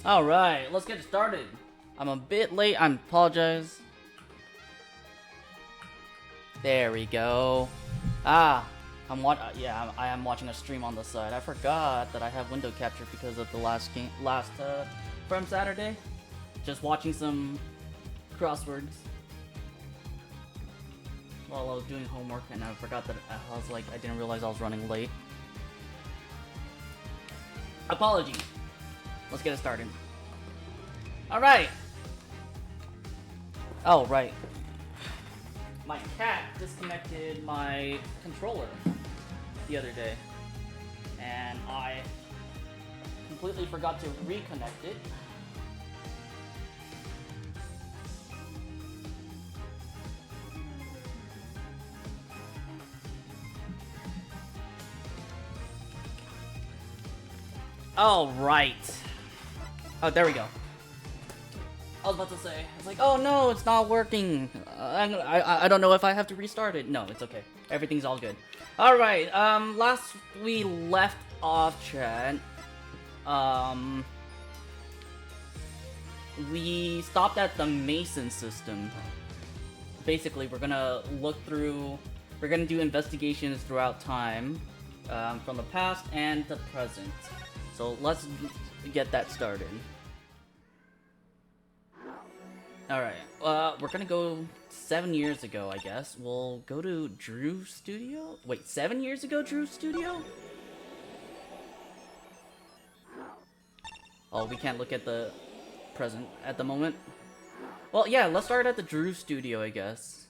Alright, let's get started. I'm a bit late, I apologize. There we go. I am watching a stream on the side. I forgot that I have window capture because of the last from Saturday. Just watching some crosswords while I was doing homework, and I forgot that I didn't realize I was running late. Apologies. Let's get it started. Alright. Oh, right. My cat disconnected my controller the other day, and I completely forgot to reconnect it. All right. Oh, there we go. I was about to say, it's like, oh no, it's not working. I don't know if I have to restart it. No, it's okay. Everything's all good. All right. Last we left off, chat. We stopped at the Mason system. Basically, we're gonna we're gonna do investigations throughout time, from the past and the present. So let's get that started. Alright, we're gonna go 7 years ago, I guess. We'll go to Drew's studio? Wait, 7 years ago, Drew's studio? Oh, we can't look at the present at the moment. Well, yeah, let's start at the Drew studio, I guess.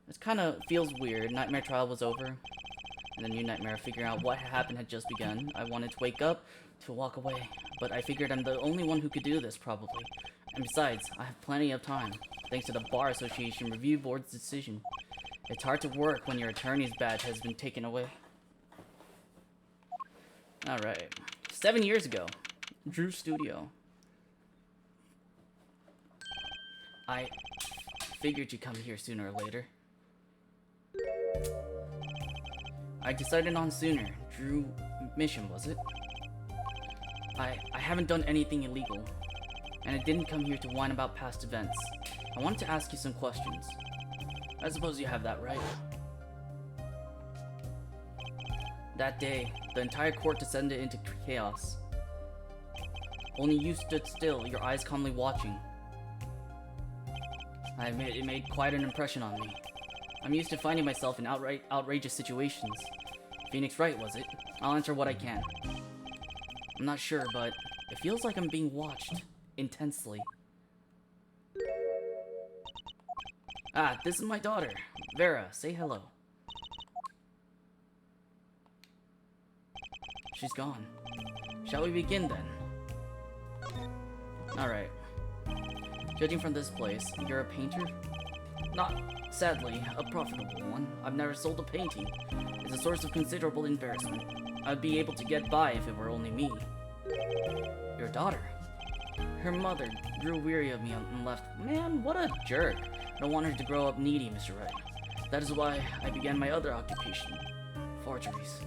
It kind of feels weird. Nightmare trial was over, and the new nightmare figuring out what happened had just begun. I wanted to wake up, to walk away, but I figured I'm the only one who could do this, probably. And besides, I have plenty of time, thanks to the Bar Association Review Board's decision. It's hard to work when your attorney's badge has been taken away. Alright. 7 years ago. Drew's studio. I figured you'd come here sooner or later. I decided on sooner. Drew mission, was it? I haven't done anything illegal. And I didn't come here to whine about past events. I wanted to ask you some questions. I suppose you have that right. That day, the entire court descended into chaos. Only you stood still, your eyes calmly watching. I admit, it made quite an impression on me. I'm used to finding myself in outrageous situations. Phoenix Wright, was it? I'll answer what I can. I'm not sure, but it feels like I'm being watched. Intensely. Ah, this is my daughter. Vera, say hello. She's gone. Shall we begin then? Alright. Judging from this place, you're a painter? Not, sadly, a profitable one. I've never sold a painting. It's a source of considerable embarrassment. I'd be able to get by if it were only me. Your daughter? Her mother grew weary of me and left. Man, what a jerk. I don't want her to grow up needy, Mr. Wright. That is why I began my other occupation. Forgeries.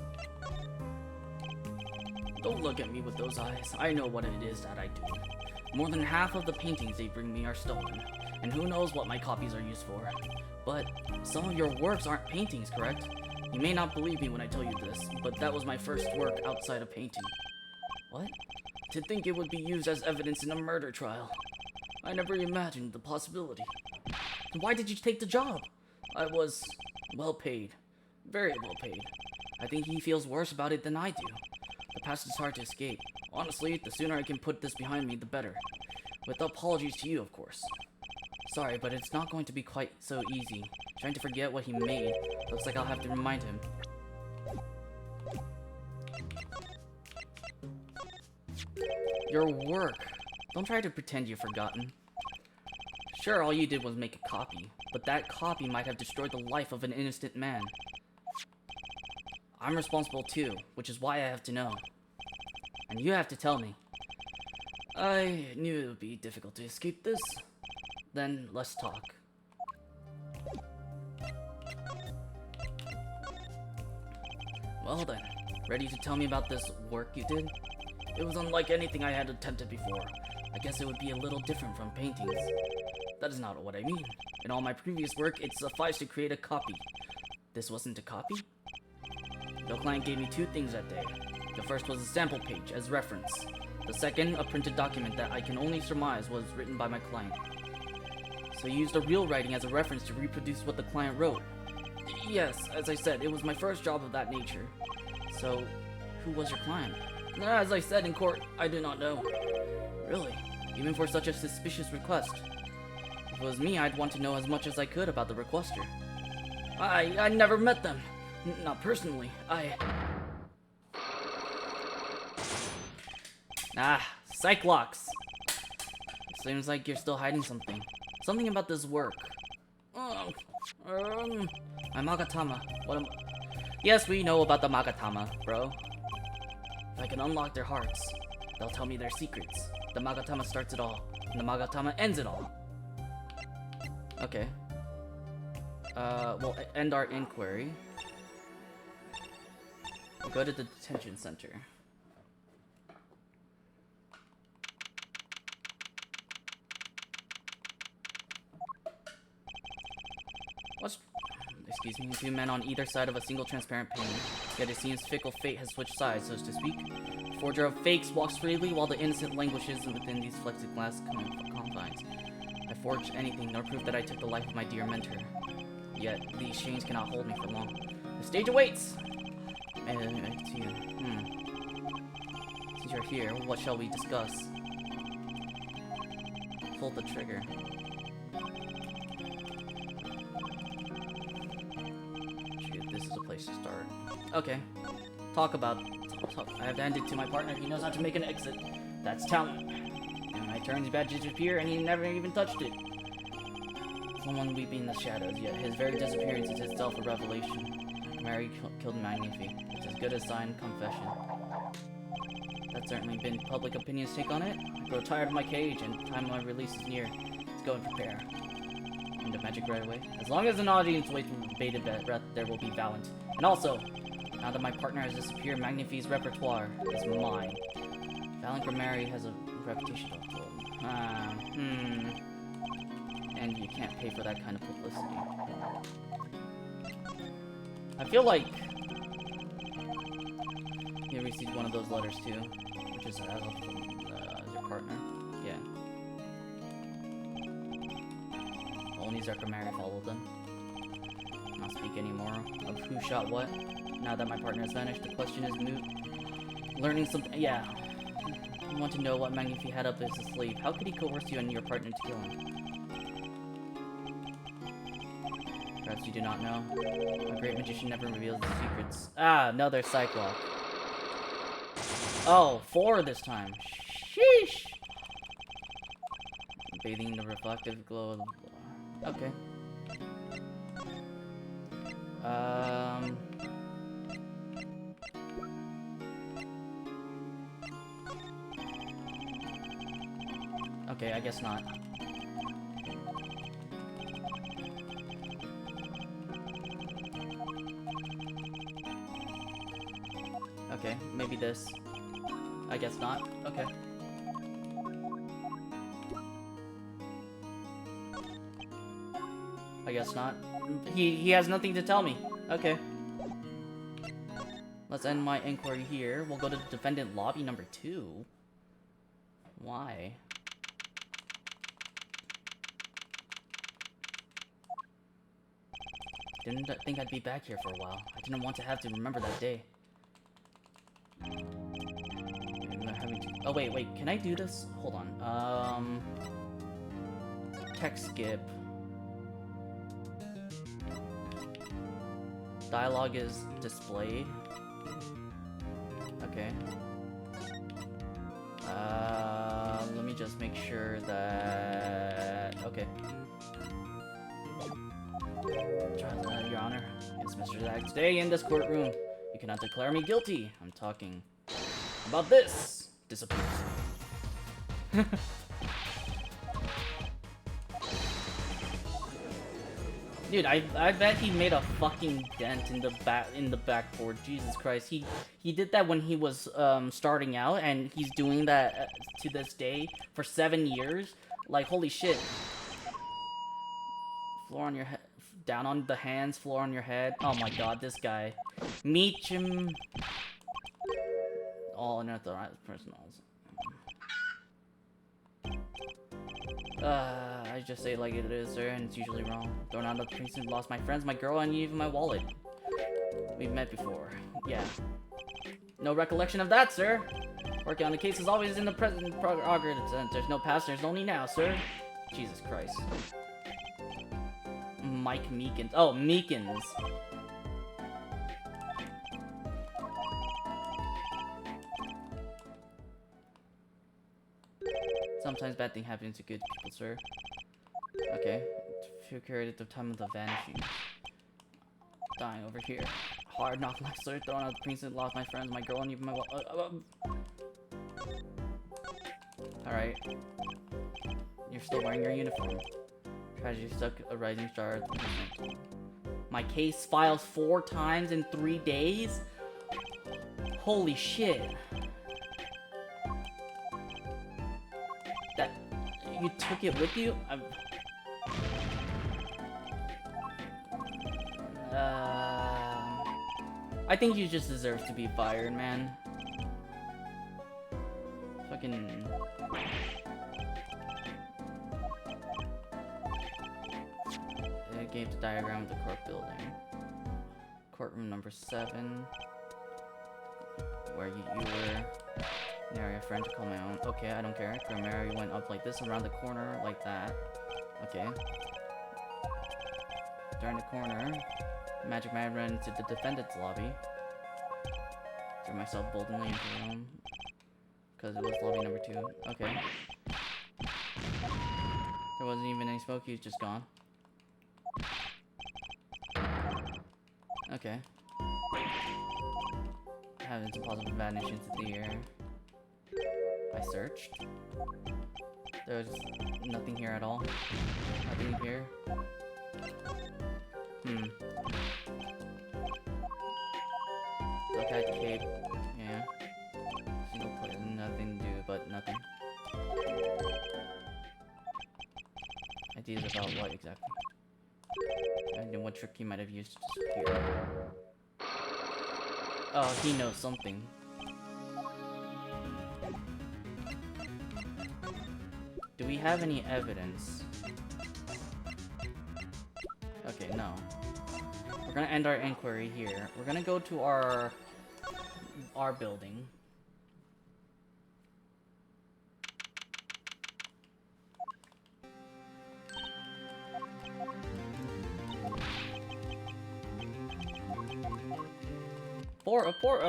Don't look at me with those eyes. I know what it is that I do. More than half of the paintings they bring me are stolen, and who knows what my copies are used for. But some of your works aren't paintings, correct? You may not believe me when I tell you this, but that was my first work outside of painting. What? To think it would be used as evidence in a murder trial. I never imagined the possibility. Why did you take the job? I was well paid. Very well paid. I think he feels worse about it than I do. The past is hard to escape. Honestly, the sooner I can put this behind me, the better. With apologies to you, of course. Sorry, but it's not going to be quite so easy. Trying to forget what he made. Looks like I'll have to remind him. Your work. Don't try to pretend you've forgotten. Sure, all you did was make a copy, but that copy might have destroyed the life of an innocent man. I'm responsible too, which is why I have to know. And you have to tell me. I knew it would be difficult to escape this. Then, let's talk. Well then, ready to tell me about this work you did? It was unlike anything I had attempted before. I guess it would be a little different from paintings. That is not what I mean. In all my previous work, it sufficed to create a copy. This wasn't a copy? The client gave me two things that day. The first was a sample page as reference. The second, a printed document that I can only surmise was written by my client. So you used the real writing as a reference to reproduce what the client wrote. Yes, as I said, it was my first job of that nature. So, who was your client? As I said in court, I do not know. Really? Even for such a suspicious request? If it was me, I'd want to know as much as I could about the requester. I never met them. Not personally. Cyclops! Seems like you're still hiding something. Something about this work. My Magatama. Yes, we know about the Magatama, bro. If I can unlock their hearts, they'll tell me their secrets. The Magatama starts it all, and the Magatama ends it all. Okay. We'll end our inquiry. We'll go to the detention center. Excuse me, two men on either side of a single transparent pane. Yet it seems fickle fate has switched sides, so to speak. The forger of fakes walks freely while the innocent languishes within these plexiglass confines. I forged anything nor prove that I took the life of my dear mentor. Yet these chains cannot hold me for long. The stage awaits! To you. Since you're here, what shall we discuss? Pull the trigger. This is a place to start. Okay. Talk. I have to hand it to my partner. He knows how to make an exit. That's talent. And I turned his badge to disappear, and he never even touched it. Someone weeping in the shadows, yet his very disappearance is itself a revelation. Mary killed Magnifi. It's as good as signed confession. That's certainly been public opinion's take on it. I grow tired of my cage, and time of my release is near. Let's go and prepare. Into magic right away. As long as an audience waits with bated breath, there will be balance. And also, now that my partner has disappeared, Magnifi's repertoire is mine. Valen Grimari has a reputation to uphold. And you can't pay for that kind of publicity. I feel like you received one of those letters too, which is as your partner. Yeah. Only Zerkamari followed them. Not speak anymore of who shot what. Now that my partner has vanished, the question is moot. Learning something. Yeah. I want to know what Magnifi had up his sleeve. How could he coerce you and your partner to kill him? Perhaps you do not know. A great magician never reveals his secrets. Another Cyclops. Oh, 4 this time. Sheesh! Bathing the reflective glow of... Okay. Okay, I guess not. Okay, maybe this. I guess not. Okay. I guess not. He has nothing to tell me. Okay. Let's end my inquiry here. We'll go to defendant lobby number 2. Why? Didn't think I'd be back here for a while. I didn't want to have to remember that day. Oh, wait. Can I do this? Hold on. Text skip. Dialogue is displayed. Okay. Let me just make sure that... Okay. Your Honor. Yes, Mr. Zach. Today in this courtroom, you cannot declare me guilty. I'm talking about this. Disappears. Dude, I bet he made a fucking dent in the backboard. Jesus Christ, he did that when he was starting out, and he's doing that to this day for 7 years. Like, holy shit. Floor on your head, down on the hands, floor on your head. Oh my god, this guy. Meet him. All unauthorized personals. I just say it like it is, sir, and it's usually wrong. Thrown out of the precinct, lost my friends, my girl, and even my wallet. We've met before. Yeah. No recollection of that, sir. Working on the case is always in the present progress. There's no past, there's only now, sir. Jesus Christ. Mike Meekins. Oh, Meekins. Sometimes bad things happen to good people, sir. Okay. Feel carried at the time of the vanishing. Dying over here. Hard knock life, sir. Thrown out of the precinct, lost my friends, my girl, and even my Alright. You're still wearing your uniform. Tragedy stuck a rising star. My case files 4 times in 3 days? Holy shit. That... You took it with you? I think he just deserves to be fired, man. Fucking... I gave the diagram of the court building. Courtroom number 7. Where you were. Mary, a friend to call my own. Okay, I don't care. Mary went up like this, around the corner, like that. Okay. During the corner, Magic Man ran into the defendant's lobby. Threw myself boldly into the room. Because it was lobby number 2. Okay. There wasn't even any smoke, he was just gone. Okay. Having some possible vanish into the air. I searched. There was nothing here at all. Nothing here. Look at cape. Yeah. Single player. Nothing to do but nothing. Ideas about what exactly? And what trick he might have used to disappear. Oh, he knows something. Do we have any evidence? Okay, no. We're gonna end our inquiry here. We're gonna go to our building.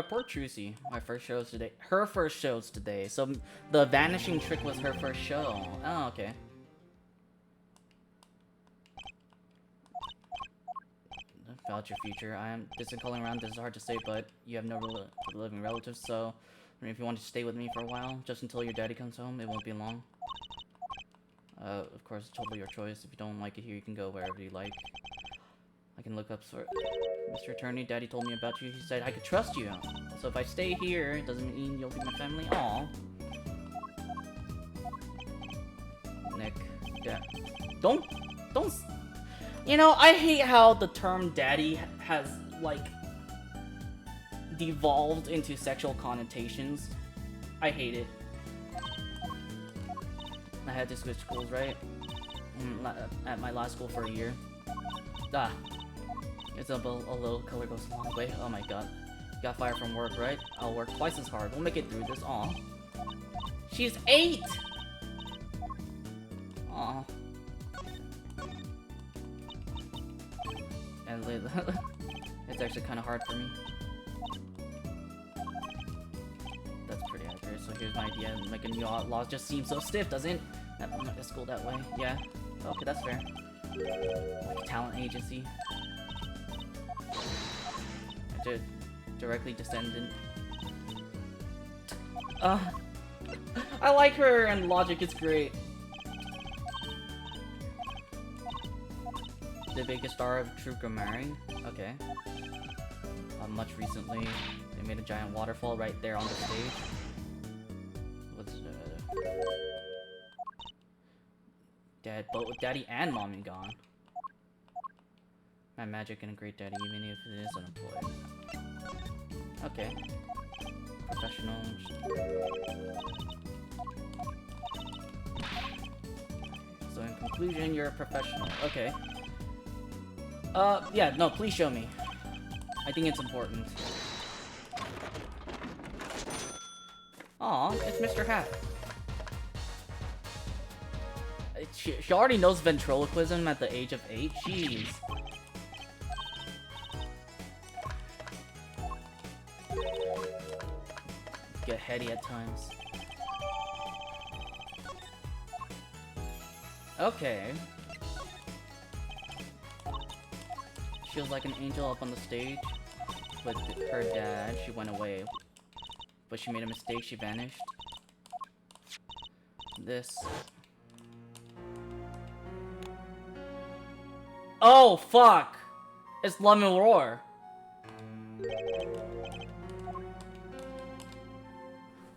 Poor Trucy. My first shows today. Her first shows today. So the vanishing trick was her first show. Oh, okay. About your future. I am distant calling around. This is hard to say, but you have no living relatives. So, I mean, if you want to stay with me for a while, just until your daddy comes home, it won't be long. Of course, it's totally your choice. If you don't like it here, you can go wherever you like. I can look up for Mr. Attorney. Daddy told me about you. He said I could trust you. So if I stay here, it doesn't mean you'll be my family. Aw. Nick. Yeah. Don't. You know, I hate how the term daddy has, like, devolved into sexual connotations. I hate it. I had to switch schools, right? At my last school for a year. Ah. It's a little color goes a long way. Oh my god. Got fired from work, right? I'll work twice as hard. We'll make it through this. Aw. She's 8! Aw. And it's actually kind of hard for me. That's pretty accurate. So here's my idea. Making new laws just seems so stiff, doesn't it? I'm not at school that way. Yeah. Okay, that's fair. Like a talent agency. Directly descendant. I like her, and logic is great. the biggest star of True Grammari. Okay. Much recently, they made a giant waterfall right there on the stage. What's Dad, both with Daddy and Mommy gone. My magic and a great daddy, even if it is unemployed. Okay. Professional. So in conclusion, you're a professional. Okay. Yeah, no, please show me. I think it's important. Aw, it's Mr. Hat. She already knows ventriloquism at the age of 8? Jeez. Get heady at times. Okay. She was like an angel up on the stage. With her dad, she went away. But she made a mistake, she vanished. This. Oh, fuck! It's Lemon Roar.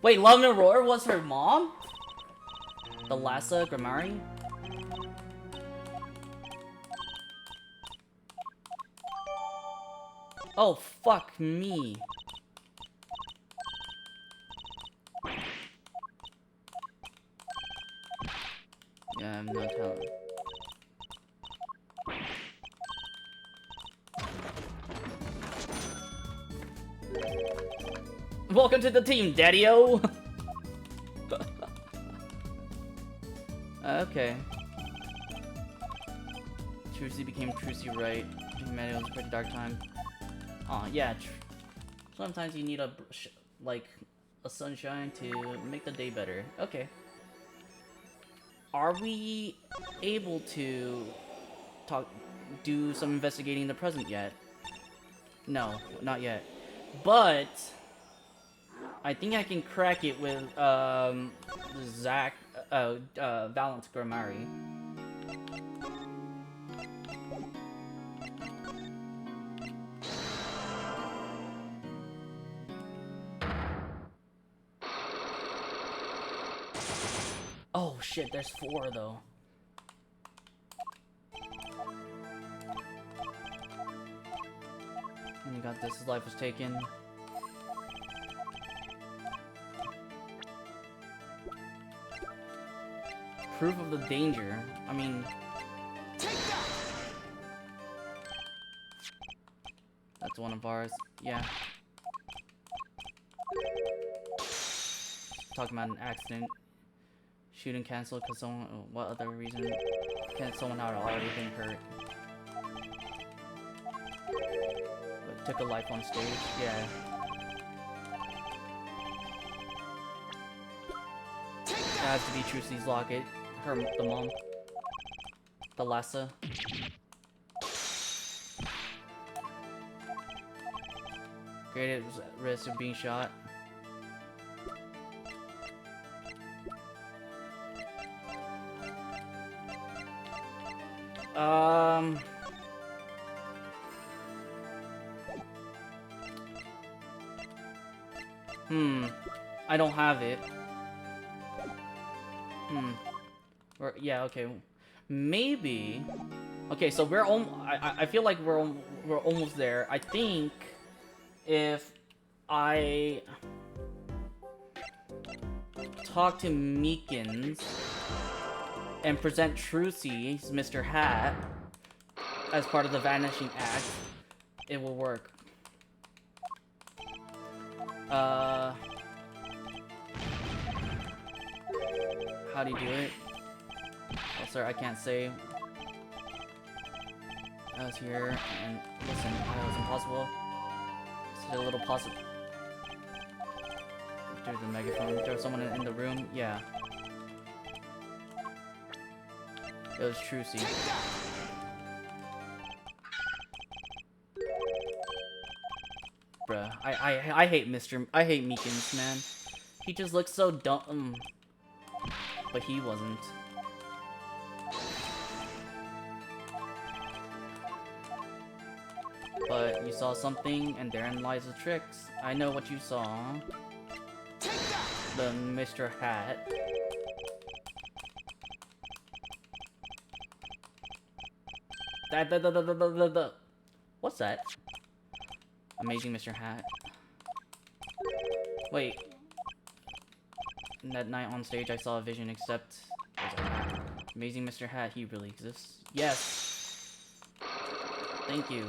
Wait, Lemon Roar was her mom? The Lhasa Grammari? Oh, fuck me. Yeah, I have no talent. Welcome to the team, Daddy-O! Okay. Trucy became Trucy right. Humanity was a pretty dark time. Aw, yeah. Sometimes you need a sunshine to make the day better. Okay. Are we able to do some investigating in the present yet? No, not yet. But I think I can crack it with Valence Grammari. Oh shit, there's 4 though. And you got this, his life was taken. Proof of the danger. I mean... That's one of ours. Yeah. Talking about an accident. Shooting canceled because someone... What other reason? Someone had already been hurt. But took a life on stage. Yeah. It has to be Trucy's locket. The mom. The Lhasa. Great risk of being shot. I don't have it. Yeah, okay. Maybe. Okay, so we're I feel like we're almost there. I think if I talk to Meekins and present Trucy's Mr. Hat as part of the Vanishing Act, it will work. How do you do it? Oh, sir, I can't say. I was here, and listen, it was impossible. It's a little possible. There's a megaphone. There was someone in the room. Yeah. It was Trucy. Bruh, I hate Meekins, man. He just looks so dumb. But he wasn't. But you saw something, and therein lies the tricks. I know what you saw. The Mr. Hat. What's that? Amazing Mr. Hat. Wait. That night on stage, I saw a vision, except it was a hat. Amazing Mr. Hat, he really exists. Yes! Thank you.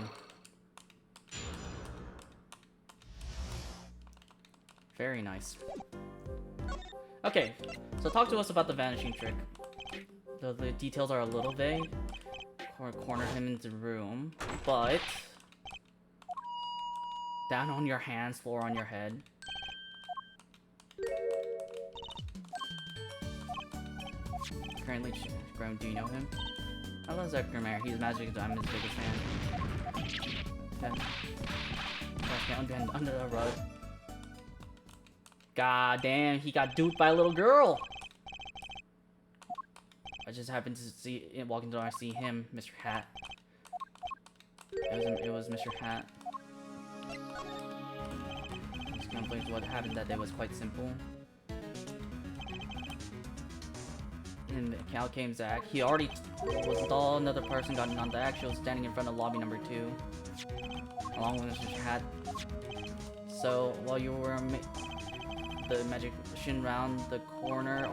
Very nice. Okay, so talk to us about the vanishing trick. The details are a little vague. Corner him into the room, but... down on your hands, floor on your head. Currently, Graham, do you know him? I love Zach Grimmer. He's magic. I'm his biggest fan. Okay. Under the rug. God damn, he got duped by a little girl. I just happened to see walking door. I see him, Mr. Hat. It was Mr. Hat. Just gonna explain what happened that day was quite simple. And Cal came Zach. He already was all another person got on the actual standing in front of lobby number 2, along with Mr. Hat. So while you were the magician round the corner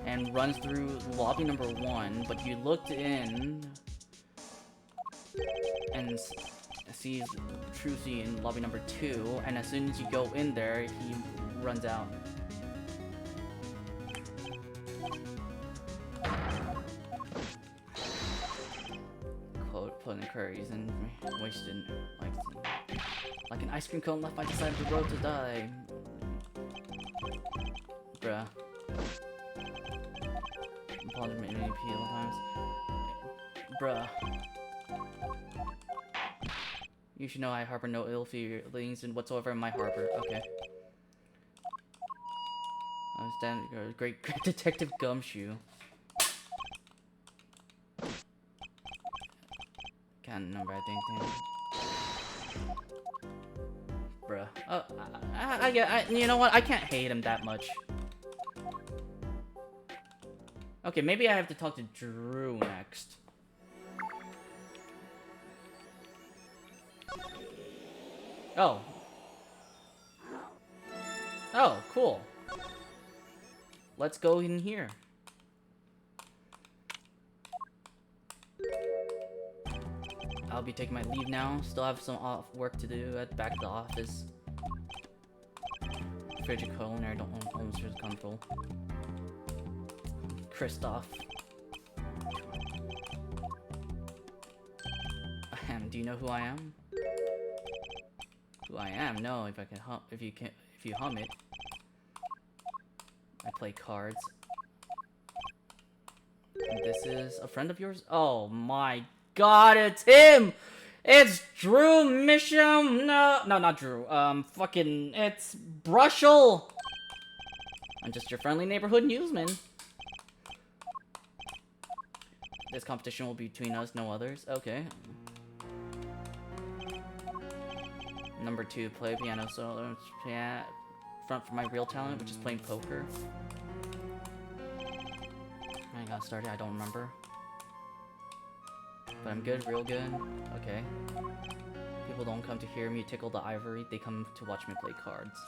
and runs through lobby number 1, but you looked in and sees Trucy in lobby number 2, and as soon as you go in there, he runs out. Put in curries and wasted like an ice cream cone left by the side of the road to die. Bruh. Apologize made me pee all times. Bruh. You should know I harbor no ill feelings and whatsoever in my harbor. Okay. I was damn great Detective Gumshoe. Can't remember, I think. Bruh. You know what? I can't hate him that much. Okay, maybe I have to talk to Drew next. Oh. Oh, cool. Let's go in here. I'll be taking my leave now. Still have some work to do at the back of the office. Frigid culinary, don't almost feel comfortable. Kristoff. Do you know who I am? Who I am? No, if you hum it. I play cards. And this is a friend of yours? Oh my God, it's him! It's Drew Misham! No, not Drew. It's Brushel! I'm just your friendly neighborhood newsman. This competition will be between us, no others. Okay. Number 2, play piano solo. Yeah, front for my real talent, which is playing poker. I got started, I don't remember. But I'm good, real good. Okay. People don't come to hear me tickle the ivory, they come to watch me play cards.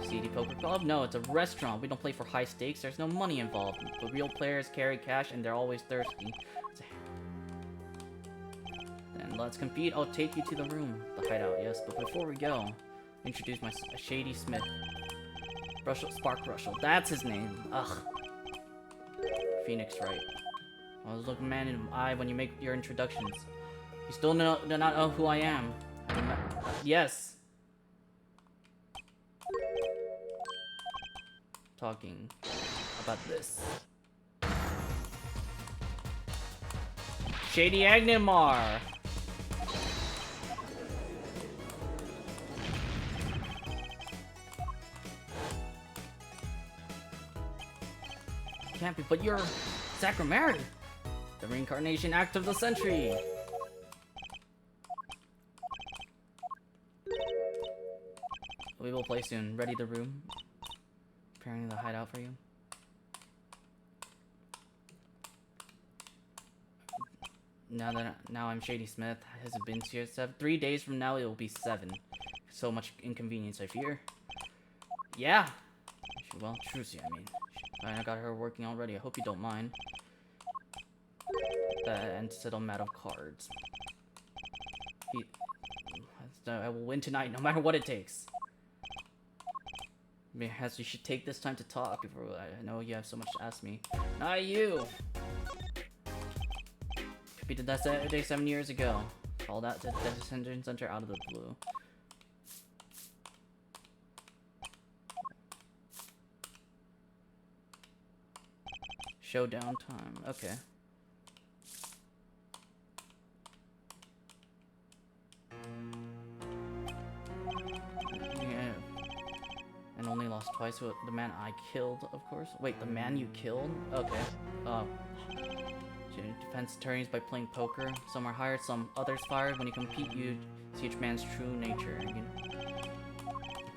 CD Poker Club? No, it's a restaurant. We don't play for high stakes, there's no money involved. The real players carry cash and they're always thirsty. Then let's compete, I'll take you to the room. The hideout, yes, but before we go, introduce my Shady Smith. Spark Rushel, that's his name. Ugh. Phoenix Wright. I was looking man in the eye when you make your introductions. You still do not know who I am. Yes. Talking about this. Shady Agnimar. Can't be, but you're Zachary. The reincarnation act of the century! We will play soon. Ready the room. Preparing the hideout for you. Now I'm Shady Smith. Has it been here 3 days from now? It will be 7. So much inconvenience, I fear. Yeah. Well, Trucy, I mean. I got her working already. I hope you don't mind. And settlement of cards. I will win tonight, no matter what it takes. Perhaps you should take this time to talk before I know you have so much to ask me. Not you! We did that day 7 years ago. Called out to the Descendant Center out of the blue. Showdown time. Okay. Yeah. And only lost twice with the man I killed, of course. Wait, the man you killed? Okay. Defense attorneys by playing poker. Some are hired, some others fired. When you compete, you see each man's true nature. You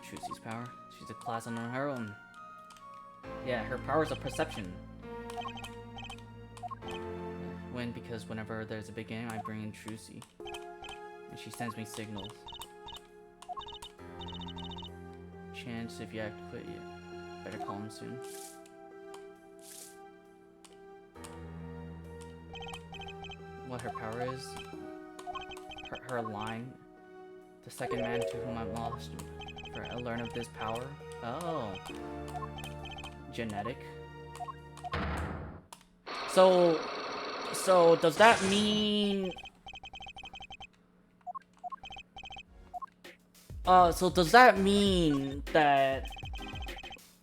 Trucy's power. She's a class on her own. Yeah, her power is a perception. Because whenever there's a big game, I bring in Trucy. And she sends me signals. Chance if you act quick, you better call him soon. What her power is? Her line. The second man to whom I'm lost. For I learn of this power. Oh. Genetic. So does that mean... so does that mean that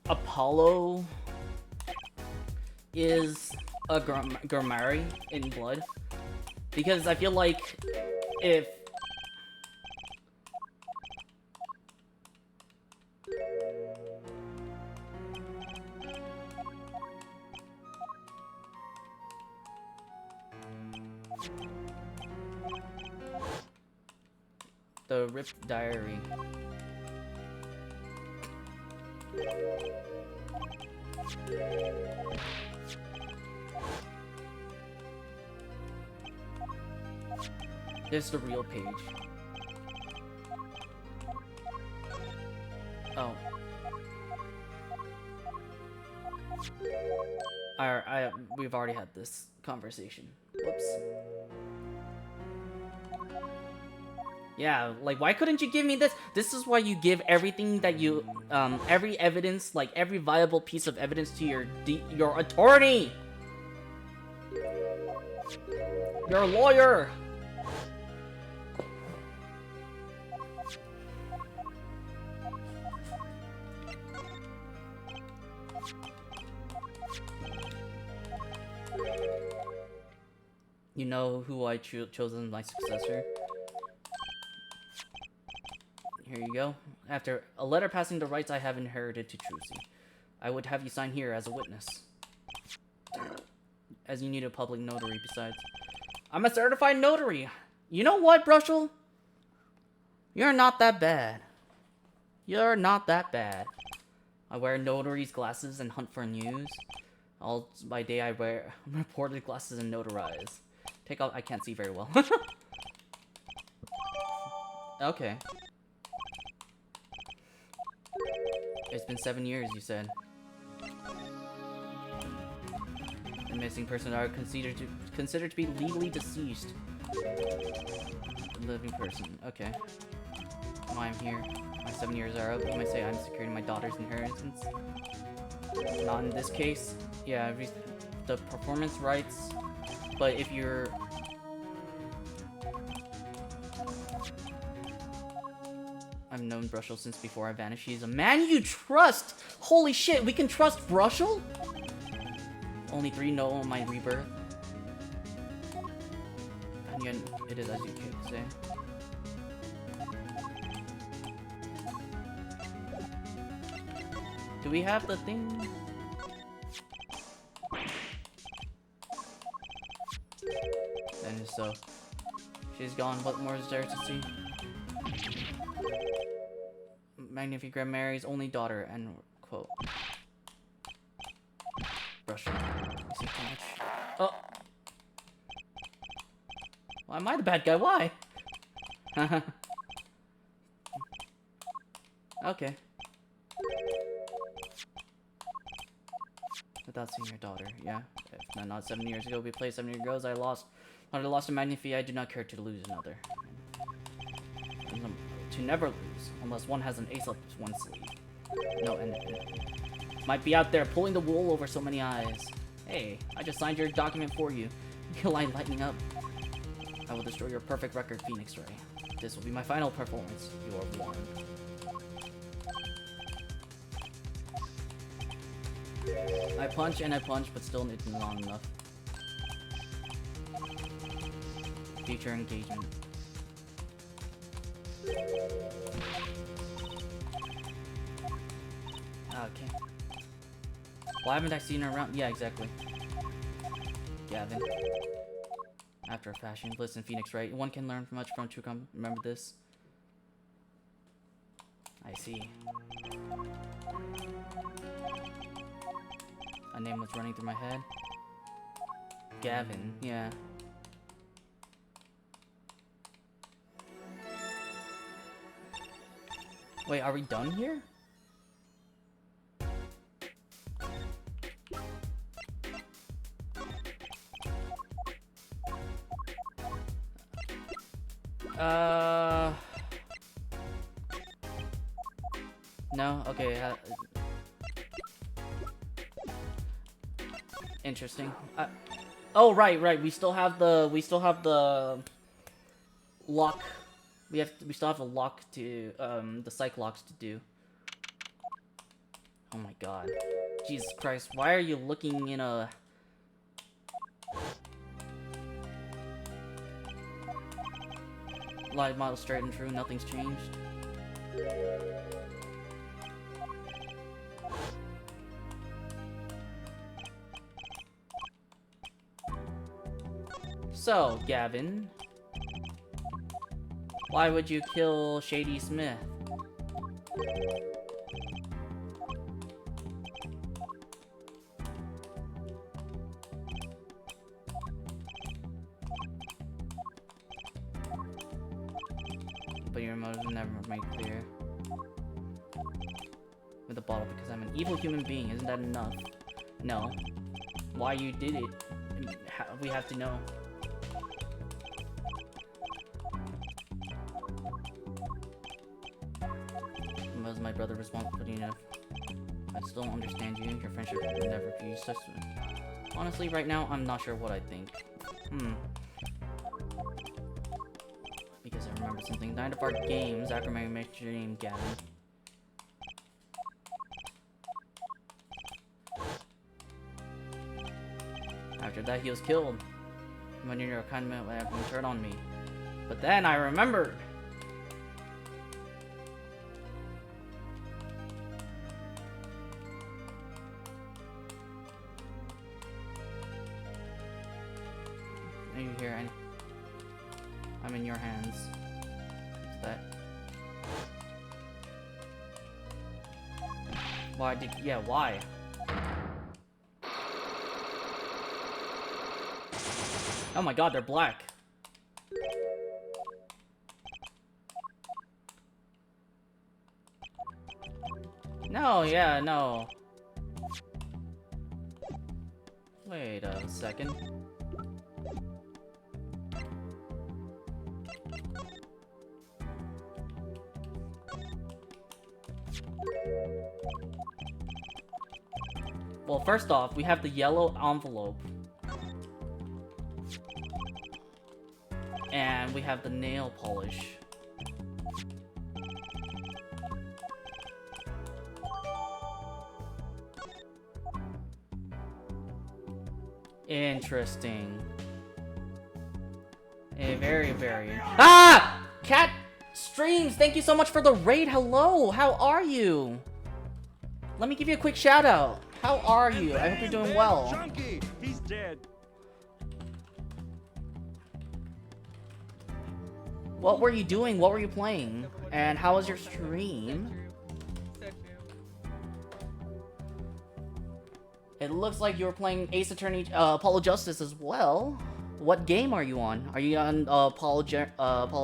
Apollo is a Grammari in blood? Because I feel like if... The ripped diary. This is the real page. Oh. We've already had this conversation. Whoops. Yeah, like, why couldn't you give me this? This is why you give everything that you, every evidence, like, every viable piece of evidence to your attorney! Your lawyer! You know who I chose as my successor? Here you go. After a letter passing the rights I have inherited to Trucy, I would have you sign here as a witness. As you need a public notary besides. I'm a certified notary! You know what, Brushel? You're not that bad. You're not that bad. I wear notary's glasses and hunt for news. All by day I wear reported glasses and notarize. Take out, I can't see very well. Okay. It's been 7 years, you said. The missing persons are considered to be legally deceased. The living person, okay. Why I'm here. My 7 years are up. You might say I'm securing my daughter's inheritance. Not in this case. Yeah, the performance rights. But if you're... I've known Brushel since before I vanished. He's a man you trust! Holy shit, we can trust Brushel? Only 3 know my rebirth. And yet, it is as you say. Do we have the thing? fine. So she's gone. What more is there to see? Magnificent Grand Mary's only daughter, end quote. Brush. You see too much. Oh. Why am I the bad guy? Why? Okay. Without seeing your daughter, yeah. If not 7 years ago, we played 7 years ago. I lost a Magnifi. I do not care to lose another. To never lose, unless one has an ace up one sleeve. No, and might be out there pulling the wool over so many eyes. Hey, I just signed your document for you. Your line lightning up. I will destroy your perfect record, Phoenix Ray. This will be my final performance. You are warned. I punch and I punch, but still it's not long enough. Future engagement. Okay. Why haven't I seen her around? Yeah, exactly. Gavin. After a fashion. Listen, Phoenix, right? One can learn much from true remember this? I see. A name was running through my head. Gavin, yeah. Wait, are we done here? No? Okay, interesting. Oh, right. We still have the lock. We still have the lock to, the psych locks to do. Oh my god. Jesus Christ, why are you looking in a... Live model straight and true, nothing's changed. So, Gavin, why would you kill Shady Smith? But your motive was never made clear. With a bottle, because I'm an evil human being, isn't that enough? No. Why you did it, we have to know. Was my brother responsible enough? I still don't understand you. Your friendship will never be such. Honestly, right now, I'm not sure what I think. Because I remember something. Night of our games, after my mentioned your name, Gavin. After that, he was killed. When you're kind of having turned on me. But then I remembered. Are you here? I'm in your hands. What's that? Why did... Yeah, why? Oh my god, they're black. No, yeah, no. Wait a second. Well, first off, we have the yellow envelope. And we have the nail polish. Interesting. Very. Ah! Cat Streams, thank you so much for the raid. Hello, how are you? Let me give you a quick shout out. How are you? I hope you're doing well. Chunky, he's dead. What were you doing? What were you playing? And how was your stream? It looks like you were playing Ace Attorney Apollo Justice as well. What game are you on? Are you on Apollo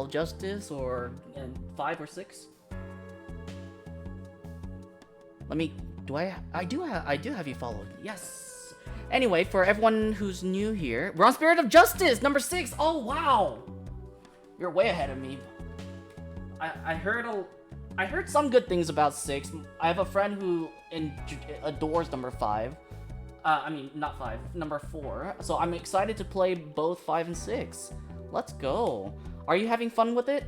Justice or 5 or 6? Let me. Do I do have you followed? Yes. Anyway, for everyone who's new here, we're on Spirit of Justice number 6. Oh wow, you're way ahead of me. I heard some good things about 6. I have a friend who adores number 5. I mean, not 5, number 4. So I'm excited to play both 5 and 6. Let's go. Are you having fun with it?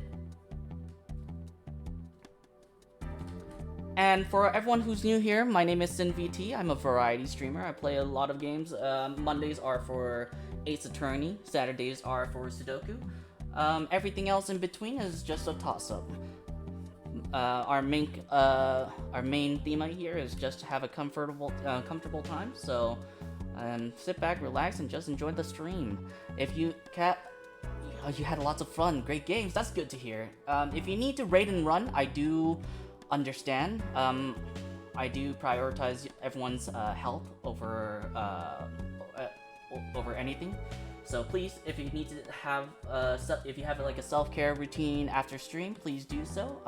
And for everyone who's new here, my name is SinVT. I'm a variety streamer. I play a lot of games. Mondays are for Ace Attorney. Saturdays are for Sudoku. Everything else in between is just a toss-up. Our main theme here is just to have a comfortable time. So, sit back, relax, and just enjoy the stream. If you had lots of fun, great games. That's good to hear. If you need to raid and run, I do understand. I do prioritize everyone's health over anything. So please, if you need to have if you have like a self-care routine after stream, please do so.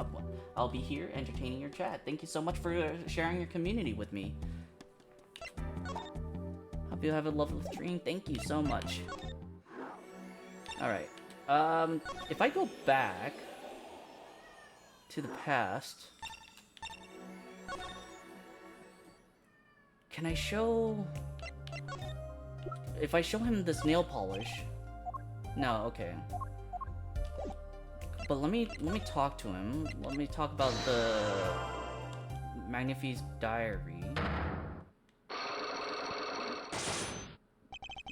I'll be here entertaining your chat. Thank you so much for sharing your community with me. Hope you have a lovely stream. Thank you so much. All right. If I go back to the past, can I show? If I show him this nail polish, no, okay. But let me talk to him. Let me talk about the Magnifi's diary.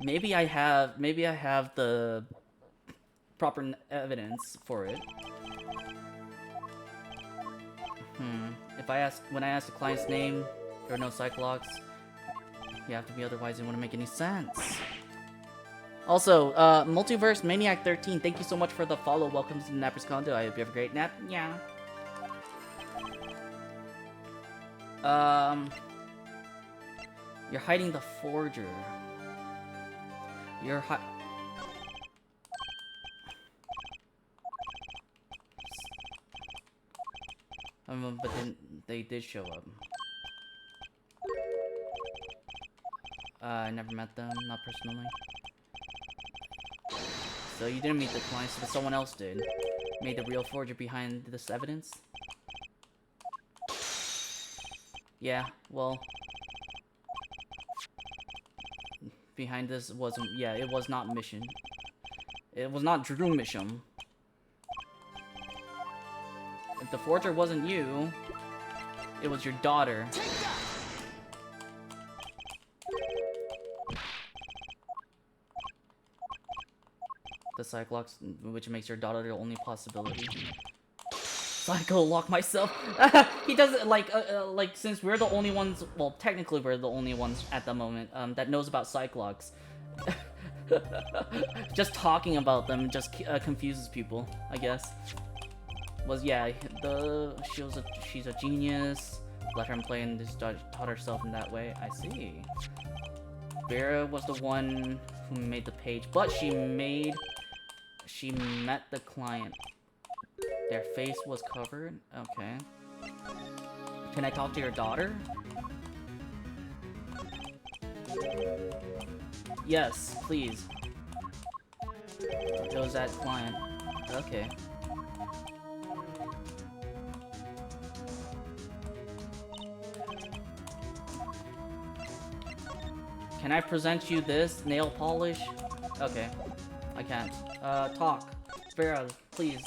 Maybe I have the proper evidence for it. When I ask the client's name, there are no Cyclops. You have to be, otherwise it wouldn't make any sense. Also, Multiverse Maniac 13, thank you so much for the follow. Welcome to the Napper's Condo. I hope you have a great nap. Yeah. You're hiding the forger. But then they did show up. I never met them, not personally. So you didn't meet the clients, but someone else did. Made the real forger behind this evidence? Yeah, well... Behind this wasn't... Yeah, it was not Mission. It was not Drew Mission. If the forger wasn't you, it was your daughter. The Cyclops, which makes your daughter the only possibility. Psycho lock myself. He does it like since we're the only ones. Well, technically we're the only ones at the moment that knows about Cyclops. Just talking about them just confuses people, I guess. She's a genius. Let her play and just taught herself in that way. I see. Vera was the one who made the page, but she met the client. Their face was covered? Okay. Can I talk to your daughter? Yes, please. It was that client. Okay. Can I present you this nail polish? Okay. I can't. Talk. Vera, please.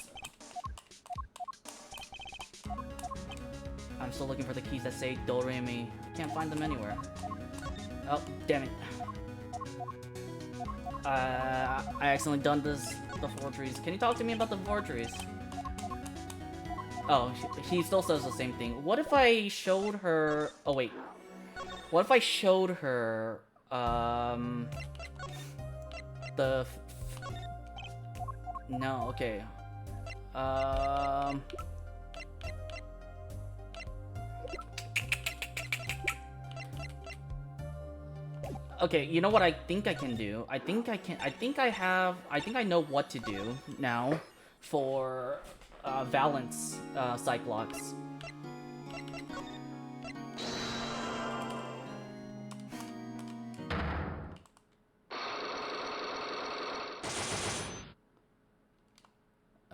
I'm still looking for the keys that say Do Re Mi. Can't find them anywhere. Oh, damn it. I accidentally done the forgeries. Can you talk to me about the forgeries? Oh, he still says the same thing. What if I showed her... Oh, wait. What if I showed her... No, okay. Okay, you know what I think I can do? I think I know what to do now for Valence Cyclops.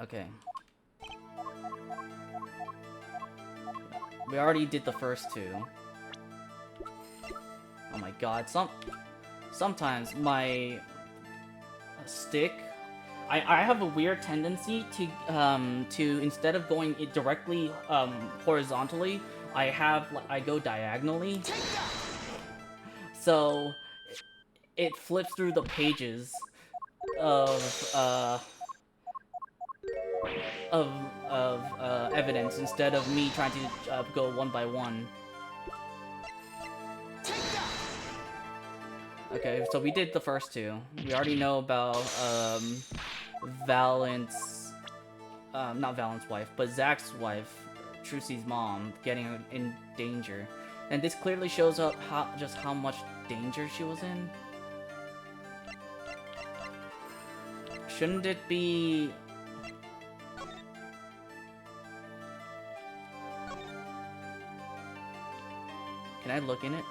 Okay. We already did the first two. Oh my god, sometimes my stick, I have a weird tendency to instead of going directly horizontally, I go diagonally. So it flips through the pages of evidence instead of me trying to go one by one. Okay, so we did the first two. We already know about Valent's, not Valent's wife, but Zach's wife, Trucy's mom, getting in danger. And this clearly shows up just how much danger she was in. Shouldn't it be... Can I look in it?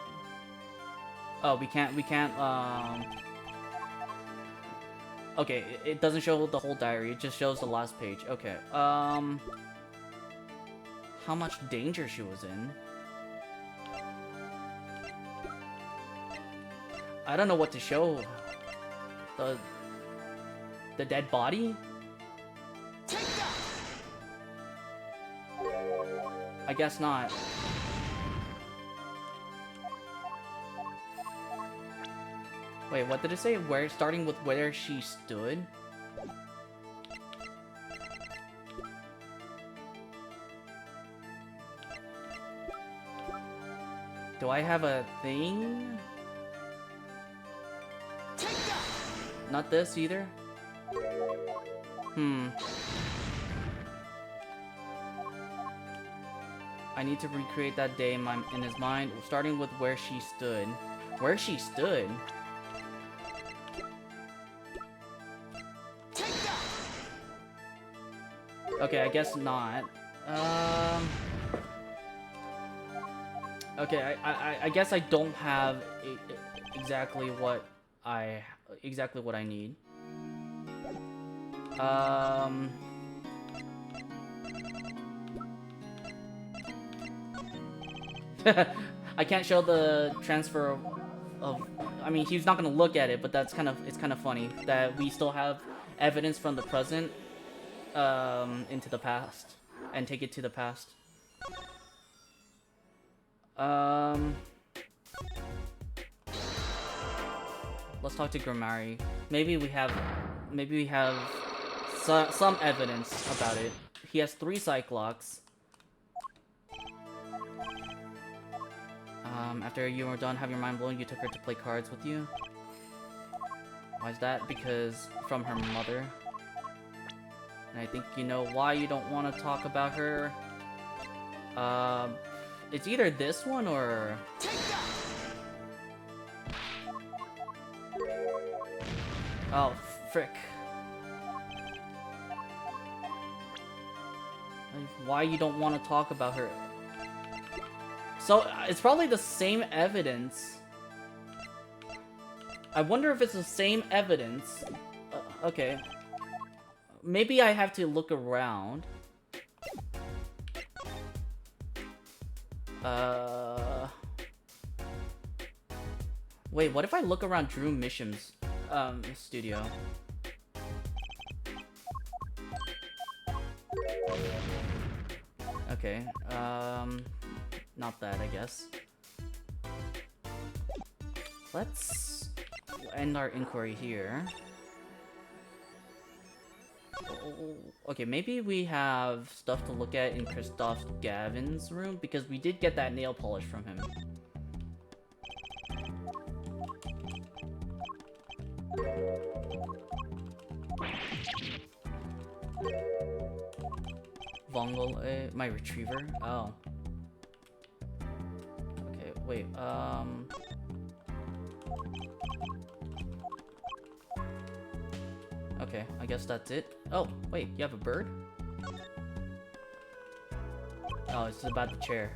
Oh, we can't, Okay, it doesn't show the whole diary, it just shows the last page. Okay, how much danger she was in? I don't know what to show. The dead body? I guess not. Wait, what did it say? Where, starting with where she stood? Do I have a thing? Not this either? I need to recreate that day in his mind, starting with where she stood. Where she stood? Okay, I guess not. Okay, I guess I don't have exactly what I need. I can't show the transfer of I mean, he's not gonna look at it, but it's kind of funny that we still have evidence from the present into the past and take it to the past. Let's talk to Grimari. Maybe we have some evidence about it. He has 3 Cyclops. After you were done having your mind blown, you took her to play cards with you. Why is that? Because from her mother. And I think you know why you don't want to talk about her. It's either this one or... Oh, frick. Why you don't want to talk about her. So, it's probably the same evidence. I wonder if it's the same evidence. Okay. Maybe I have to look around. Wait, what if I look around Drew Misham's studio? Okay, not that, I guess. Let's end our inquiry here. Okay, maybe we have stuff to look at in Christoph Gavin's room, because we did get that nail polish from him. Vongole, my retriever. Oh. Okay, wait. Okay, I guess that's it. Oh, wait, you have a bird? Oh, it's about the chair.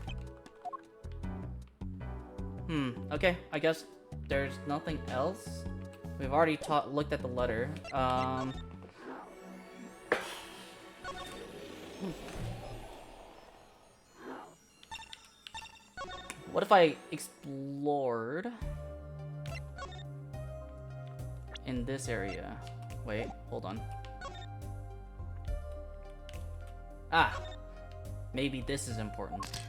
Okay, I guess there's nothing else. We've already looked at the letter. What if I explored in this area? Wait, hold on. Ah! Maybe this is important.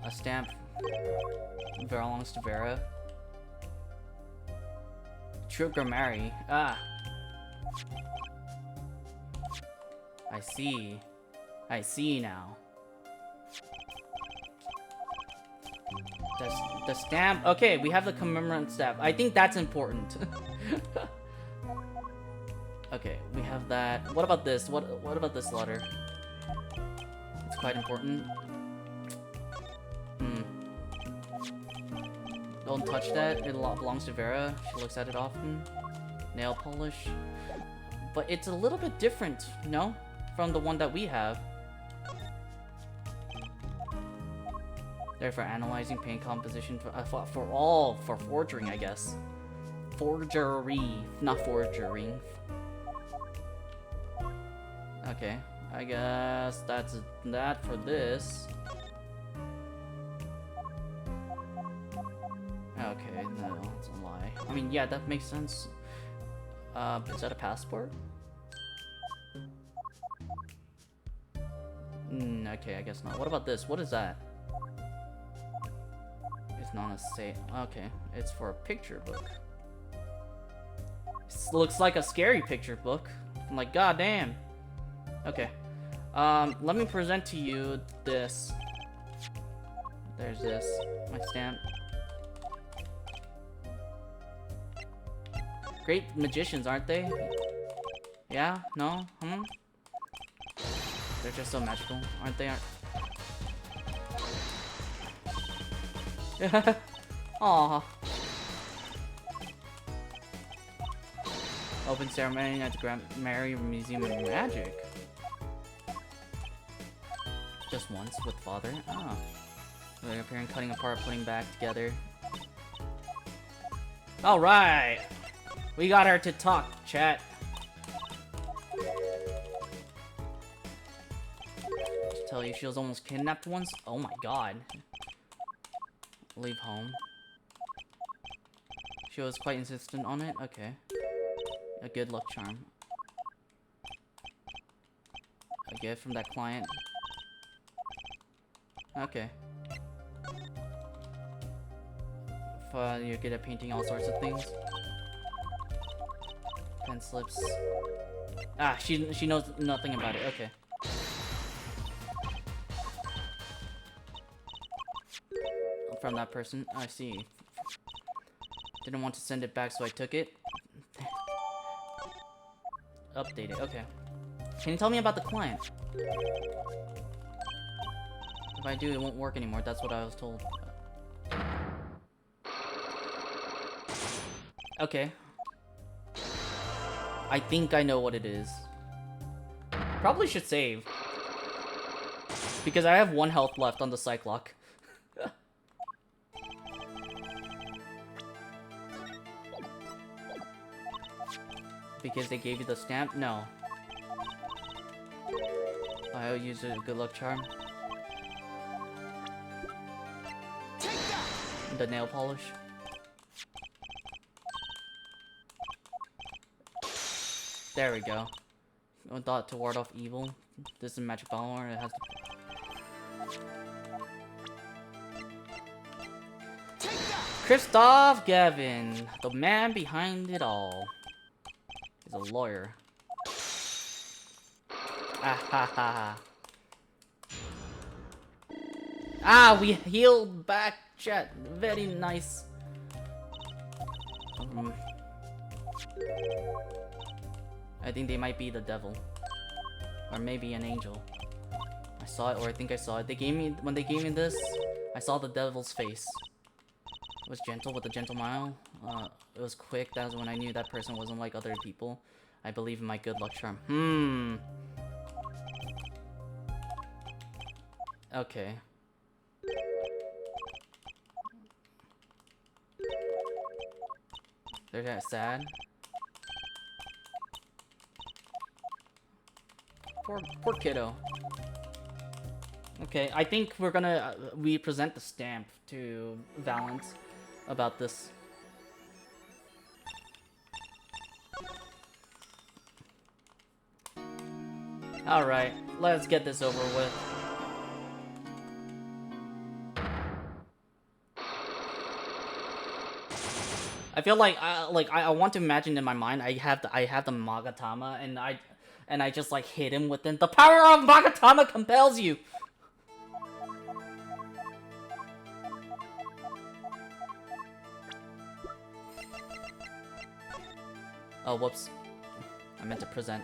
A stamp belongs to Vera. True grammary. Ah! I see. I see now. The stamp. Okay, we have the commemorant stamp. I think that's important. Okay, we have that. What about this? What about this letter? It's quite important. Don't touch that. It belongs to Vera. She looks at it often. Nail polish. But it's a little bit different, no? From the one that we have. Therefore, analyzing paint composition for forging, I guess. Forgery, not forgering. Okay, I guess that's that for this. Okay, no, that's a lie. I mean, yeah, that makes sense. Is that a passport? Okay, I guess not. What about this? What is that? It's not a safe. Okay, it's for a picture book. Looks like a scary picture book. I'm like, goddamn. Okay. Let me present to you this. There's this. My stamp. Great magicians, aren't they? Yeah? No? They're just so magical, aren't they? Aww. Open ceremony at the Grand Mary Museum of Magic. Just once with father. Oh. Going up here and cutting apart, putting back together. Alright! We got her to talk, chat. Just tell you she was almost kidnapped once? Oh my god. Leave home. She was quite insistent on it? Okay. A good luck charm. A gift from that client. Okay. You're good at painting all sorts of things. Pen slips. Ah, she knows nothing about it. Okay. From that person. I see. Didn't want to send it back, so I took it. Update it. Okay. Can you tell me about the client? If I do, it won't work anymore. That's what I was told. Okay. I think I know what it is. Probably should save. Because I have 1 health left on the Cyclock. Because they gave you the stamp? No. I'll use a good luck charm. The nail polish. There we go. I thought to ward off evil. This is a magic power. It has to... Christoph Gavin, the man behind it all. He's a lawyer. Ah ha ha. Ah, we healed back, chat. Very nice. I think they might be the devil. Or maybe an angel. I saw it, or I think I saw it. When they gave me this, I saw the devil's face. It was gentle with a gentle smile. It was quick. That was when I knew that person wasn't like other people. I believe in my good luck charm. Okay. They're that sad. Poor kiddo. Okay, I think we're gonna we present the stamp to Valance about this. Alright, let's get this over with. I feel like I want to imagine in my mind I have the Magatama and I just like hit him within the power of Magatama compels you. Oh, whoops. I meant to present.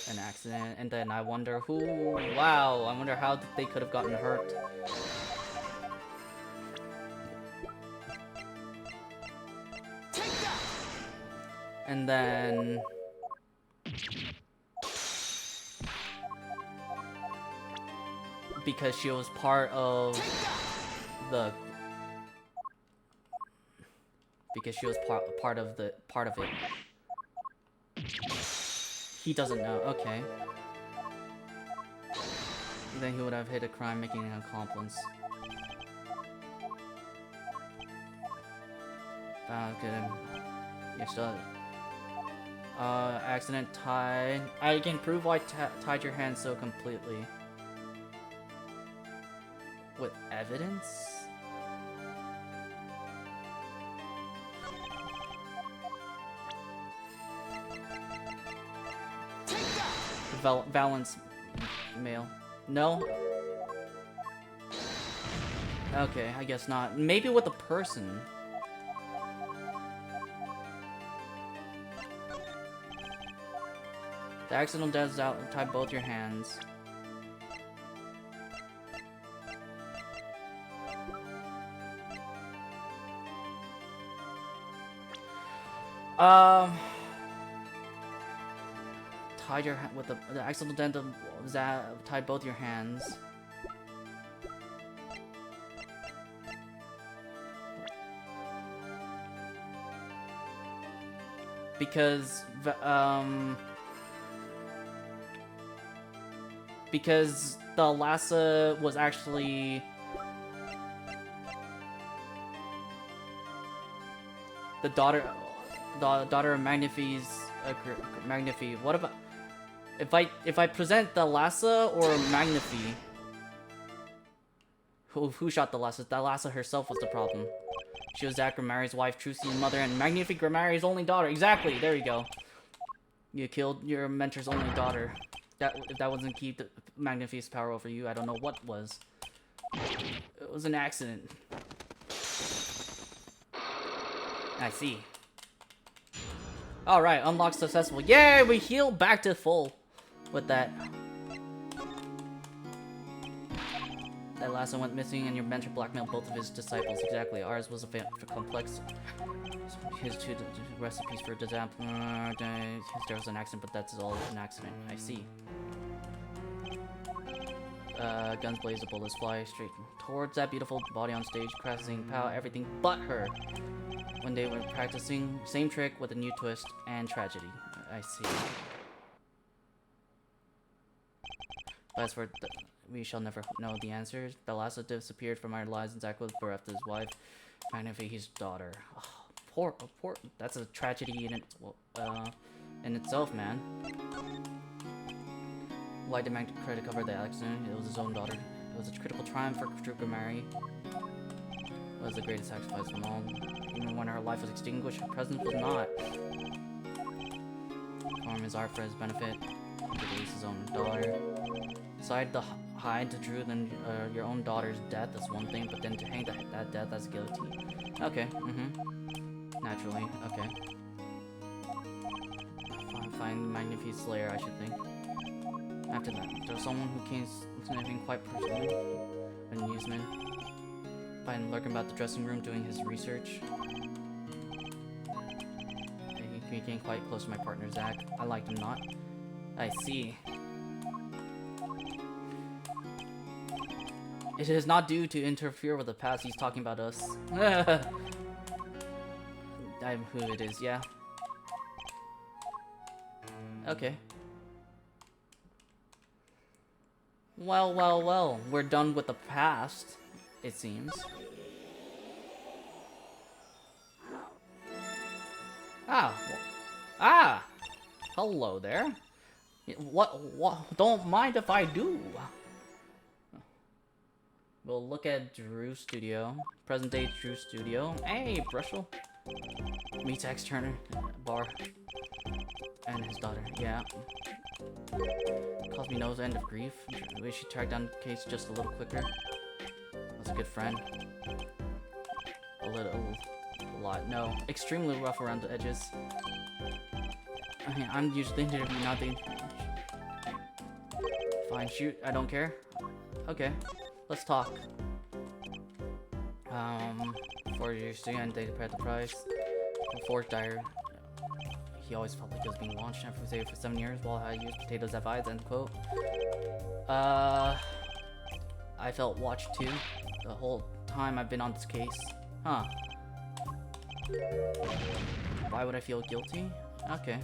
An accident, and then I wonder who... Wow, I wonder how they could have gotten hurt. And then... because she was part of the... Because she was part of it. He doesn't know, okay. Then he would have hit a crime making an accomplice. Good. You're still... accident tied. I can prove why tied your hand so completely. With evidence? Valance mail. No? Okay, I guess not. Maybe with a person. The accidental death is out. Tie both your hands. Tied your hand with the accidental dentum tied both your hands. Because the Lhasa was actually the daughter of Magnifi. What about if I present the Lhasa or Magnifi? Who shot the Lhasa? The Lhasa herself was the problem. She was Zach Grimari's wife, Trucy's mother, and Magnifi Grimari's only daughter. Exactly. There you go. You killed your mentor's only daughter. If that wasn't keep Magnifi's power over you, I don't know what was. It was an accident. I see. Alright, unlock successful. Yay, we healed back to full with that. That last one went missing and your mentor blackmailed both of his disciples. Exactly, ours was a complex. His two recipes for disaster. There was an accident, but that's all an accident. I see. Guns blaze, the bullets fly straight towards that beautiful body on stage, crashing pow, everything but her. When they were practicing, same trick with a new twist and tragedy. I see. But as for we shall never know the answers. The Lhasa disappeared from our lives and Zach was bereft of his wife, Magnifi's daughter. Oh, poor. That's a tragedy in itself, man. Why did Magnifi try to cover the accident? It was his own daughter. It was a critical triumph for Drupamari. It was the greatest sacrifice of them all. Even when her life was extinguished, her presence was not. Perform his art for his benefit. To release his own daughter. Beside the hide the truth in your own daughter's death is one thing, but then to hang that death as guilty. Okay, naturally, okay. Find Magnifique Slayer, I should think. After that, there's someone who came sniffing quite personally. Amusement. Find lurking about the dressing room doing his research. He became quite close to my partner, Zach. I liked him not. I see. It is not due to interfere with the past. He's talking about us. I'm who it is, yeah. Okay. Well. We're done with the past, it seems. Hello there. What? Don't mind if I do. We'll look at Drew's studio. Present day Drew's studio. Hey, Brushel. Meets X Turner, Bar, and his daughter. Yeah. Calls me No's end of grief. Wish she tracked down the case just a little quicker. Was a good friend. A lot. No, extremely rough around the edges. I mean, I'm usually the interview, not the. Fine, shoot. I don't care. Okay. Let's talk. For your student, they prepared the price. Before Dyer, he always felt like he was being launched after say for 7 years while I used potatoes as eyes, end quote. I felt watched too. The whole time I've been on this case. Huh. Why would I feel guilty? Okay.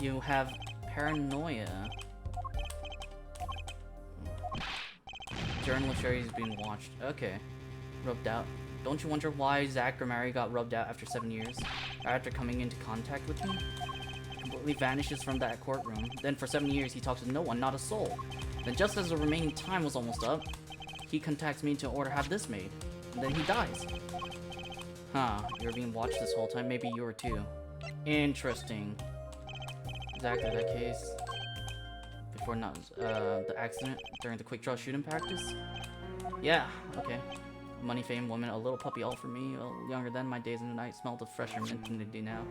You have paranoia. Journalist Sherry's being watched. Okay. Rubbed out. Don't you wonder why Zach or Mary got rubbed out after 7 years? Or after coming into contact with me? Completely vanishes from that courtroom. Then for 7 years he talks to no one, not a soul. Then just as the remaining time was almost up, he contacts me to order have this made. And then he dies. Huh, you were being watched this whole time? Maybe you were too. Interesting. Exactly that case. Before not the accident during the quick draw shooting practice? Yeah, okay. Money, fame, woman, a little puppy all for me. Younger than my days and the night, smelled of fresher mint than they do now.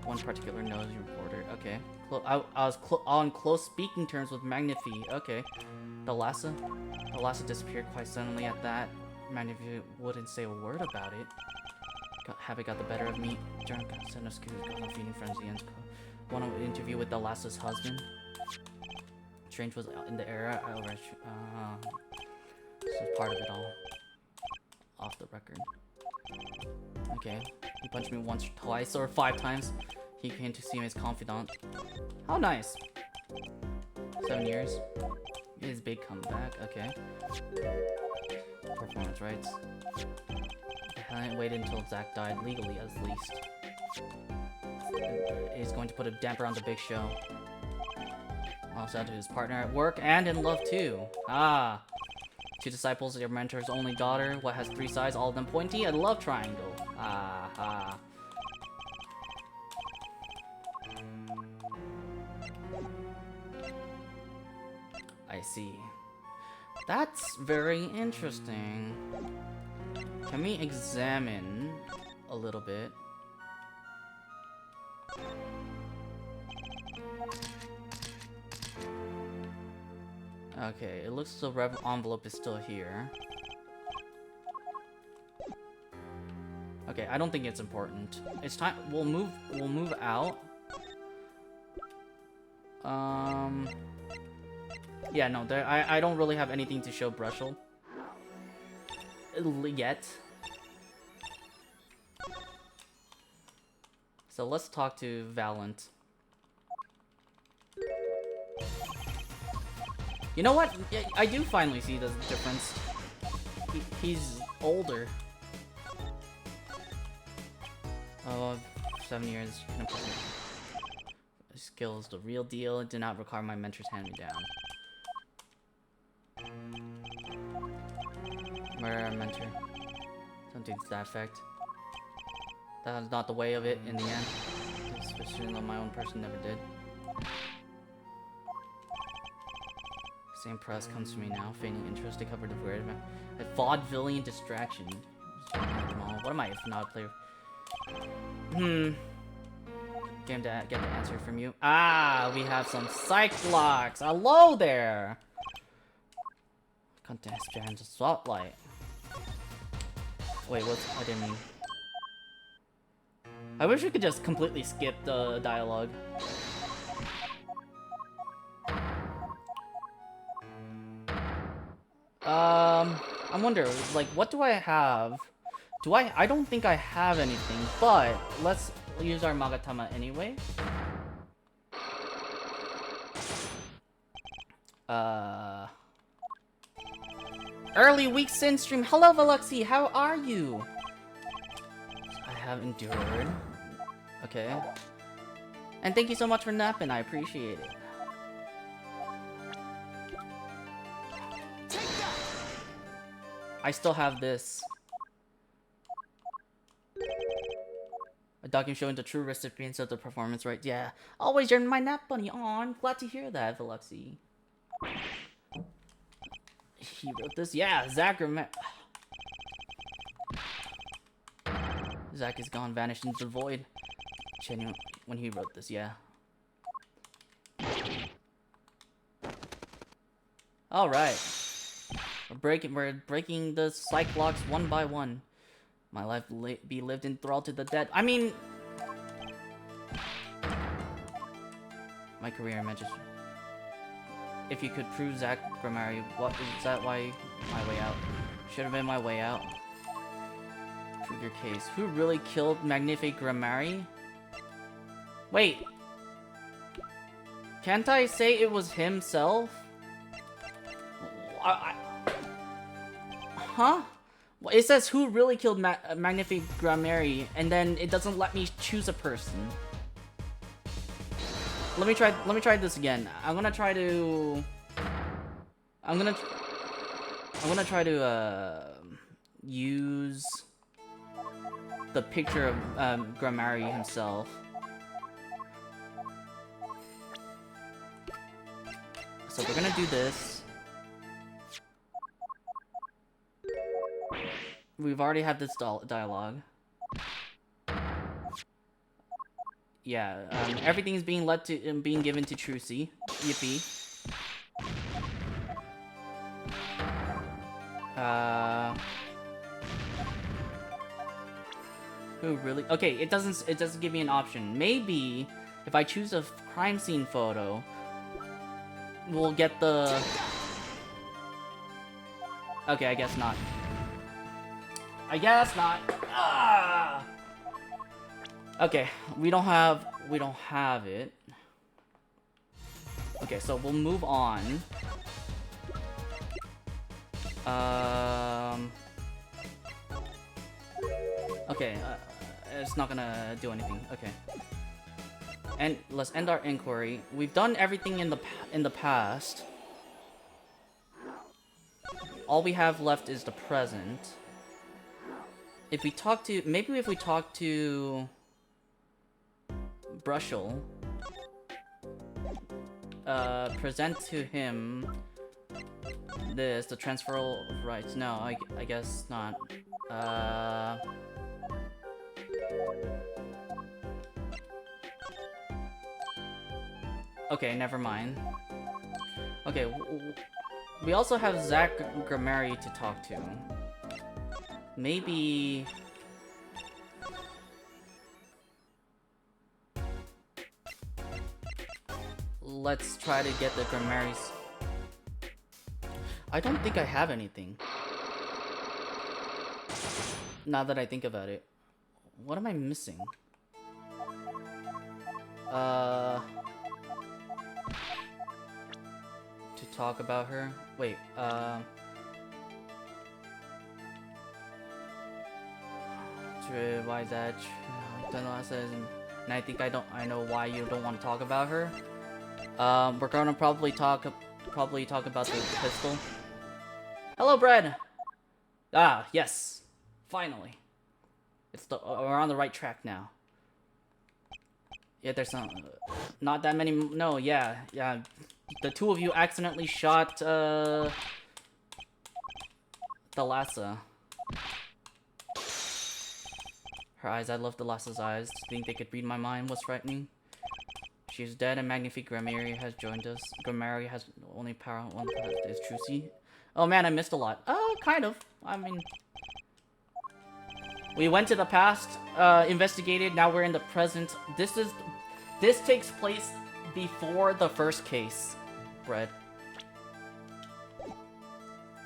One particular nosy reporter. Okay. I was on close speaking terms with Magnifique. Okay. The Lhasa disappeared quite suddenly at that. Magnifique wouldn't say a word about it. Habit got the better of me. Drunk, sent us got on feeding frenzy. One interview with the Lhasa's husband. Strange was in the era. This is part of it all. Off the record. Okay. He punched me once or twice or 5 times. He came to see me as confidant. How nice. 7 years. His big comeback. Okay. Performance rights. I waited until Zach died, legally at least. He's going to put a damper on the big show. Also out to his partner at work and in love too. Ah. 2 disciples, your mentor's only daughter. What has 3 sides, all of them pointy? A love triangle. Ah. I see. That's very interesting. Can we examine a little bit? Okay, it looks the rev envelope is still here. Okay, I don't think it's important. It's time. We'll move out. Yeah, no, I don't really have anything to show Brushel yet. So let's talk to Valent. You know what? I do finally see the difference. He's older. Oh, 7 years. Skills, the real deal. It did not require my mentor's hand-me-down. Murder a mentor. Something to that effect. That was not the way of it in the end. Especially though my own person never did. Same press comes to me now, feigning interest to cover the weird a vaudevillian distraction. What am I if not a player? Get the answer from you. Ah, we have some Cyclops. Hello there. Content strands of spotlight. Wait, what's I didn't mean. I wish we could just completely skip the dialogue. I wonder, like, what do I have? I don't think I have anything, but let's use our Magatama anyway. Early week sin stream. Hello, Veluxy. How are you? I have endured. Okay. And thank you so much for napping. I appreciate it. I still have this. A document showing the true recipients of the performance right. Yeah. Always you're my nap bunny. Aw, I'm glad to hear that, Veluxy. He wrote this? Yeah, Zach Zach is gone, vanished into the void. Genuine when he wrote this, yeah. Alright. We're breaking the Cyclops one by one. My life be lived enthralled to the dead. I mean... My career matches. If you could prove Zach Grammari, what is that why my way out? Should have been my way out. Prove your case. Who really killed Magnifique Grammari? Wait. Can't I say it was himself? Huh? It says who really killed Magnifique Grammari, and then it doesn't let me choose a person. Let me try this again. I'm gonna try to use the picture of Grammari himself. So we're gonna do this. We've already had this dialogue. Yeah, everything's being being given to Trucy. Yippee. Who really? Okay, it doesn't give me an option. Maybe if I choose a crime scene photo, we'll get the. Okay, I guess not. I guess not. Ah! Okay, we don't have it. Okay, so we'll move on. Okay, it's not gonna do anything. Okay. And let's end our inquiry. We've done everything in the past. All we have left is the present. If we talk to Brushel, present to him the transferal of rights. No, I guess not. Okay, never mind. Okay, we also have Zach Grammari to talk to. Maybe... Let's try to get the Grammari's... I don't think I have anything. Now that I think about it. What am I missing? To talk about her? Wait, why is that? And I think I know why you don't want to talk about her. We're gonna probably talk about the pistol. Hello, Bread! Ah, yes. Finally. We're on the right track now. Yeah, there's some... not that many... No, yeah. The two of you accidentally shot, Thalassa. Her eyes, I love Thalassa's eyes. To think they could read my mind was frightening. She's dead and Magnifique Grammary has joined us. Grammary has only power one is Trucy. Oh man, I missed a lot. Kind of. I mean... We went to the past, investigated, now we're in the present. This takes place before the first case, Brett.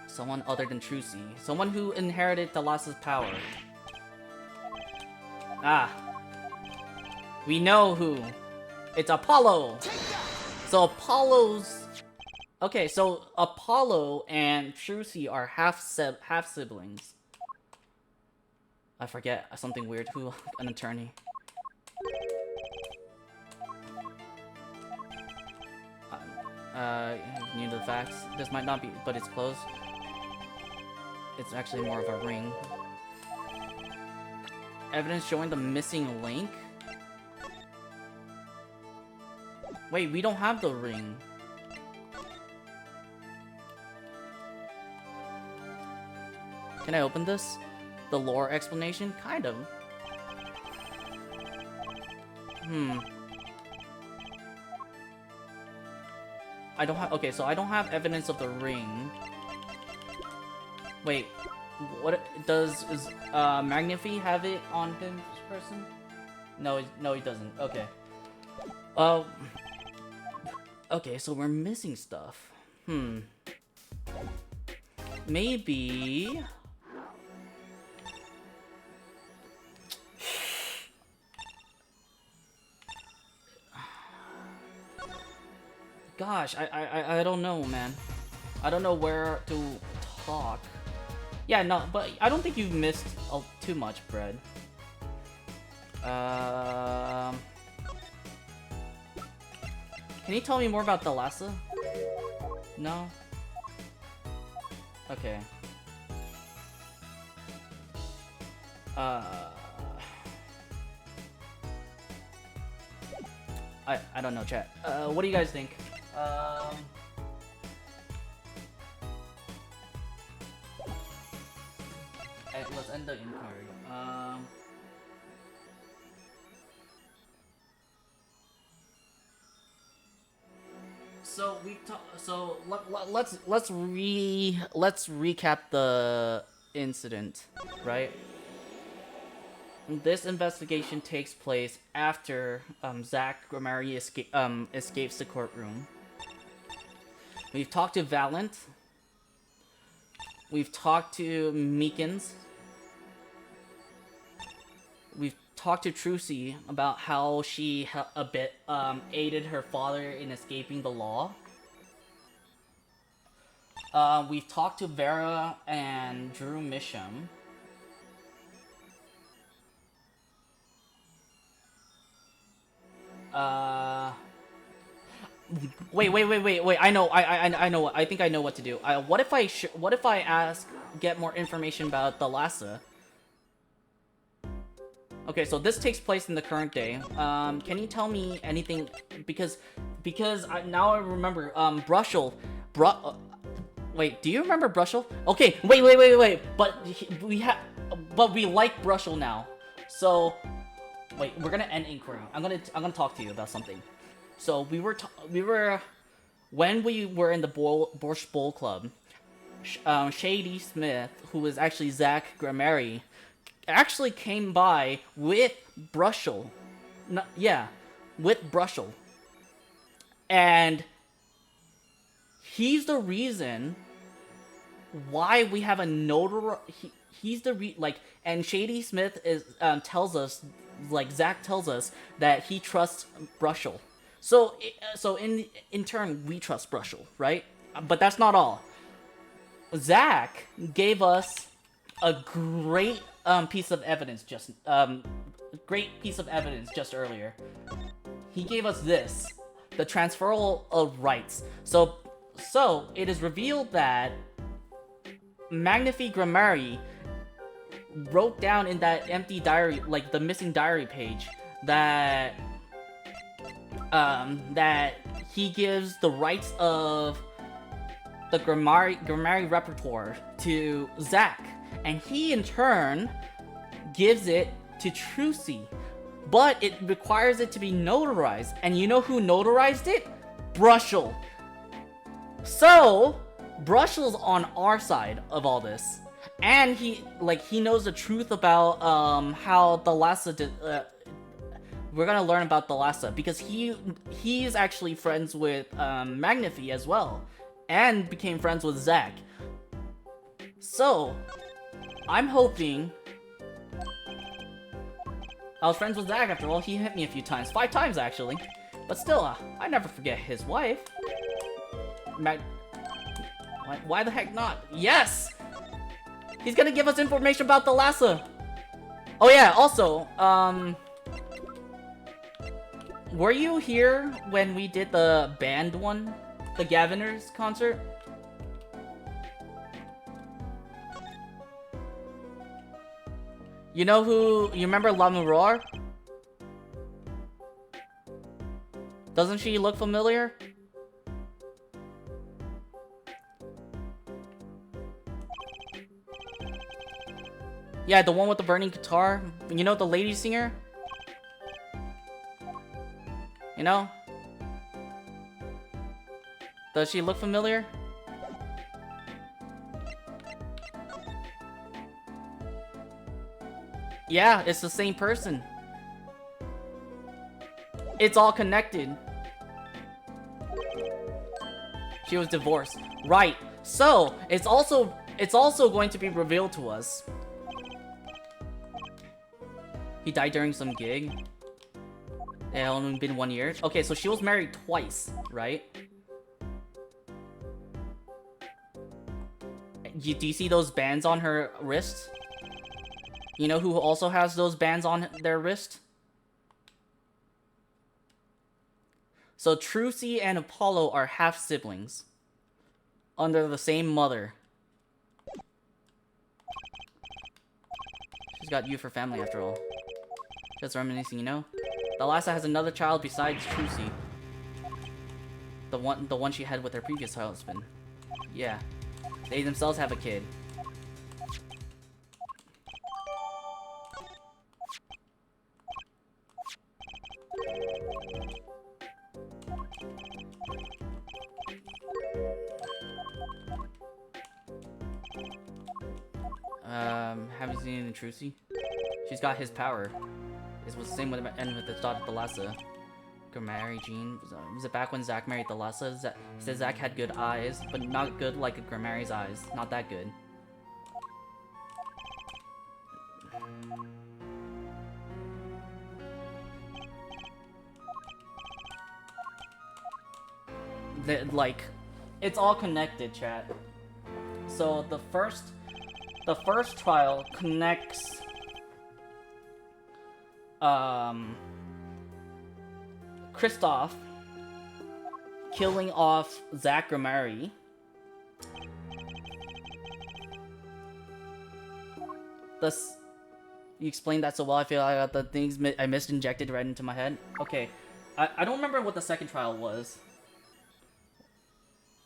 Someone other than Trucy. Someone who inherited Thalassa's power. Ah. We know who. It's Apollo! So Apollo's... Okay, so Apollo and Trucy are half siblings. I forget something weird. Who? An attorney. New to the facts. This might not be, but it's close. It's actually more of a ring. Evidence showing the missing link? Wait, we don't have the ring. Can I open this? The lore explanation? Kind of. I don't have... Okay, so I don't have evidence of the ring. Wait. What... Does Magnifi have it on him, this person? No, he doesn't. Okay. Okay, so we're missing stuff. Maybe... Gosh, I don't know, man. I don't know where to talk. Yeah, no, but I don't think you've missed too much, Fred. Can you tell me more about Thalassa? No? Okay. I don't know, chat. What do you guys think? Let's end the inquiry. So we so let's recap the incident, right? This investigation takes place after Zach Grammary escapes the courtroom. We've talked to Valent. We've talked to Meekins. We've talked to Trucy about how she aided her father in escaping the law. We've talked to Vera and Drew Misham. Wait. I know. I think I know what to do. What if I get more information about Thalassa? Okay, so this takes place in the current day. Can you tell me anything? Because now I remember. Brushel. Wait, do you remember Brushel? Okay, wait. But we like Brushel now. So, wait, we're gonna end inquiry. I'm gonna talk to you about something. So when we were in the Borscht Bowl Club, Shady Smith, who was actually Zach Grammary, actually came by with Brushel. With Brushel. And he's the reason why we have a notary. He's the and Shady Smith tells us, Zach tells us that he trusts Brushel. So in turn, we trust Brushel, right? But that's not all. Zach gave us a great piece of evidence just earlier. He gave us this, the transferal of rights. So it is revealed that Magnifi Grammary wrote down in that empty diary, the missing diary page, that that he gives the rights of the Grammary repertoire to Zack, and he in turn gives it to Trucy, but it requires it to be notarized, and you know who notarized it? Brushel. So Brushel's on our side of all this, and he knows the truth about how the Lhasa did. We're gonna learn about the Lhasa because he's actually friends with Magnifi as well, and became friends with Zack. So I'm hoping. I was friends with Zack after all. He hit me a few times, 5 times actually, but still, I never forget his wife. Why the heck not? Yes! He's gonna give us information about the Lhasa. Oh yeah, also, were you here when we did the band one? The Gaviners concert? You know who... You remember La Miroir? Doesn't she look familiar? Yeah, the one with the burning guitar. You know, the lady singer? You know? Does she look familiar? Yeah, it's the same person. It's all connected. She was divorced. Right. So, it's also going to be revealed to us. He died during some gig. It had only been 1 year. Okay, so she was married twice, right? Do you see those bands on her wrist? You know who also has those bands on their wrist? So Trucy and Apollo are half-siblings. Under the same mother. She's got you for family after all. Just reminiscing, you know? The Lhasa has another child besides Trucy. The one she had with her previous husband. Yeah. They themselves have a kid. Have you seen Trucy? She's got his power. It was the same with his daughter, the Lhasa. Grammary Jean. Was it back when Zack married the Lhasa? He said Zack had good eyes, but not good like a Grammary's eyes. Not that good. Like, it's all connected, chat. So the first trial connects Kristoff killing off Zack Grammary. You explained that so well. I feel like I got the things I misinjected right into my head. Okay, I don't remember what the second trial was.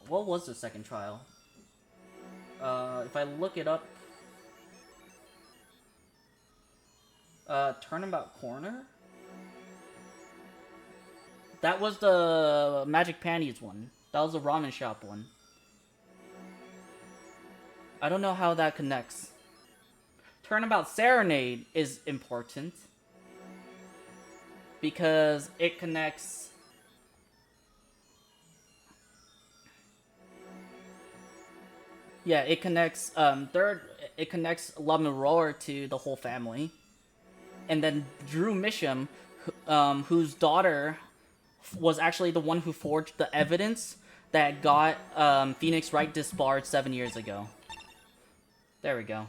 What was the second trial? If I look it up, Turnabout Corner? That was the Magic Panties one. That was the ramen shop one. I don't know how that connects. Turnabout Serenade is important because it connects. Yeah, it connects. It connects La Miroir to the whole family, and then Drew Misham, whose daughter was actually the one who forged the evidence that got Phoenix Wright disbarred 7 years ago. There we go.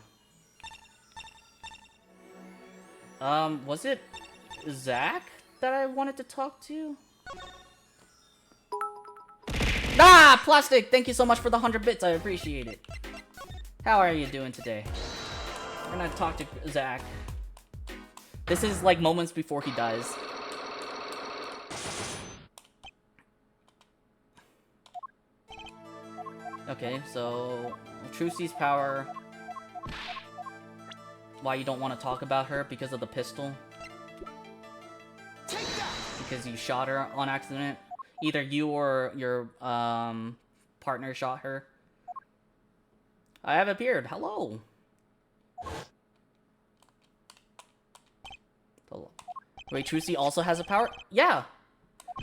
Was it Zack that I wanted to talk to? Ah, Plastic! Thank you so much for the 100 bits, I appreciate it. How are you doing today? We're gonna talk to Zack. This is like moments before he dies. Okay, so Trucy's power. Why you don't want to talk about her? Because of the pistol. Because you shot her on accident. Either you or your partner shot her. I have appeared. Hello. Wait, Trucy also has a power? Yeah.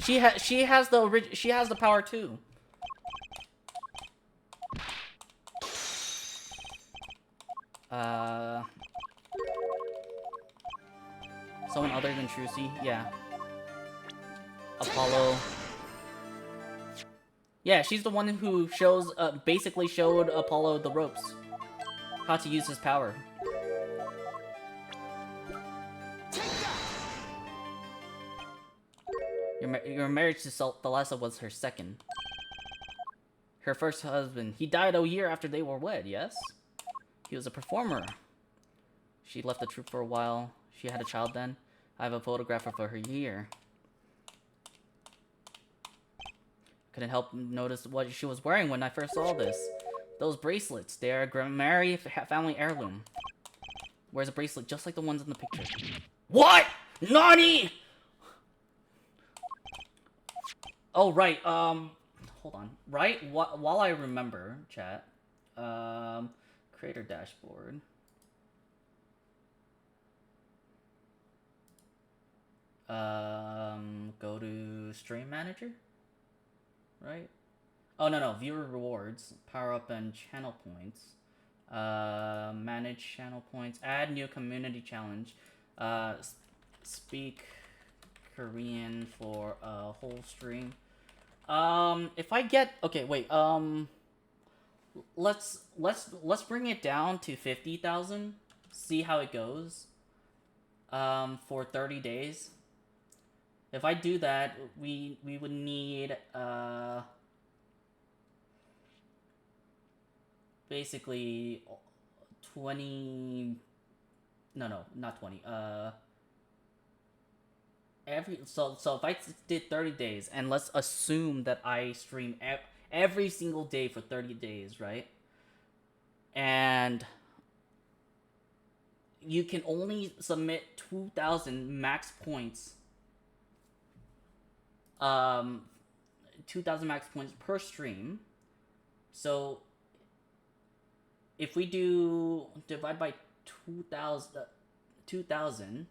She has the power too. Someone other than Trucy? Yeah. Apollo. Yeah, she's the one who basically showed Apollo the ropes. How to use his power. Your marriage to Thalassa was her second. Her first husband. He died a year after they were wed, yes? He was a performer. She left the troupe for a while. She had a child then. I have a photograph of her here. Couldn't help notice what she was wearing when I first saw this. Those bracelets. They are a Grimari family heirloom. Wears a bracelet just like the ones in the picture. What? Nani? Oh, right. Hold on. Right? While I remember, chat. Creator dashboard. Go to stream manager. Right? Oh, no. Viewer rewards. Power up and channel points. Manage channel points. Add new community challenge. Speak Korean for a whole stream. If I get... Okay, wait. Let's bring it down to 50,000. See how it goes. For 30 days. If I do that, we would need, basically 20... No, not 20. So if I did 30 days, and let's assume that I stream every single day for 30 days, right? And you can only submit 2,000 max points. 2,000 max points per stream. So if we do divide by 2,000,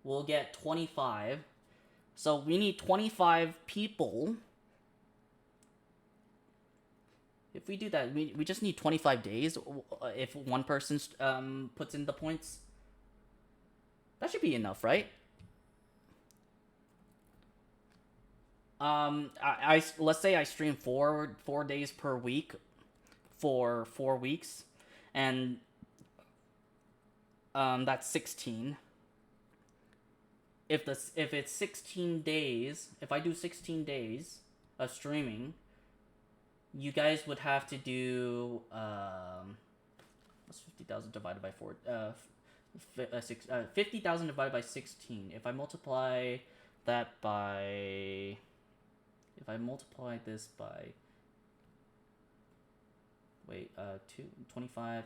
we'll get 25. So we need 25 people. If we do that, we just need 25 days. If one person puts in the points, that should be enough, right? Let's say I stream four days per week for 4 weeks, and that's 16. If it's 16 days, if I do 16 days of streaming, you guys would have to do what's 50,000 divided by 4? 50,000 divided by 16. If I multiply that by... If I multiply this by... Wait, 25...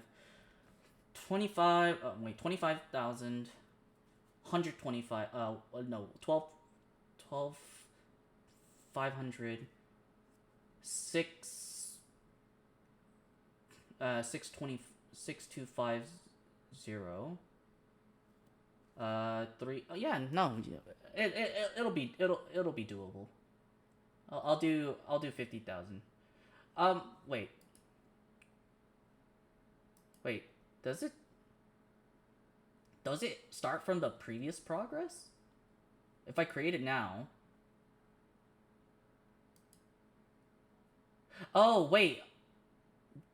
25,000... 125... no, 12... 500... 6250... 3... yeah, no, it'll be doable. I'll do 50,000. Wait. Does it start from the previous progress? If I create it now. Oh, wait.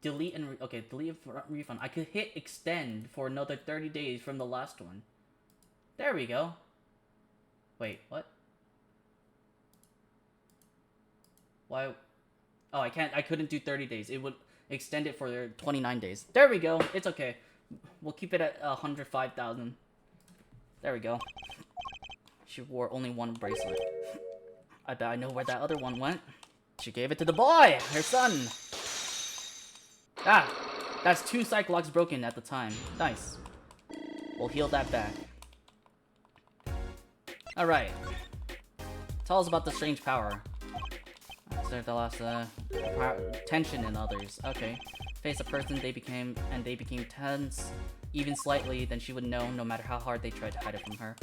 Delete and delete and refund. I could hit extend for another 30 days from the last one. There we go. Wait, what? Why? Oh, I couldn't do 30 days. It would extend it for 29 days. There we go. It's okay. We'll keep it at 105,000. There we go. She wore only one bracelet. I bet I know where that other one went. She gave it to the boy, her son. Ah! That's 2 psych locks broken at the time. Nice. We'll heal that back. Alright. Tell us about the strange power. Observe the loss tension in others. Okay. Face a person they became tense even slightly, then she would know no matter how hard they tried to hide it from her.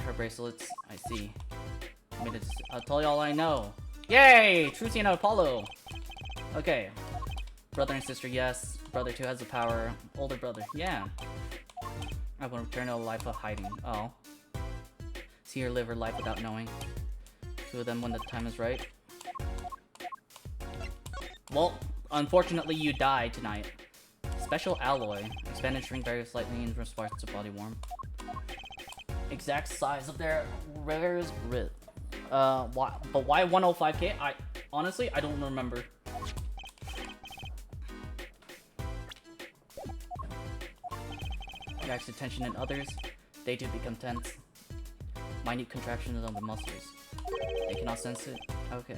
Her bracelets, I see. I'll tell you all I know. Yay! Trucy and Apollo! Okay. Brother and sister, yes. Brother 2 has the power. Older brother, yeah. I will return to a life of hiding. Oh. See her live her life without knowing. 2 of them when the time is right. Well, unfortunately you die tonight. Special alloy. Expand and shrink very slightly in response to body warm. Exact size of their rares grid. But why 105k? Honestly, I don't remember. Reacts to tension in others. They too become tense. Minute contractions of the muscles. They cannot sense it. Okay.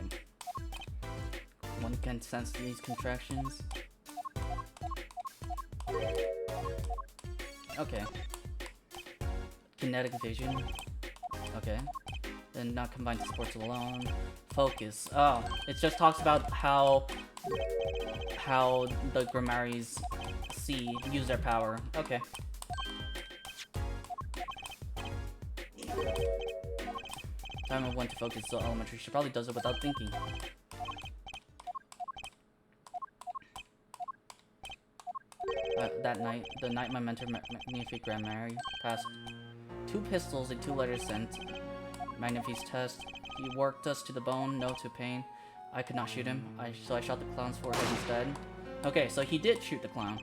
One can sense these contractions. Okay. Kinetic vision. Okay. Then not combined to sports alone. Focus. Oh, it just talks about how the Gramaries use their power. Okay. Time of when to focus is so elementary. She probably does it without thinking. That night, the night my mentor, Magnifique Grandmary, passed 2 pistols and 2 letters sent. Magnifique's test. He worked us to the bone, no to pain. I could not shoot him, so I shot the clown's forehead instead. Okay, so he did shoot the clown.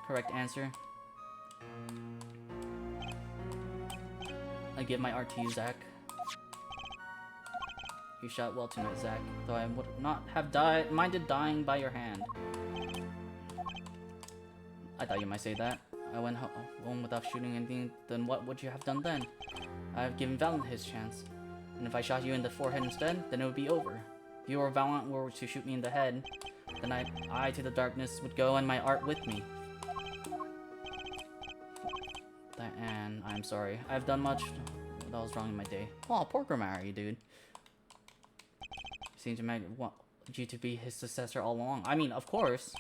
Correct answer. I give my art to you, Zach. You shot well tonight, Zach, though I would not have minded dying by your hand. I thought you might say that. I went home without shooting anything, then what would you have done then? I have given Valiant his chance. And if I shot you in the forehead instead, then it would be over. If you or Valiant were to shoot me in the head, then I to the darkness would go and my art with me. And I'm sorry. I've done much that was wrong in my day. Oh, poor Grammarly, dude. Seemed to want you to be his successor all along. I mean, of course.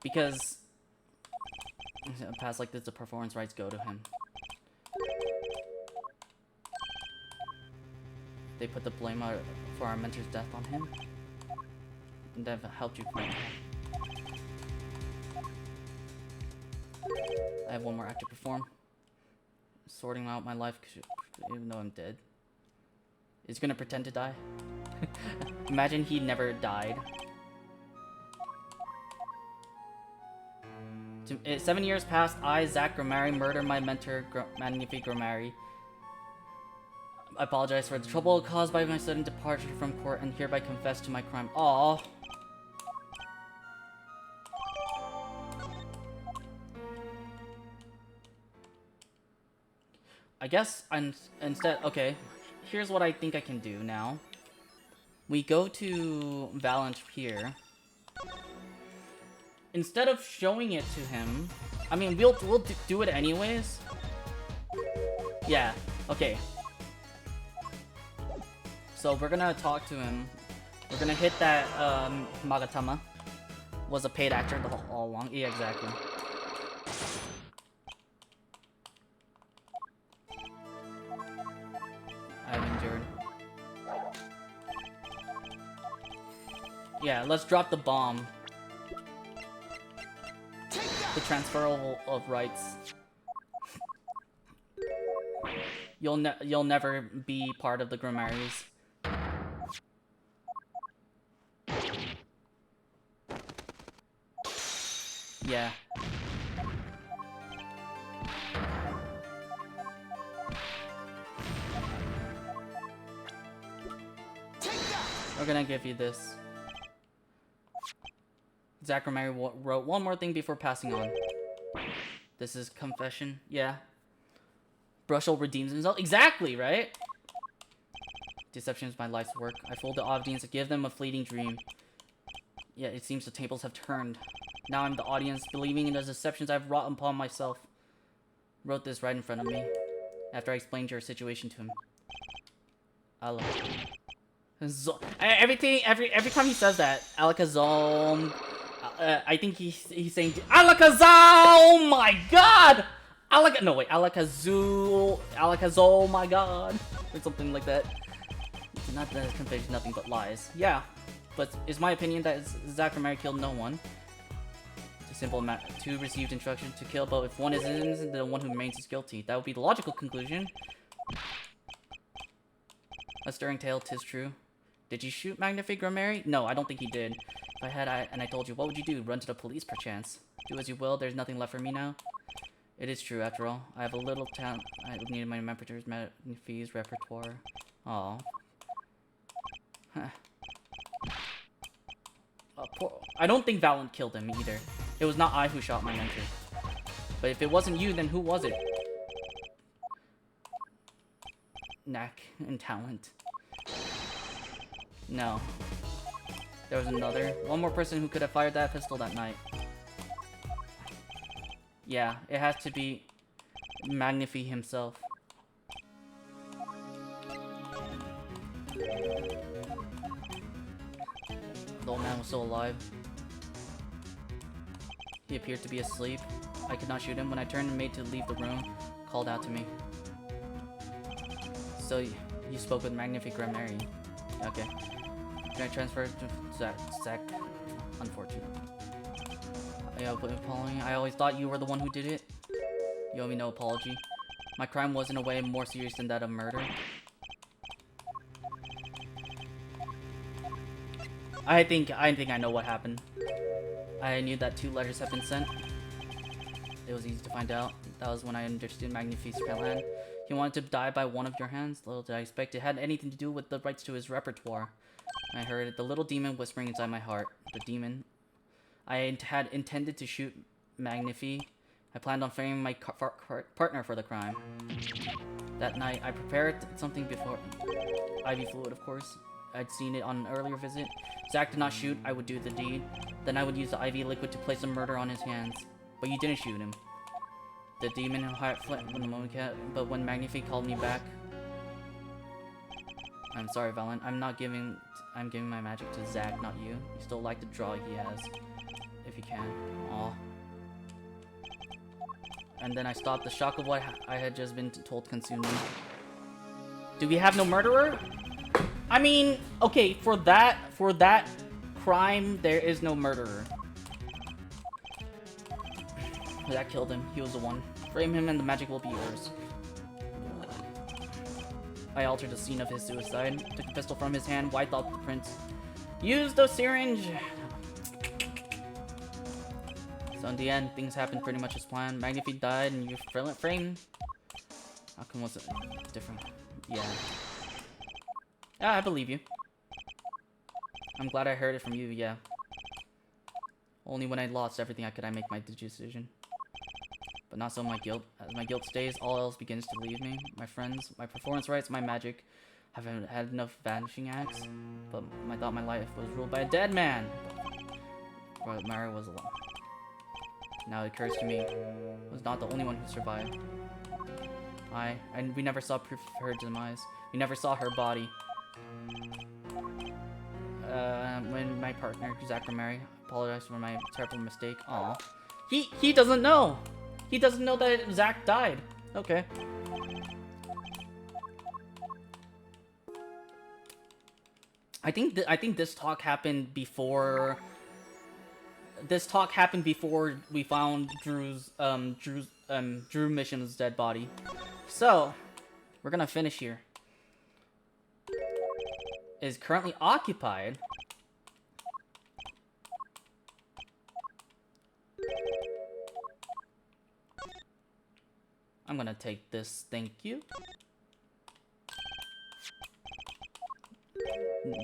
Because in a past like this, the performance rights go to him. They put the blame for our mentor's death on him. And they've helped you find him. I have one more act to perform. Sorting out my life, even though I'm dead. Is gonna pretend to die? Imagine he never died. 7 years passed, I, Zach Grammarly, murdered my mentor, Magnifique Grammarly. I apologize for the trouble caused by my sudden departure from court and hereby confess to my crime. Aww. I guess instead, okay, here's what I think I can do now. We go to Valiant here. Instead of showing it to him, I mean, we'll do it anyways. Yeah, okay. So we're gonna talk to him. We're gonna hit that Magatama was a paid actor all along. Yeah, exactly. I've endured. Yeah, let's drop the bomb. The transferal of rights. You'll never be part of the Gramaries. Yeah. We're gonna give you this. Zach Grammarly wrote one more thing before passing on. This is confession. Yeah. Brushel redeems himself. Exactly, right? Deception is my life's work. I fooled the audience to give them a fleeting dream. Yet it seems the tables have turned. Now I'm the audience, believing in the deceptions I've wrought upon myself. Wrote this right in front of me, after I explained your situation to him. Allah. Every time he says that, Alakazam, I think he's saying Alakazam. Oh my God! Alakazoo, my God, or something like that. Not that conveys nothing but lies. Yeah, but it's my opinion that Zack and Mary killed no one. It's a simple matter. Two received instructions to kill, but if one is innocent, the one who remains is guilty. That would be the logical conclusion. A stirring tale, 'tis true. Did you shoot Magnifique Mary? No, I don't think he did. If I had, and I told you, what would you do? Run to the police, perchance? Do as you will. There's nothing left for me now. It is true, after all. I have a little talent. I needed my Magnifique's Magnifique's repertoire. Aww. Huh. I don't think Valent killed him either. It was not I who shot my mentor. But if it wasn't you, then who was it? Knack and talent. No. There was another. One more person who could have fired that pistol that night. Yeah, it has to be Magnifique himself. The old man was still alive. He appeared to be asleep. I could not shoot him. When I turned and made to leave the room, called out to me. So, you spoke with Magnifique Mary. Okay. Can I transfer to Zack? Unfortunate. I always thought you were the one who did it. You owe me no apology. My crime was in a way more serious than that of murder. I think I know what happened. I knew that 2 letters had been sent. It was easy to find out. That was when I understood Magnifique's plan. He wanted to die by one of your hands. Little did I expect it had anything to do with the rights to his repertoire. I heard it, the little demon whispering inside my heart. The demon. I had intended to shoot Magnifique. I planned on framing my partner for the crime. That night, I prepared something before. IV fluid, of course. I'd seen it on an earlier visit. Zack did not shoot, I would do the deed. Then I would use the IV liquid to place the murder on his hands. But you didn't shoot him. The demon heart flipped when the moment cat, but when Magnifique called me back. I'm sorry, Valent. I'm giving my magic to Zack, not you. You still like the draw he has. If you can. Aw. And then I stopped. The shock of what I had just been told consumed me. Do we have no murderer? I mean, okay, for that crime, there is no murderer. That killed him. He was the one. Frame him and the magic will be yours. I altered the scene of his suicide. Took the pistol from his hand, wiped out the prints. Used the syringe! So in the end, things happened pretty much as planned. Magnifique died and you framed. How come was it different? Yeah. Yeah, I believe you. I'm glad I heard it from you, yeah. Only when I lost everything could I make my decision. But not so my guilt. As my guilt stays, all else begins to leave me. My friends, my performance rights, my magic. I haven't had enough vanishing acts. But I thought my life was ruled by a dead man. But Mara was alone. Now it occurs to me, was not the only one who survived. And we never saw proof of her demise. We never saw her body. When my partner, Zack Mary, apologized for my terrible mistake. Aw. He doesn't know! He doesn't know that Zack died. Okay. I think this talk happened before... This talk happened before we found Drew Mission's dead body. So, we're gonna finish here. It is currently occupied. I'm gonna take this, thank you.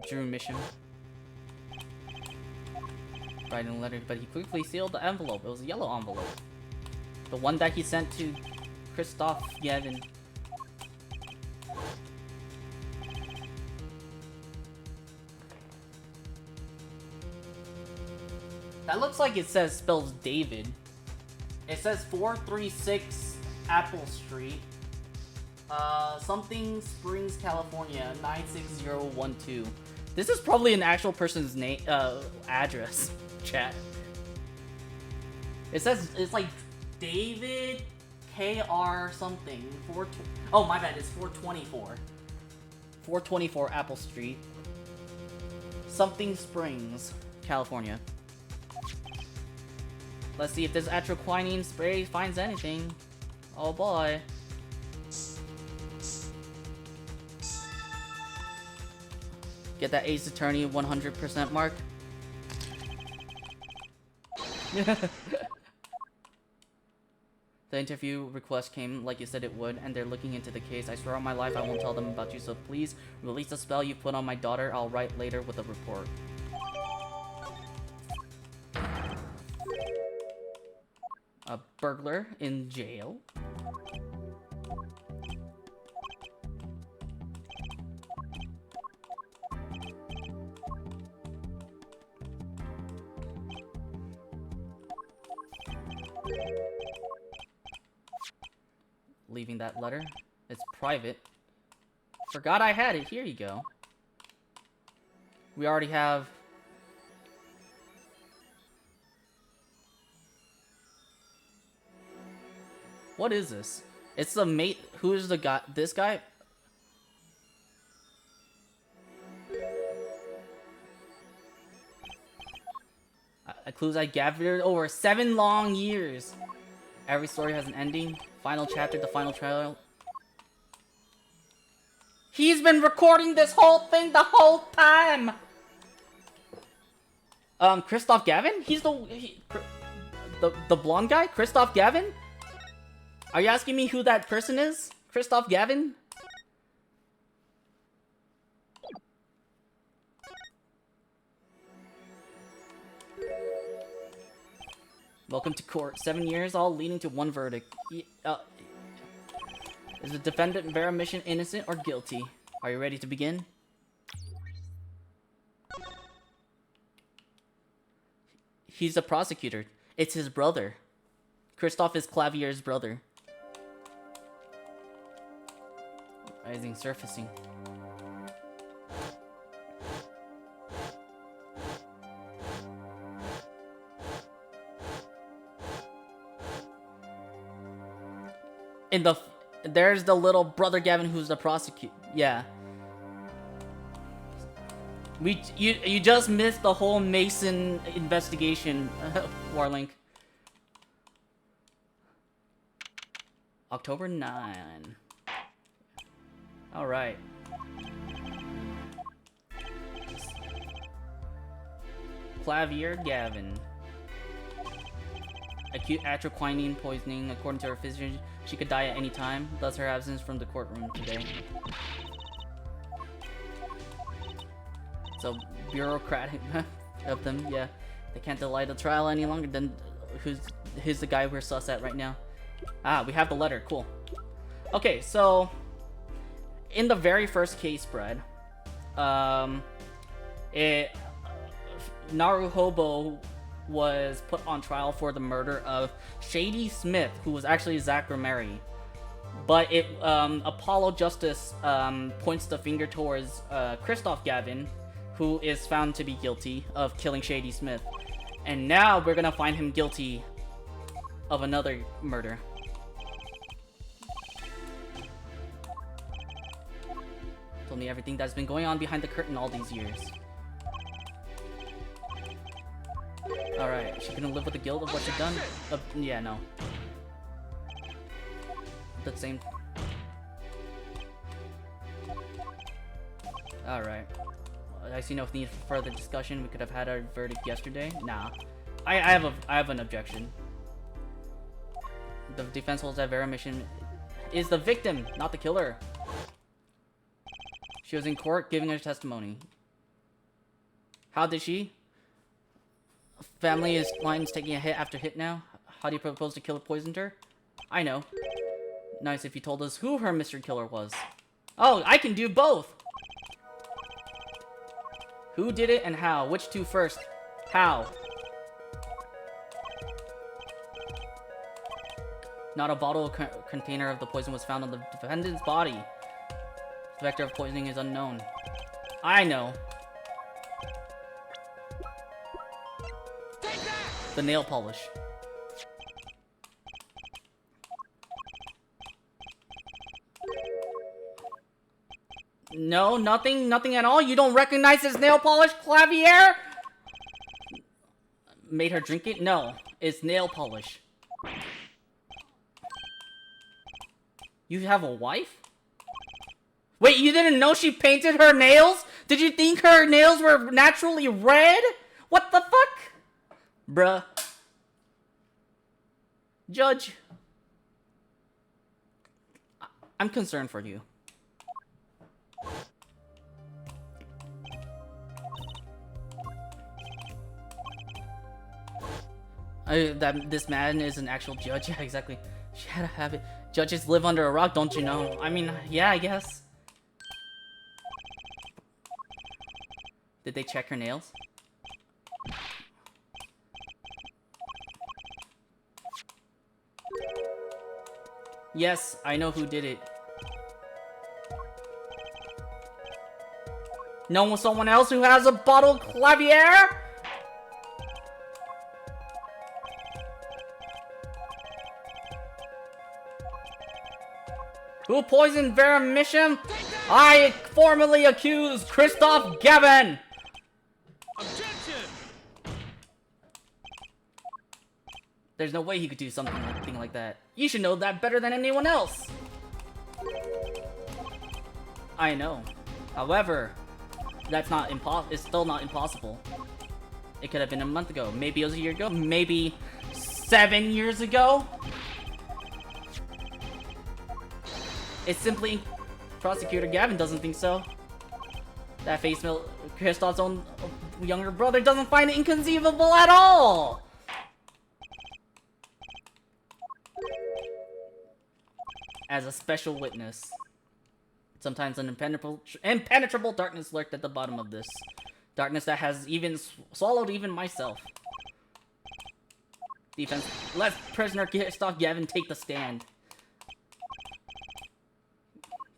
Drew Mission. Writing a letter, but he quickly sealed the envelope. It was a yellow envelope. The one that he sent to Christoph Yevon. That looks like it says spells David. It says 436 Apple Street. Something Springs, California, 96012. This is probably an actual person's name, address, chat. It says, it's like David KR something. Oh, my bad, it's 424. 424 Apple Street. Something Springs, California. Let's see if this atroquinine spray finds anything. Oh boy. Get that Ace Attorney 100% mark. The interview request came like you said it would, and they're looking into the case. I swear on my life I won't tell them about you, so please release the spell you put on my daughter. I'll write later with a report. A burglar in jail. Leaving that letter. It's private. Forgot I had it. Here you go. We already have... What is this? It's the mate. Who is the guy? This guy? Clues I gathered over 7 long years. Every story has an ending. Final chapter, the final trial. He's been recording this whole thing the whole time! Christoph Gavin? He's the blonde guy? Christoph Gavin? Are you asking me who that person is? Christoph Gavin? Welcome to court. 7 years, all leading to one verdict. Is the defendant Vera Mission innocent or guilty? Are you ready to begin? He's a prosecutor. It's his brother. Christoph is Clavier's brother. Rising, surfacing. There's the little brother Gavin who's the prosecutor. Yeah. You just missed the whole Mason investigation, Warlink. October 9. Alright. Clavier Gavin. Acute atroquinine poisoning. According to her physician, she could die at any time, thus her absence from the courtroom today. So, bureaucratic of them, yeah. They can't delay the trial any longer. Then, who's the guy we're sus at right now? Ah, we have the letter. Cool. Okay, so in the very first case spread, Naruhobo was put on trial for the murder of Shady Smith, who was actually Zach Romeri. But Apollo Justice points the finger towards Christoph Gavin, who is found to be guilty of killing Shady Smith. And now we're gonna find him guilty of another murder. Told me everything that's been going on behind the curtain all these years. Alright, is she gonna live with the guilt of what she's done? Yeah, no. The same. Alright. I see no need for further discussion. We could have had our verdict yesterday. Nah. I have an objection. The defense holds that Vera Mission is the victim, not the killer. She was in court giving her testimony. How did she? Family is lines taking a hit after hit now. How do you propose the killer poisoned her? I know. Nice if you told us who her mystery killer was. Oh, I can do both! Who did it and how? Which two first? How? Not a bottle or container of the poison was found on the defendant's body. The vector of poisoning is unknown. I know. The nail polish. No, nothing at all? You don't recognize this nail polish, Clavier? Made her drink it? No, it's nail polish. You have a wife? Wait, you didn't know she painted her nails? Did you think her nails were naturally red? What the fuck? Bruh. Judge. I'm concerned for you. This man is an actual judge. Yeah, exactly. She had a habit. Judges live under a rock, don't you know? I mean, yeah, I guess. Did they check her nails? Yes, I know who did it. No, someone else who has a bottle, Clavier? Who poisoned Vera Misham? I formally accuse Christoph Gavin! Objection! There's no way he could do something like that. You should know that better than anyone else! I know. However, that's not it's still not impossible. It could have been a month ago. Maybe it was a year ago. Maybe 7 years ago. It's simply Prosecutor Gavin doesn't think so. That face melt Kristoff's own younger brother doesn't find it inconceivable at all. As a special witness, sometimes an impenetrable darkness lurked at the bottom of this. Darkness that has even swallowed even myself. Defense, let prisoner Christoph Gavin take the stand.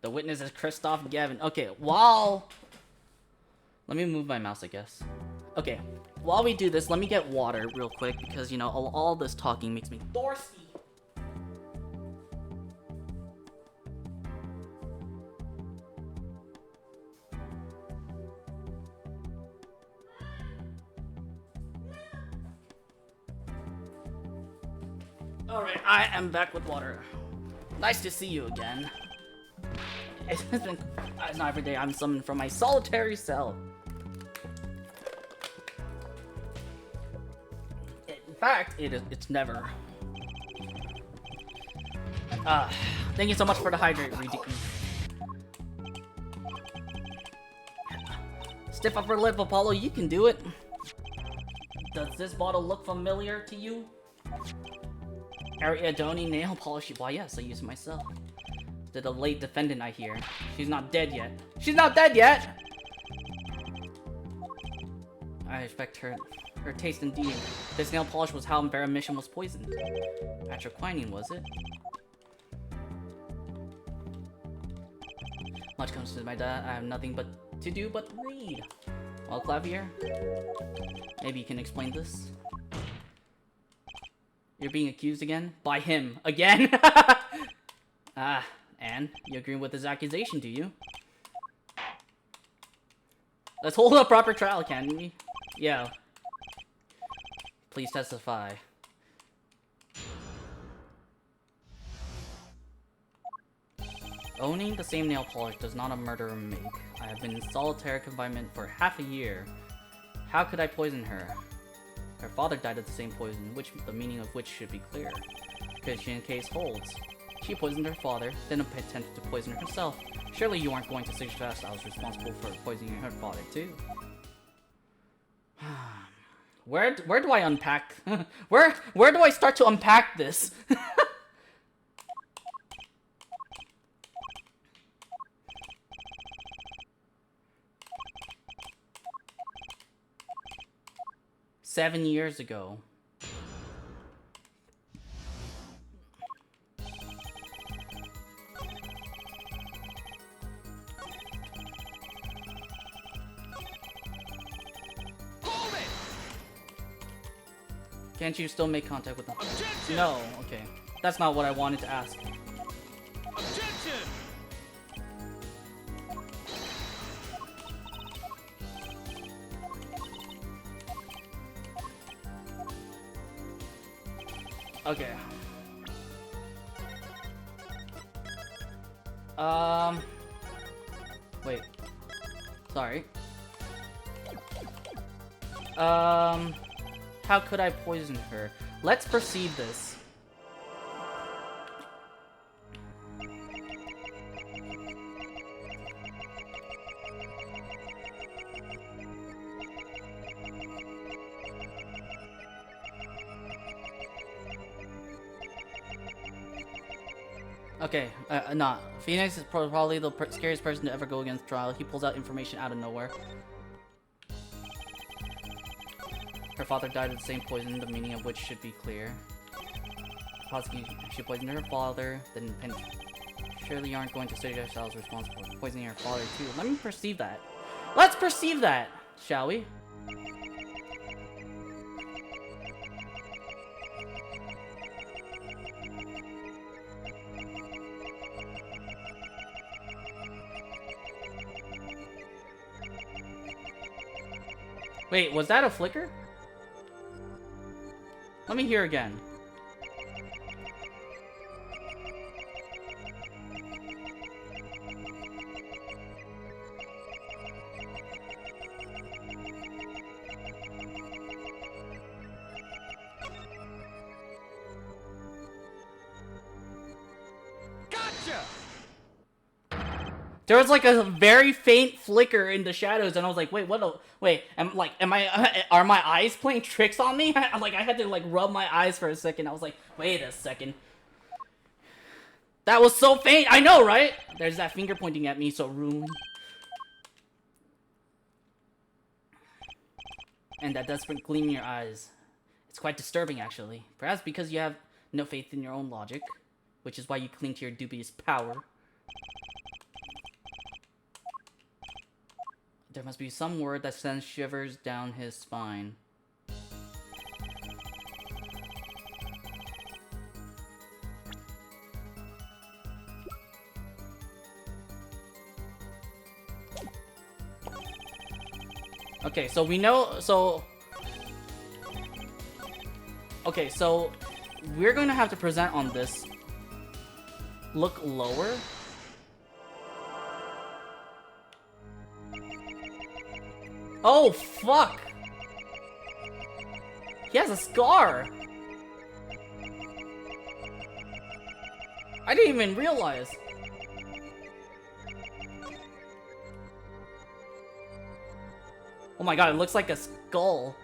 The witness is Christoph Gavin. Okay, let me move my mouse, I guess. Okay, while we do this, let me get water real quick, because, you know, all this talking makes me thirsty. Alright, I am back with water. Nice to see you again. It's not every day I'm summoned from my solitary cell. In fact, it's never. Thank you so much for the hydrate, Stiff upper lip, Apollo, you can do it. Does this bottle look familiar to you? Ariadne nail polish. Why yes, I use it myself. The late defendant, I hear. She's not dead yet. She's not dead yet! I respect her taste indeed. This nail polish was how Vera Mission was poisoned. Atroquinine, was it? Much comes to my dad. I have nothing to do but read. Well, Clavier, maybe you can explain this. You're being accused again? By him. Again? And you agree with his accusation, do you? Let's hold a proper trial, can we? Yeah. Please testify. Owning the same nail polish does not a murderer make. I have been in solitary confinement for half a year. How could I poison her? Her father died of the same poison, the meaning of which should be clear. Christian case holds. She poisoned her father, then attempted to poison herself. Surely you aren't going to suggest I was responsible for poisoning her father too. Where do I unpack? where do I start to unpack this? 7 years ago. Can't you still make contact with them? Objection! No, okay. That's not what I wanted to ask. Objection! Okay. Wait. Sorry. How could I poison her? Let's perceive this. Okay, nah. Phoenix is probably the scariest person to ever go against trial. He pulls out information out of nowhere. Her father died of the same poison, the meaning of which should be clear. Prosecution, she poisoned her father, then surely you aren't going to say yourselves responsible for poisoning her father too. Let me perceive that. Let's perceive that, shall we? Wait, was that a flicker? Let me hear again. Gotcha! There was like a very faint flicker in the shadows, and I was like, "Wait, what? Wait, are my eyes playing tricks on me?" I had to like rub my eyes for a second. I was like, "Wait a second, that was so faint." I know, right? There's that finger pointing at me, so rude. And that desperate gleam in your eyes. It's quite disturbing, actually. Perhaps because you have no faith in your own logic, which is why you cling to your dubious power. There must be some word that sends shivers down his spine. Okay, so we know, okay, so we're going to have to present on this. Look lower. Oh, fuck! He has a scar! I didn't even realize. Oh my god, it looks like a skull.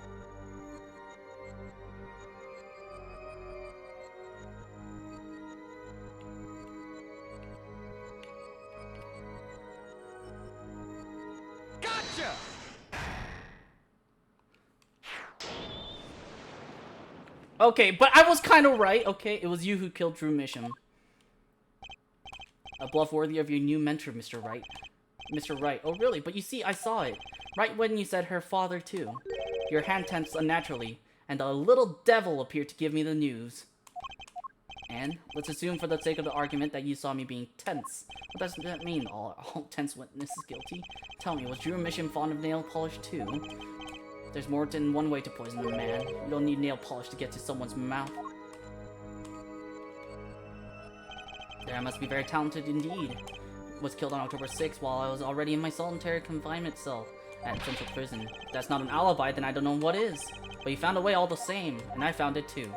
Gotcha! Okay, but I was kind of right, okay? It was you who killed Drew Misham. A bluff worthy of your new mentor, Mr. Wright. Mr. Wright. Oh, really? But you see, I saw it. Right when you said her father, too. Your hand tensed unnaturally, and the little devil appeared to give me the news. And, let's assume for the sake of the argument that you saw me being tense. What does that mean, all tense witnesses guilty? Tell me, was Drew Misham fond of nail polish, too? There's more than one way to poison a man. You don't need nail polish to get to someone's mouth. There, I must be very talented indeed. Was killed on October 6th while I was already in my solitary confinement cell at Central Prison. If that's not an alibi, then I don't know what is. But you found a way all the same, and I found it too.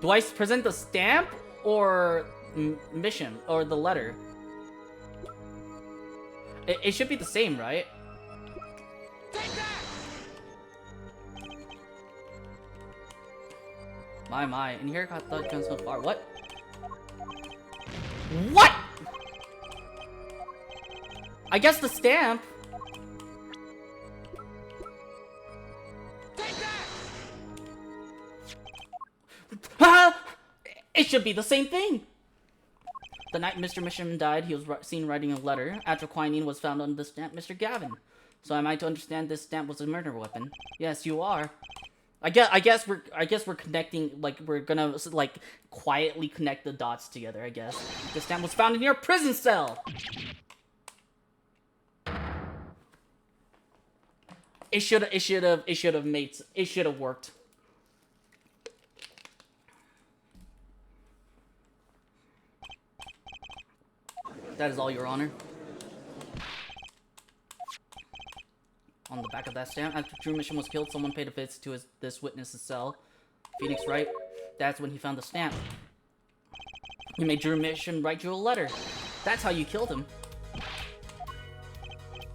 Do I present the stamp or mission or the letter? It should be the same, right? Take that! My, and here I thought gone so far. What? What? I guess the stamp. Take that! It should be the same thing. The night Mr. Misham died, he was seen writing a letter. Atropine was found on the stamp, Mr. Gavin. So am I to understand this stamp was a murder weapon? Yes, you are. I guess we're connecting, like, we're gonna, like, quietly connect the dots together, I guess. The stamp was found in your prison cell! It should have worked. That is all, Your Honor. On the back of that stamp, after Drew Mission was killed, someone paid a visit to this witness's cell. Phoenix Wright. That's when he found the stamp. He made Drew Mission write Drew a letter. That's how you killed him.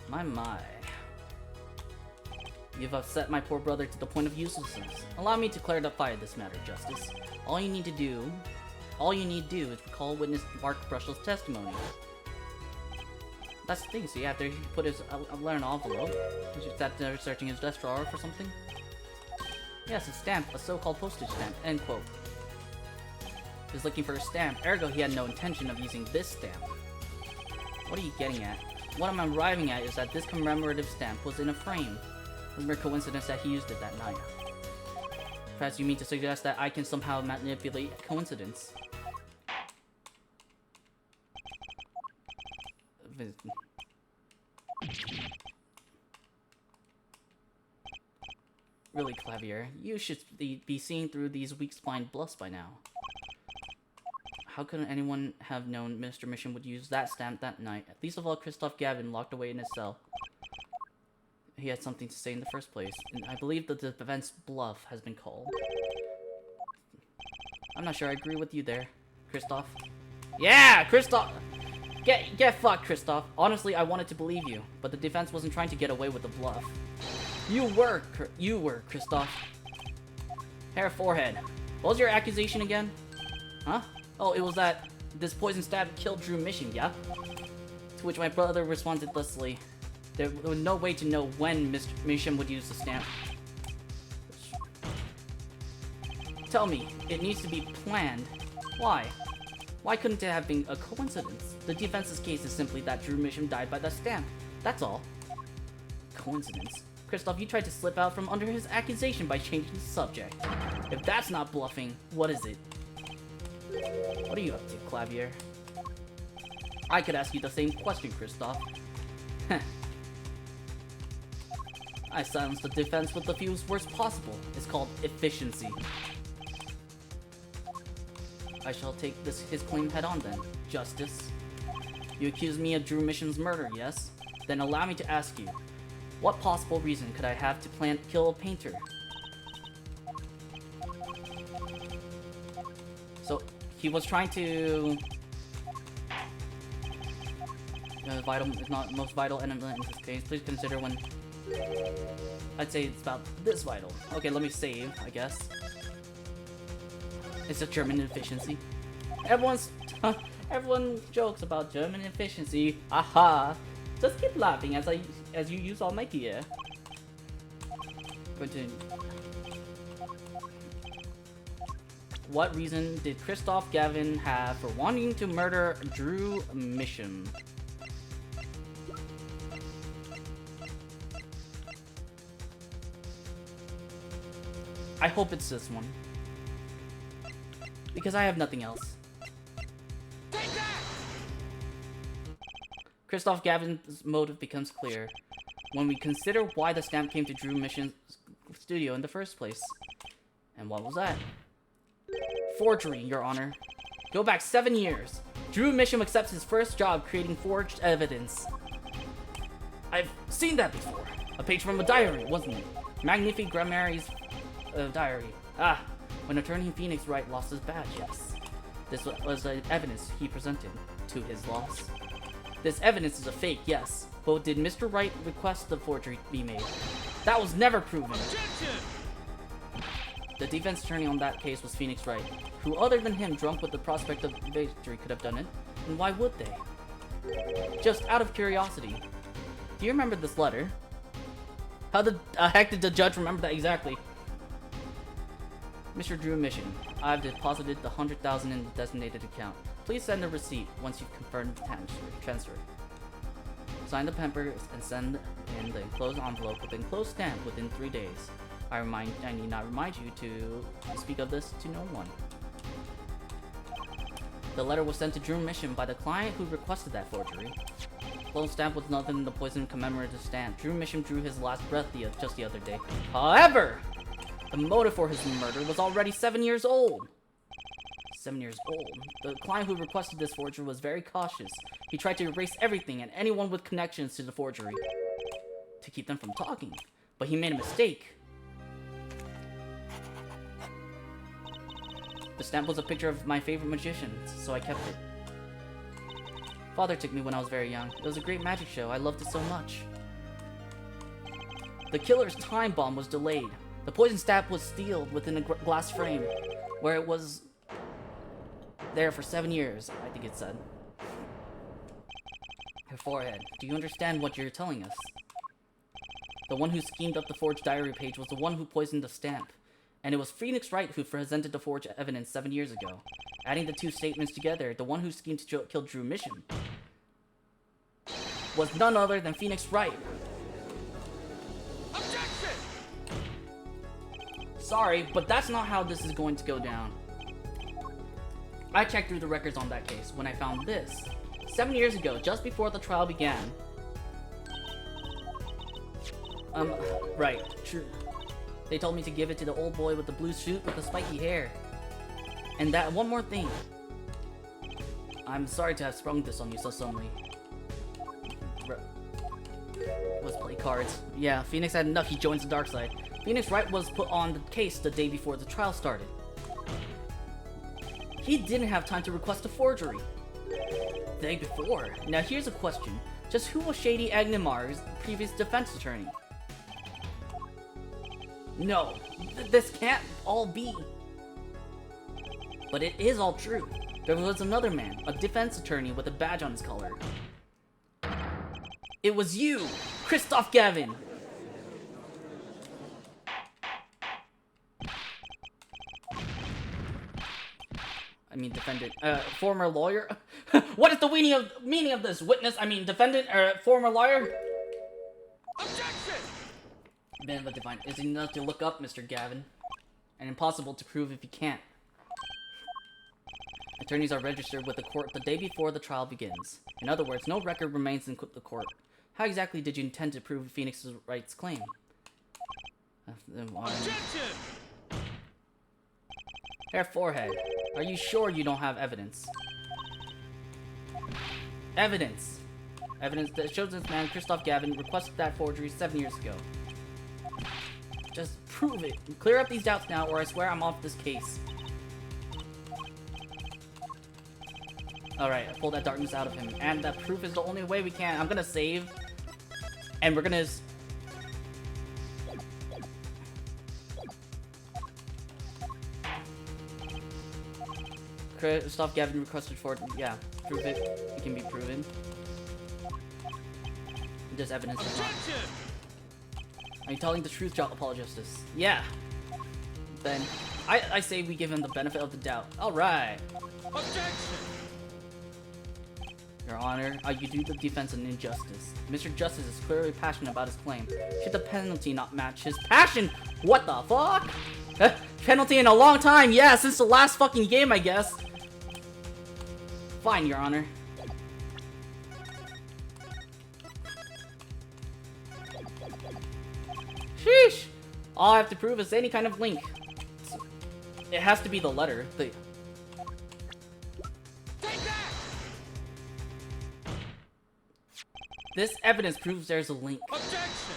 My. You've upset my poor brother to the point of uselessness. Allow me to clarify this matter, Justice. All you need to do is recall witness Mark Brushell's testimony. That's the thing, see, after he put his letter in an envelope, he just sat there searching his desk drawer for something. Yes, a stamp, a so-called postage stamp, end quote. He was looking for a stamp, ergo he had no intention of using this stamp. What are you getting at? What I'm arriving at is that this commemorative stamp was in a frame. It was a mere coincidence that he used it that night. Perhaps you mean to suggest that I can somehow manipulate coincidence. Really, Clavier, you should be seeing through these weak-spined bluffs by now. How could anyone have known Mr. Mission would use that stamp that night? Least of all, Christoph Gavin, locked away in his cell. He had something to say in the first place, and I believe that the defense bluff has been called. I'm not sure I agree with you there, Christoph. Yeah, Christoph! Get fucked, Christoph. Honestly, I wanted to believe you, but the defense wasn't trying to get away with the bluff. You were, Christoph. Hair forehead. What was your accusation again? Huh? Oh, it was that this poison stab killed Drew Mission, yeah? To which my brother responded thusly. There was no way to know when Mr. Mission would use the stamp. Tell me, it needs to be planned. Why? Why couldn't it have been a coincidence? The defense's case is simply that Drew Mission died by the stamp. That's all. Coincidence? Christoph, you tried to slip out from under his accusation by changing the subject. If that's not bluffing, what is it? What are you up to, Clavier? I could ask you the same question, Christoph. I silenced the defense with the fewest words possible. It's called efficiency. I shall take his claim head on then. Justice. You accuse me of Drew Mission's murder, yes? Then allow me to ask you, what possible reason could I have to kill a painter? So, he was trying to... vital, if not most vital element in this case. Please consider when... I'd say it's about this vital. Okay, let me save, I guess. It's a German efficiency. Everyone jokes about German efficiency. Aha! Just keep laughing as you use all my gear. Continue. What reason did Christoph Gavin have for wanting to murder Drew Mission? I hope it's this one. Because I have nothing else. Take that! Christoph Gavin's motive becomes clear when we consider why the stamp came to Drew Mission's studio in the first place. And what was that? Forgery, Your Honor. Go back 7 years. Drew Mission accepts his first job creating forged evidence. I've seen that before. A page from a diary, wasn't it? Magnifique Grammary's diary. Ah, when attorney Phoenix Wright lost his badge, yes. This was the evidence he presented to his loss. This evidence is a fake, yes. But did Mr. Wright request the forgery be made? That was never proven. Objection! The defense attorney on that case was Phoenix Wright. Who other than him, drunk with the prospect of victory, could have done it? And why would they? Just out of curiosity. Do you remember this letter? How the heck did the judge remember that exactly? Mr. Drew Mission, I've deposited the $100,000 in the designated account. Please send a receipt once you've confirmed the transfer. Sign the paper and send in the enclosed envelope with enclosed stamp within 3 days. I need not remind you to speak of this to no one. The letter was sent to Drew Mission by the client who requested that forgery. The closed stamp was nothing than the poison commemorative stamp. Drew Mission drew his last breath just the other day. However, the motive for his murder was already 7 years old. 7 years old. The client who requested this forgery was very cautious. He tried to erase everything and anyone with connections to the forgery to keep them from talking. But he made a mistake. The stamp was a picture of my favorite magicians, so I kept it. Father took me when I was very young. It was a great magic show. I loved it so much. The killer's time bomb was delayed. The poison stamp was sealed within a glass frame, where it was there for 7 years, I think it said. Her forehead. Do you understand what you're telling us? The one who schemed up the forged diary page was the one who poisoned the stamp. And it was Phoenix Wright who presented the forged evidence 7 years ago. Adding the two statements together, the one who schemed to kill Drew Mission was none other than Phoenix Wright. Objection! Sorry, but that's not how this is going to go down. I checked through the records on that case when I found this. 7 years ago, just before the trial began. Right, true. They told me to give it to the old boy with the blue suit with the spiky hair. And that one more thing. I'm sorry to have sprung this on you so suddenly. Let's play cards. Yeah, Phoenix had enough. He joins the dark side. Phoenix Wright was put on the case the day before the trial started. He didn't have time to request a forgery. The day before. Now here's a question. Just who was Shady Agnemar's previous defense attorney? No, this can't all be. But it is all true. There was another man, a defense attorney with a badge on his collar. It was you, Christoph Gavin. I mean, defendant, former lawyer. What is the meaning of this? Defendant, former lawyer? Objection! Man of the divine is enough to look up, Mr. Gavin, and impossible to prove if you can't. Attorneys are registered with the court the day before the trial begins. In other words, no record remains in the court. How exactly did you intend to prove Phoenix Wright's claim? Objection! Hair forehead. Are you sure you don't have evidence? Evidence! Evidence that shows this man, Christoph Gavin, requested that forgery 7 years ago. Just prove it. Clear up these doubts now, or I swear I'm off this case. Alright, I pulled that darkness out of him, and that proof is the only way we can. I'm gonna save, and we're gonna... Christoph Gavin requested for... Yeah, prove it. It can be proven. There's evidence of not. Are you telling the truth, apologist? Yeah. Then, I say we give him the benefit of the doubt. Alright. Objection! Your Honor, you do the defense an injustice. Mr. Justice is clearly passionate about his claim. Should the penalty not match his passion? What the fuck? Penalty in a long time, yeah, since the last fucking game, I guess. Fine, Your Honor. Sheesh! All I have to prove is any kind of link. It has to be the letter. Take that! This evidence proves there's a link. Objection!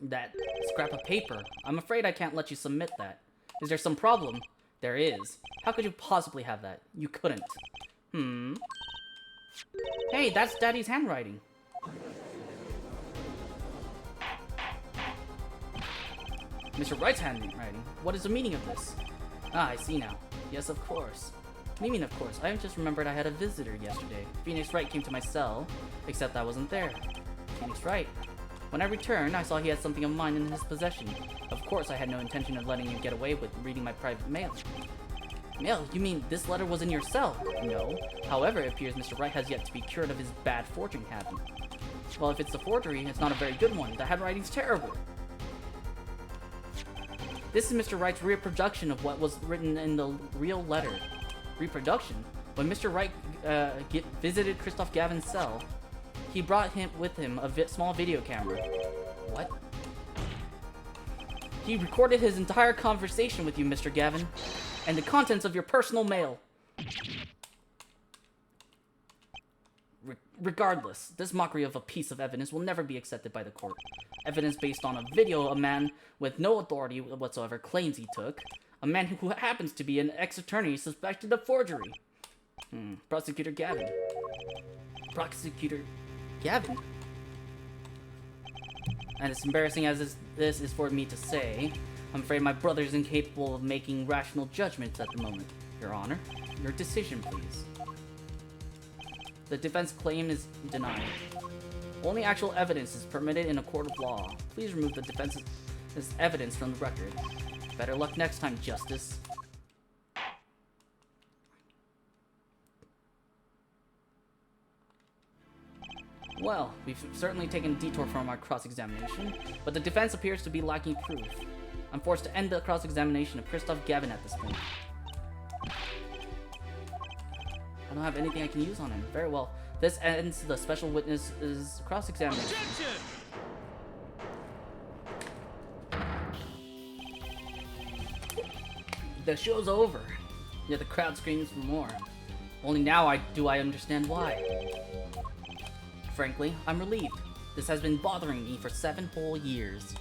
That scrap of paper. I'm afraid I can't let you submit that. Is there some problem? There is. How could you possibly have that? You couldn't. Hey, that's Daddy's handwriting. Mr. Wright's handwriting. What is the meaning of this? Ah, I see now. Yes, of course. What do you mean, of course? I just remembered I had a visitor yesterday. Phoenix Wright came to my cell, except I wasn't there. Phoenix Wright. When I returned, I saw he had something of mine in his possession. Of course, I had no intention of letting him get away with reading my private mail. Mail? You mean this letter was in your cell? No. However, it appears Mr. Wright has yet to be cured of his bad forging habit. Well, if it's a forgery, it's not a very good one. The handwriting's terrible. This is Mr. Wright's reproduction of what was written in the real letter. Reproduction? When Mr. Wright visited Christoph Gavin's cell, he brought with him a small video camera. What? He recorded his entire conversation with you, Mr. Gavin, and the contents of your personal mail. Regardless, this mockery of a piece of evidence will never be accepted by the court. Evidence based on a video a man with no authority whatsoever claims he took. A man who happens to be an ex-attorney suspected of forgery. Prosecutor Gavin. Prosecutor Gavin? And as embarrassing as this is for me to say, I'm afraid my brother is incapable of making rational judgments at the moment. Your Honor, your decision, please. The defense claim is denied. Only actual evidence is permitted in a court of law. Please remove the defense's evidence from the record. Better luck next time, Justice. Well, we've certainly taken a detour from our cross-examination, but the defense appears to be lacking proof. I'm forced to end the cross-examination of Christoph Gavin at this point. I don't have anything I can use on him. Very well. This ends the special witness's cross-examination. Objection! The show's over. Yet the crowd screams for more. Only now do I understand why. Frankly, I'm relieved. This has been bothering me for 7 whole years.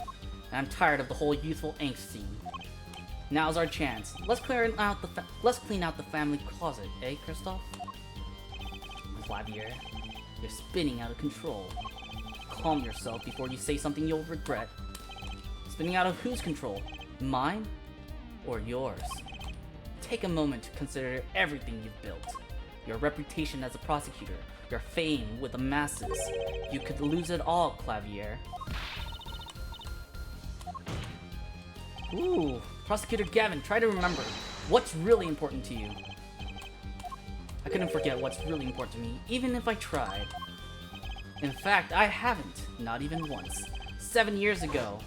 And I'm tired of the whole youthful angst scene. Now's our chance. Let's clean out the family closet, eh, Christoph? Clavier, you're spinning out of control. Calm yourself before you say something you'll regret. Spinning out of whose control? Mine? Or yours? Take a moment to consider everything you've built. Your reputation as a prosecutor, your fame with the masses. You could lose it all, Clavier. Ooh, Prosecutor Gavin, try to remember what's really important to you. I couldn't forget what's really important to me, even if I tried. In fact, I haven't, not even once. 7 years ago.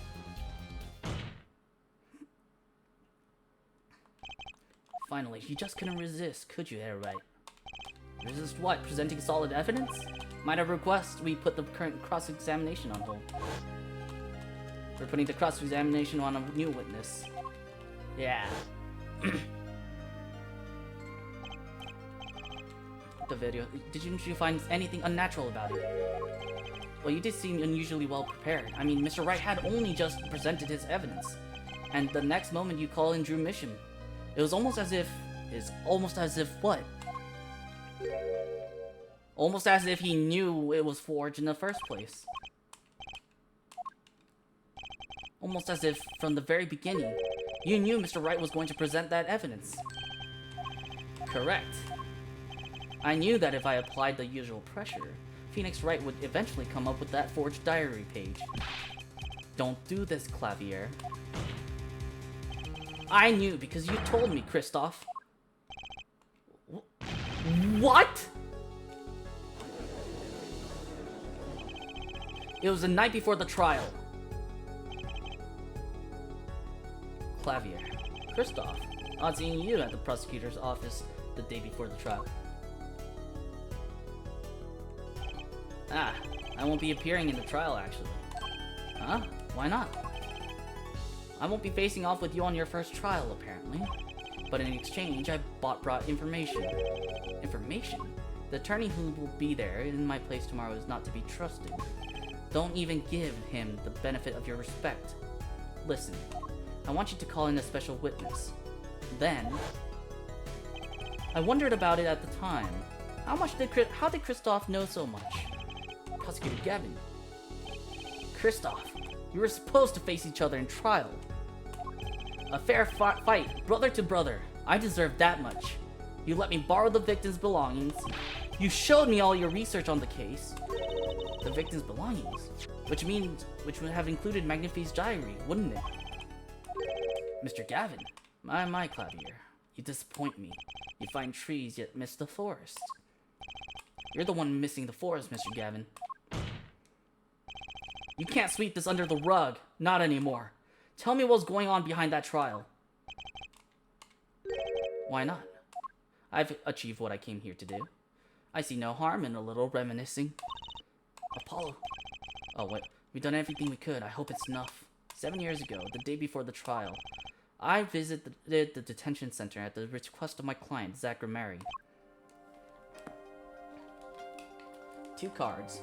Finally, you just couldn't resist, could you, there, right? Resist what? Presenting solid evidence? Might I request we put the current cross-examination on hold? We're putting the cross-examination on a new witness. Yeah. The video. Didn't you find anything unnatural about it? Well, you did seem unusually well prepared. I mean, Mr. Wright had only just presented his evidence. And the next moment you call in Drew Mission. It was almost as if... what? Almost as if he knew it was forged in the first place. Almost as if, from the very beginning, you knew Mr. Wright was going to present that evidence. Correct. I knew that if I applied the usual pressure, Phoenix Wright would eventually come up with that forged diary page. Don't do this, Clavier. I knew because you told me, Christoph. What? It was the night before the trial. Clavier. Christoph. Odd seeing you at the prosecutor's office the day before the trial. Ah, I won't be appearing in the trial, actually. Huh? Why not? I won't be facing off with you on your first trial, apparently. But in exchange, I brought information. Information? The attorney who will be there in my place tomorrow is not to be trusted. Don't even give him the benefit of your respect. Listen, I want you to call in a special witness. Then, I wondered about it at the time. How did Christoph know so much? Prosecutor Gavin. Christoph, you were supposed to face each other in trial. A fair fight, brother to brother. I deserve that much. You let me borrow the victim's belongings. You showed me all your research on the case. The victim's belongings? Which would have included Magnifi's diary, wouldn't it? Mr. Gavin. My Clavier. You disappoint me. You find trees, yet miss the forest. You're the one missing the forest, Mr. Gavin. You can't sweep this under the rug. Not anymore. Tell me what's going on behind that trial. Why not? I've achieved what I came here to do. I see no harm in a little reminiscing. Apollo. Oh, wait. We've done everything we could. I hope it's enough. 7 years ago, the day before the trial, I visited the detention center at the request of my client, Zach Ramari. 2 cards.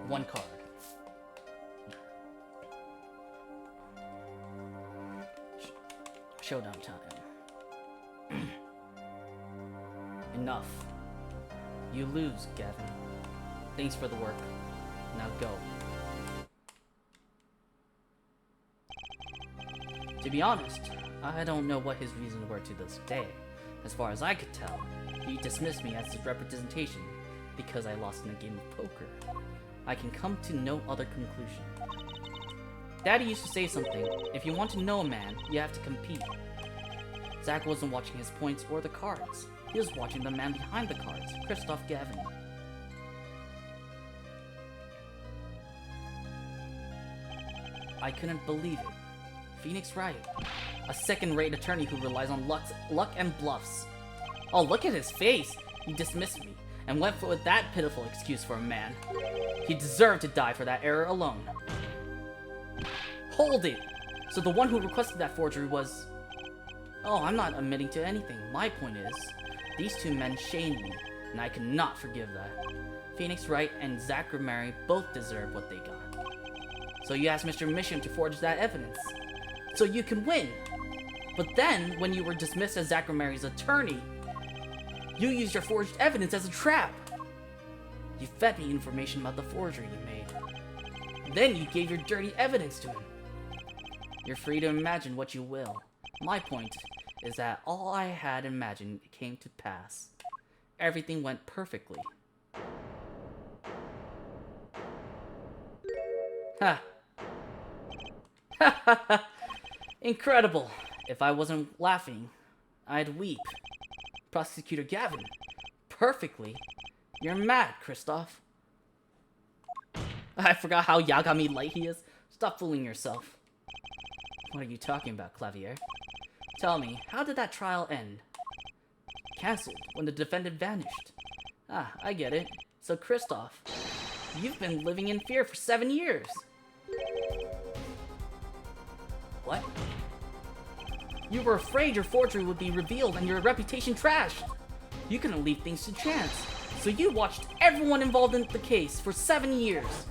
One card. Showdown time. Enough. You lose, Gavin. Thanks for the work. Now go. To be honest, I don't know what his reasons were to this day. As far as I could tell, he dismissed me as his representation because I lost in a game of poker. I can come to no other conclusion. Daddy used to say something, if you want to know a man, you have to compete. Zach wasn't watching his points or the cards. He was watching the man behind the cards, Christoph Gavin. I couldn't believe it. Phoenix Wright, a second-rate attorney who relies on luck and bluffs. Oh, look at his face! He dismissed me, and went with that pitiful excuse for a man. He deserved to die for that error alone. Hold it! So the one who requested that forgery was... Oh, I'm not admitting to anything. My point is, these 2 men shamed me, and I cannot forgive that. Phoenix Wright and Zach Ramari both deserve what they got. So you asked Mr. Mission to forge that evidence, so you can win. But then, when you were dismissed as Zach Ramari's attorney, you used your forged evidence as a trap. You fed me information about the forgery you made. Then you gave your dirty evidence to him. You're free to imagine what you will. My point is that all I had imagined came to pass. Everything went perfectly. Ha! Ha ha ha! Incredible! If I wasn't laughing, I'd weep. Prosecutor Gavin. Perfectly. You're mad, Christoph. I forgot how Yagami light he is. Stop fooling yourself. What are you talking about, Clavier? Tell me, how did that trial end? Cancelled when the defendant vanished. Ah, I get it. So Christoph, you've been living in fear for 7 years. What? You were afraid your forgery would be revealed and your reputation trashed. You couldn't leave things to chance, so you watched everyone involved in the case for 7 years.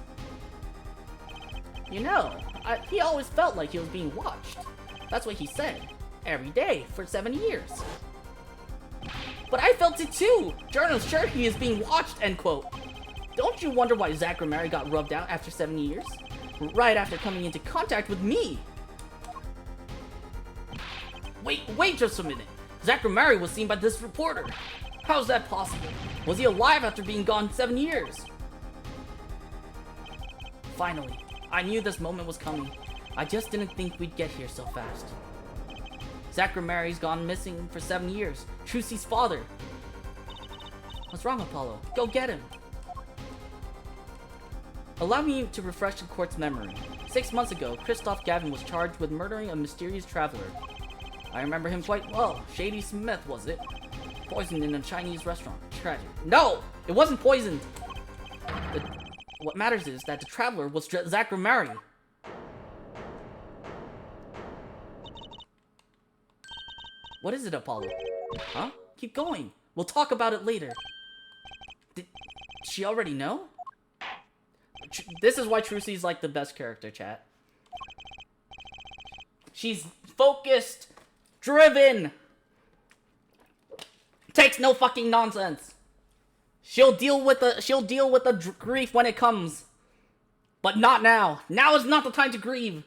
You know, he always felt like he was being watched. That's what he said. Every day for 7 years. But I felt it too! Journal's sure he is being watched, end quote. Don't you wonder why Zach Ramari got rubbed out after 7 years? Right after coming into contact with me! Wait just a minute! Zach Ramari was seen by this reporter! How's that possible? Was he alive after being gone 7 years? Finally, I knew this moment was coming. I just didn't think we'd get here so fast. Zach Ramari's gone missing for 7 years. Trucy's father. What's wrong, Apollo? Go get him. Allow me to refresh the court's memory. 6 months ago, Christoph Gavin was charged with murdering a mysterious traveler. I remember him quite well. Shady Smith, was it? Poisoned in a Chinese restaurant. Tragic. No! It wasn't poisoned! What matters is that the traveler was Zach Ramari. What is it, Apollo? Huh? Keep going. We'll talk about it later. Did she already know? This is why Trucy's like the best character, chat. She's focused, driven, takes no fucking nonsense. She'll deal with the grief when it comes, but not now. Now is not the time to grieve,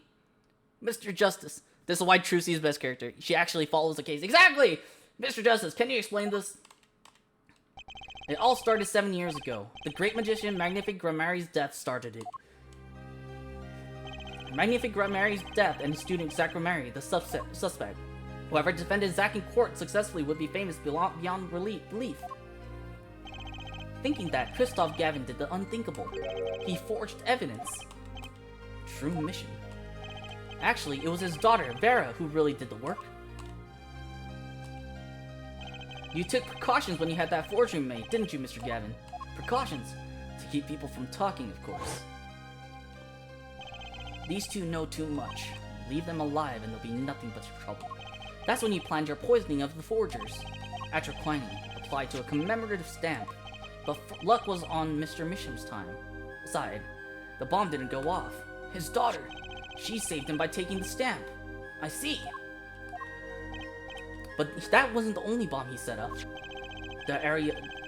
Mr. Justice. This is why Trucy is best character. She actually follows the case. Exactly! Mr. Justice, can you explain this? It all started 7 years ago. The great magician Magnific Ramari's death started it. Magnific Mary's death and student Zachary the suspect. Whoever defended Zack in court successfully would be famous beyond belief. Thinking that, Christoph Gavin did the unthinkable. He forged evidence. True mission. Actually, it was his daughter, Vera, who really did the work. You took precautions when you had that forgery made, didn't you, Mr. Gavin? Precautions? To keep people from talking, of course. These two know too much. Leave them alive and there'll be nothing but trouble. That's when you planned your poisoning of the forgers. Atropine applied to a commemorative stamp, but luck was on Mr. Misham's side. The bomb didn't go off. His daughter, she saved him by taking the stamp. I see. But that wasn't the only bomb he set up. The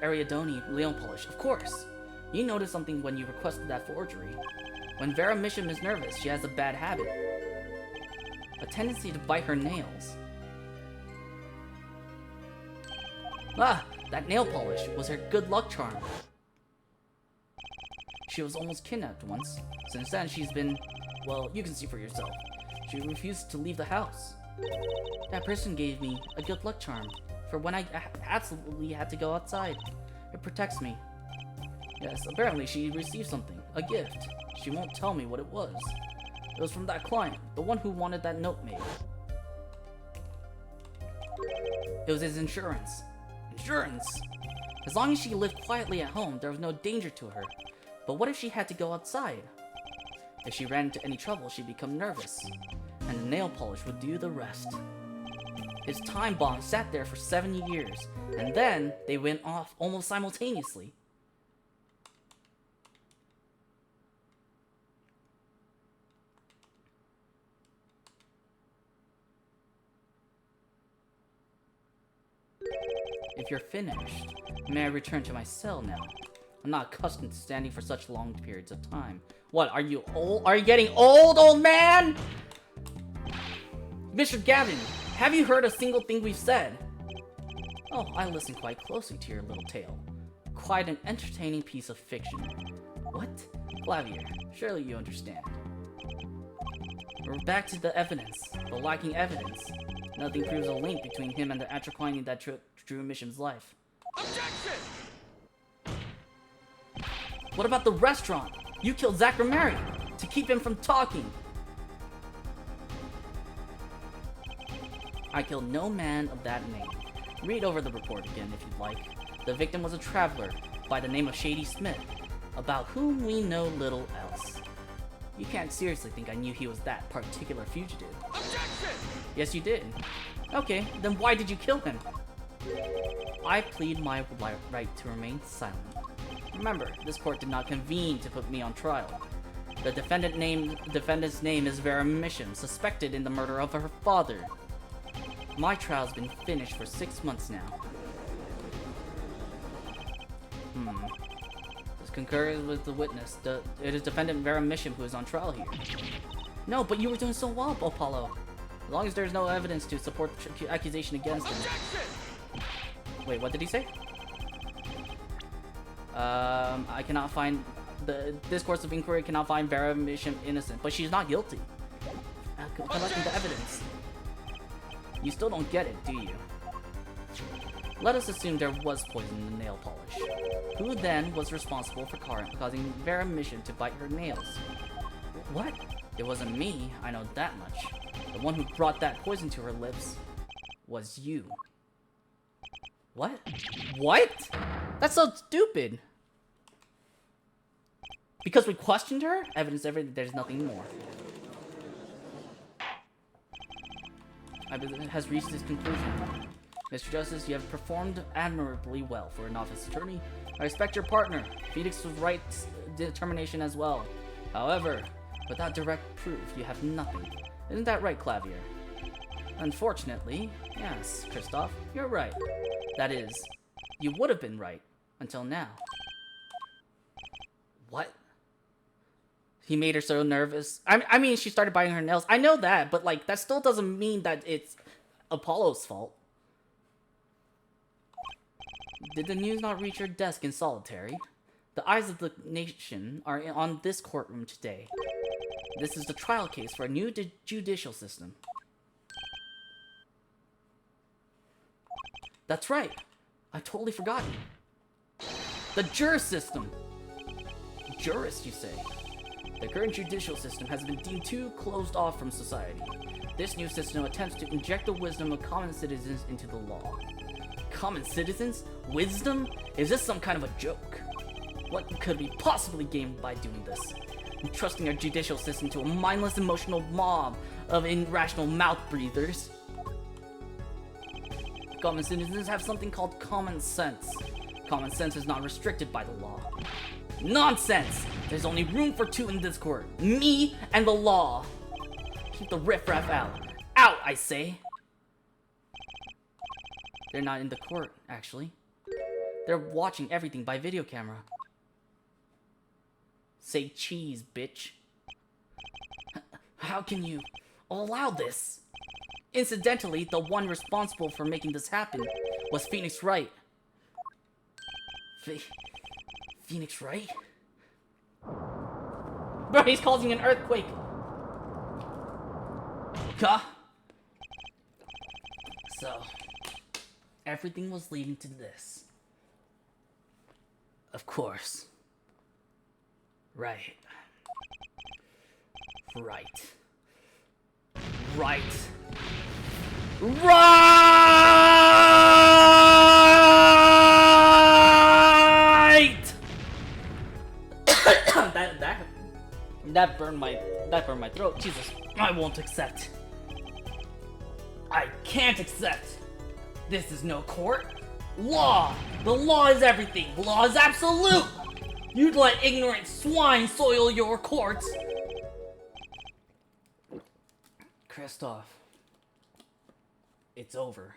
Ariadne nail polish, of course. You noticed something when you requested that forgery. When Vera Misham is nervous, she has a bad habit. A tendency to bite her nails. Ah, that nail polish was her good luck charm. She was almost kidnapped once. Since then, she's been... well, you can see for yourself. She refused to leave the house. That person gave me a good luck charm for when I absolutely had to go outside. It protects me. Yes, apparently she received something. A gift. She won't tell me what it was. It was from that client, the one who wanted that note made. It was his insurance. Insurance? As long as she lived quietly at home, there was no danger to her. But what if she had to go outside? If she ran into any trouble, she'd become nervous. And the nail polish would do the rest. His time bomb sat there for 7 years, and then they went off almost simultaneously. If you're finished, may I return to my cell now? I'm not accustomed to standing for such long periods of time. What, are you old? Are you getting old man? Mr. Gavin, have you heard a single thing we've said? Oh, I listened quite closely to your little tale. Quite an entertaining piece of fiction. What? Clavier, surely you understand. We're back to the evidence. The lacking evidence. Nothing proves a link between him and the Atropine that drew Misham's life. Objection! What about the restaurant? You killed Zachary to keep him from talking. I killed no man of that name. Read over the report again if you'd like. The victim was a traveler by the name of Shady Smith, about whom we know little else. You can't seriously think I knew he was that particular fugitive. Objection! Yes, you did. Okay, then why did you kill him? I plead my right to remain silent. Remember, this court did not convene to put me on trial. The defendant's name is Vera Misham, suspected in the murder of her father. My trial's been finished for 6 months now. This concurs with the witness. It is defendant Vera Misham who is on trial here. No, but you were doing so well, Apollo. As long as there's no evidence to support the accusation against him. Objection! Wait, what did he say? I cannot find... This course of inquiry cannot find Vera Misham innocent, but she's not guilty. Collecting the evidence. You still don't get it, do you? Let us assume there was poison in the nail polish. Who then was responsible for causing Vera Misham to bite her nails? What? It wasn't me, I know that much. The one who brought that poison to her lips was you. What? What? That's so stupid. Because we questioned her? Evidence there's nothing more. Has reached this conclusion. Mr. Justice, you have performed admirably well for an office attorney. I respect your partner. Phoenix was right determination as well. However, without direct proof, you have nothing. Isn't that right, Clavier? Unfortunately, yes, Christoph, you're right. That is, you would have been right until now. What? He made her so nervous. I mean, she started biting her nails. I know that, but like, that still doesn't mean that it's Apollo's fault. Did the news not reach your desk in solitary? The eyes of the nation are on this courtroom today. This is the trial case for a new judicial system. That's right. I totally forgot. The jurist system. Jurist, you say? The current judicial system has been deemed too closed off from society. This new system attempts to inject the wisdom of common citizens into the law. Common citizens? Wisdom? Is this some kind of a joke? What could we possibly gain by doing this? Entrusting our judicial system to a mindless, emotional mob of irrational mouth breathers? Common citizens have something called common sense. Common sense is not restricted by the law. Nonsense! There's only room for two in this court. Me and the law. Keep the riffraff out. Out, I say! They're not in the court, actually. They're watching everything by video camera. Say cheese, bitch. How can you allow this? Incidentally, the one responsible for making this happen was Phoenix Wright. Phoenix Wright? Bro, he's causing an earthquake! Huh? So, everything was leading to this. Of course. Right. Right. Right. Right! that burned my throat. Jesus, I won't accept. I can't accept. This is no court. Law! The law is everything. Law is absolute! You'd let ignorant swine soil your courts. Kristoff. It's over.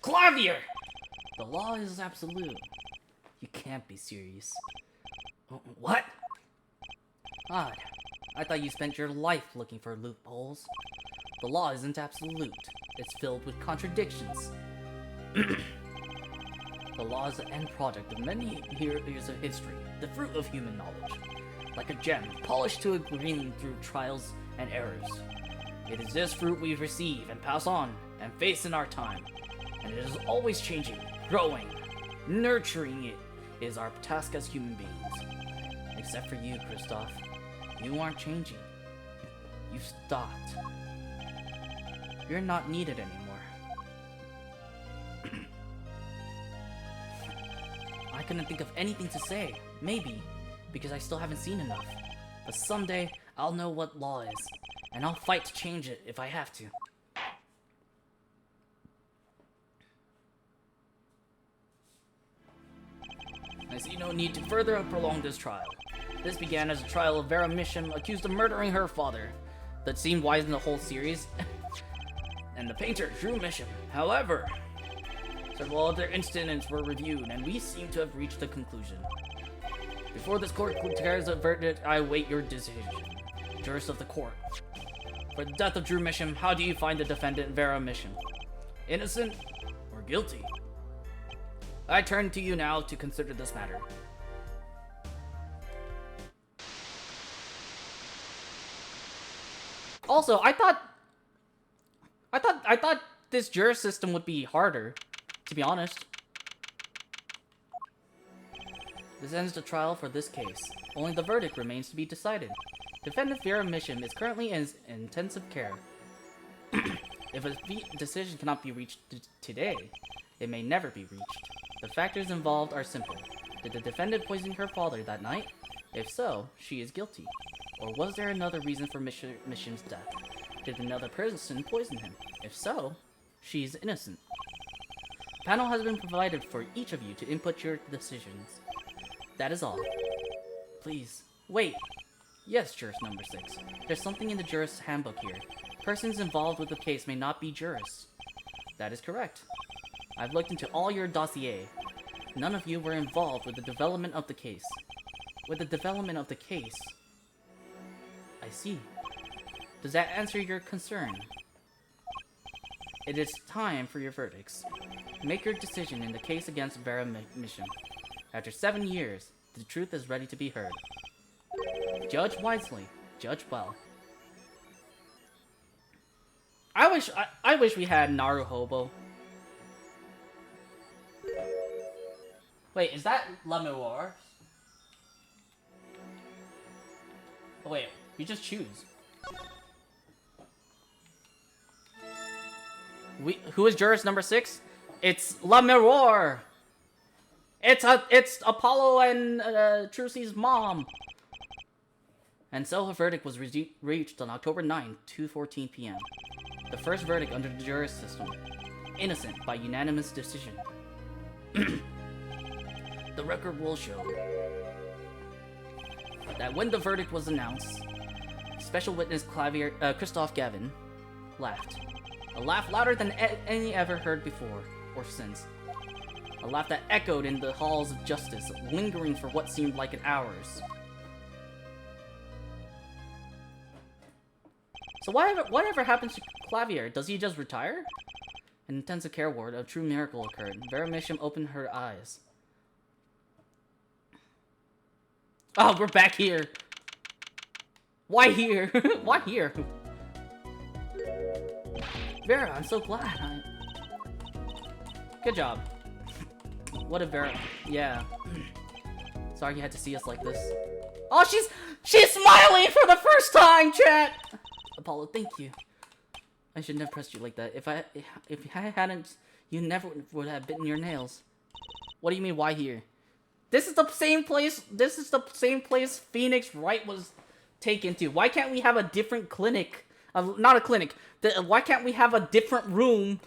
Clavier! The law is absolute. You can't be serious. What? Odd. I thought you spent your life looking for loopholes. The law isn't absolute. It's filled with contradictions. The law is the end product of many years of history, the fruit of human knowledge. Like a gem, polished to a green through trials and errors. It is this fruit we receive and pass on and face in our time. And it is always changing, growing. Nurturing it is our task as human beings. Except for you, Kristoff. You aren't changing. You've stopped. You're not needed anymore. I couldn't think of anything to say. Maybe because I still haven't seen enough. But someday, I'll know what law is. And I'll fight to change it if I have to. I see no need to further prolong this trial. This began as a trial of Vera Misham, accused of murdering her father. That seemed wise in the whole series. And the painter, Drew Misham. However, several other incidents were reviewed, and we seem to have reached a conclusion. Before this court declares a verdict, I await your decision. Jurist of the court. For the death of Drew Misham, how do you find the defendant, Vera Misham? Innocent or guilty? I turn to you now to consider this matter. Also, I thought this juror system would be harder, to be honest. This ends the trial for this case. Only the verdict remains to be decided. Defendant Vera Misham is currently in intensive care. If a decision cannot be reached today, it may never be reached. The factors involved are simple. Did the defendant poison her father that night? If so, she is guilty. Or was there another reason for Misham's death? Did another person poison him? If so, she is innocent. A panel has been provided for each of you to input your decisions. That is all. Please, wait. Yes, jurist number 6. There's something in the jurist's handbook here. Persons involved with the case may not be jurists. That is correct. I've looked into all your dossier. None of you were involved with the development of the case. With the development of the case? I see. Does that answer your concern? It is time for your verdicts. Make your decision in the case against Vera Misham. After 7 years, the truth is ready to be heard. Judge wisely. Judge well. I wish we had Naruhobo. Wait, is that La Miroir? Oh wait, you just choose. Who is jurist number 6? It's La Miroir. It's Apollo and Trucy's mom. And so a verdict was reached on October 9, 2:14 p.m. The first verdict under the jurist system. Innocent by unanimous decision. The record will show that when the verdict was announced, special witness Christoph Gavin laughed. A laugh louder than any ever heard before or since. A laugh that echoed in the halls of justice, lingering for what seemed like an hours. So whatever happens to Clavier? Does he just retire? An intensive care ward, a true miracle occurred. Vera Misham opened her eyes. Oh, we're back here. Why here? Why here? Vera, I'm so glad. Good job. What a Vera. Yeah. Sorry you had to see us like this. Oh, she's smiling for the first time, chat. Apollo, thank you. I shouldn't have pressed you like that. If I hadn't, you never would have bitten your nails. What do you mean, why here? This is the same place. This is the same place Phoenix Wright was taken to. Why can't we have a different clinic? Not a clinic. Why can't we have a different room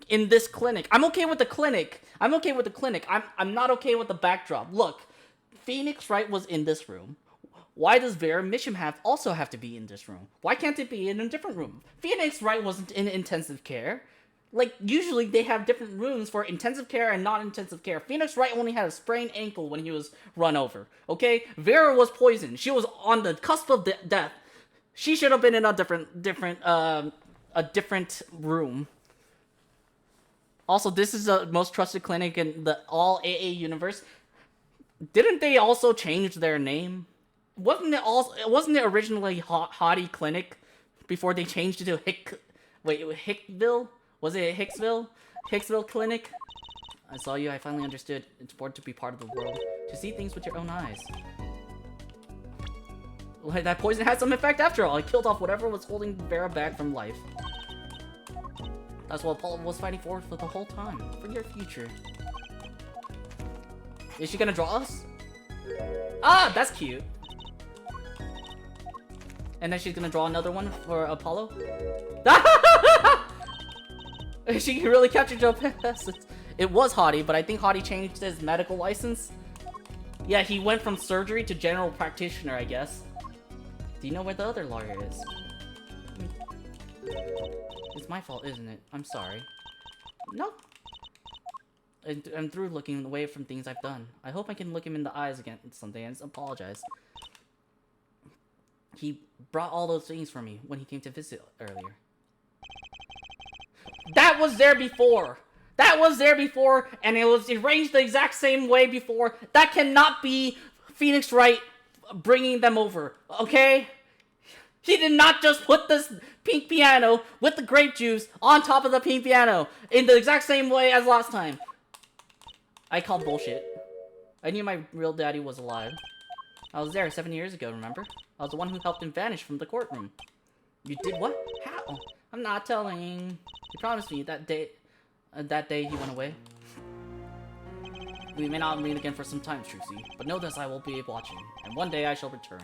in this clinic? I'm okay with the clinic. I'm okay with the clinic. I'm not okay with the backdrop. Look, Phoenix Wright was in this room. Why does Vera Misham also have to be in this room? Why can't it be in a different room? Phoenix Wright wasn't in intensive care. Like, usually they have different rooms for intensive care and non-intensive care. Phoenix Wright only had a sprained ankle when he was run over, okay? Vera was poisoned. She was on the cusp of death. She should have been in a different room. Also, this is the most trusted clinic in the all AA universe. Didn't they also change their name? Wasn't it originally Hottie Clinic before they changed it to Hickville? Was it Hicksville? Hicksville Clinic? I saw you, I finally understood. It's important to be part of the world. To see things with your own eyes. Well, that poison had some effect after all. It killed off whatever was holding Vera back from life. That's what Apollo was fighting for the whole time. For your future. Is she gonna draw us? Ah, that's cute. And then she's gonna draw another one for Apollo. She really captured Joe Pass. It was Hottie, but I think Hottie changed his medical license. Yeah, he went from surgery to general practitioner, I guess. Do you know where the other lawyer is? It's my fault, isn't it? I'm sorry. Nope. I'm through looking away from things I've done. I hope I can look him in the eyes again someday and apologize. He brought all those things for me when he came to visit earlier. That was there before! That was there before, and it was arranged the exact same way before. That cannot be Phoenix Wright bringing them over, okay? He did not just put this pink piano with the grape juice on top of the pink piano in the exact same way as last time. I called bullshit. I knew my real daddy was alive. I was there 7 years ago, remember? I was the one who helped him vanish from the courtroom. You did what? How? I'm not telling. He promised me that day he went away. We may not meet again for some time, Trucy, but know this, I will be watching, and one day I shall return.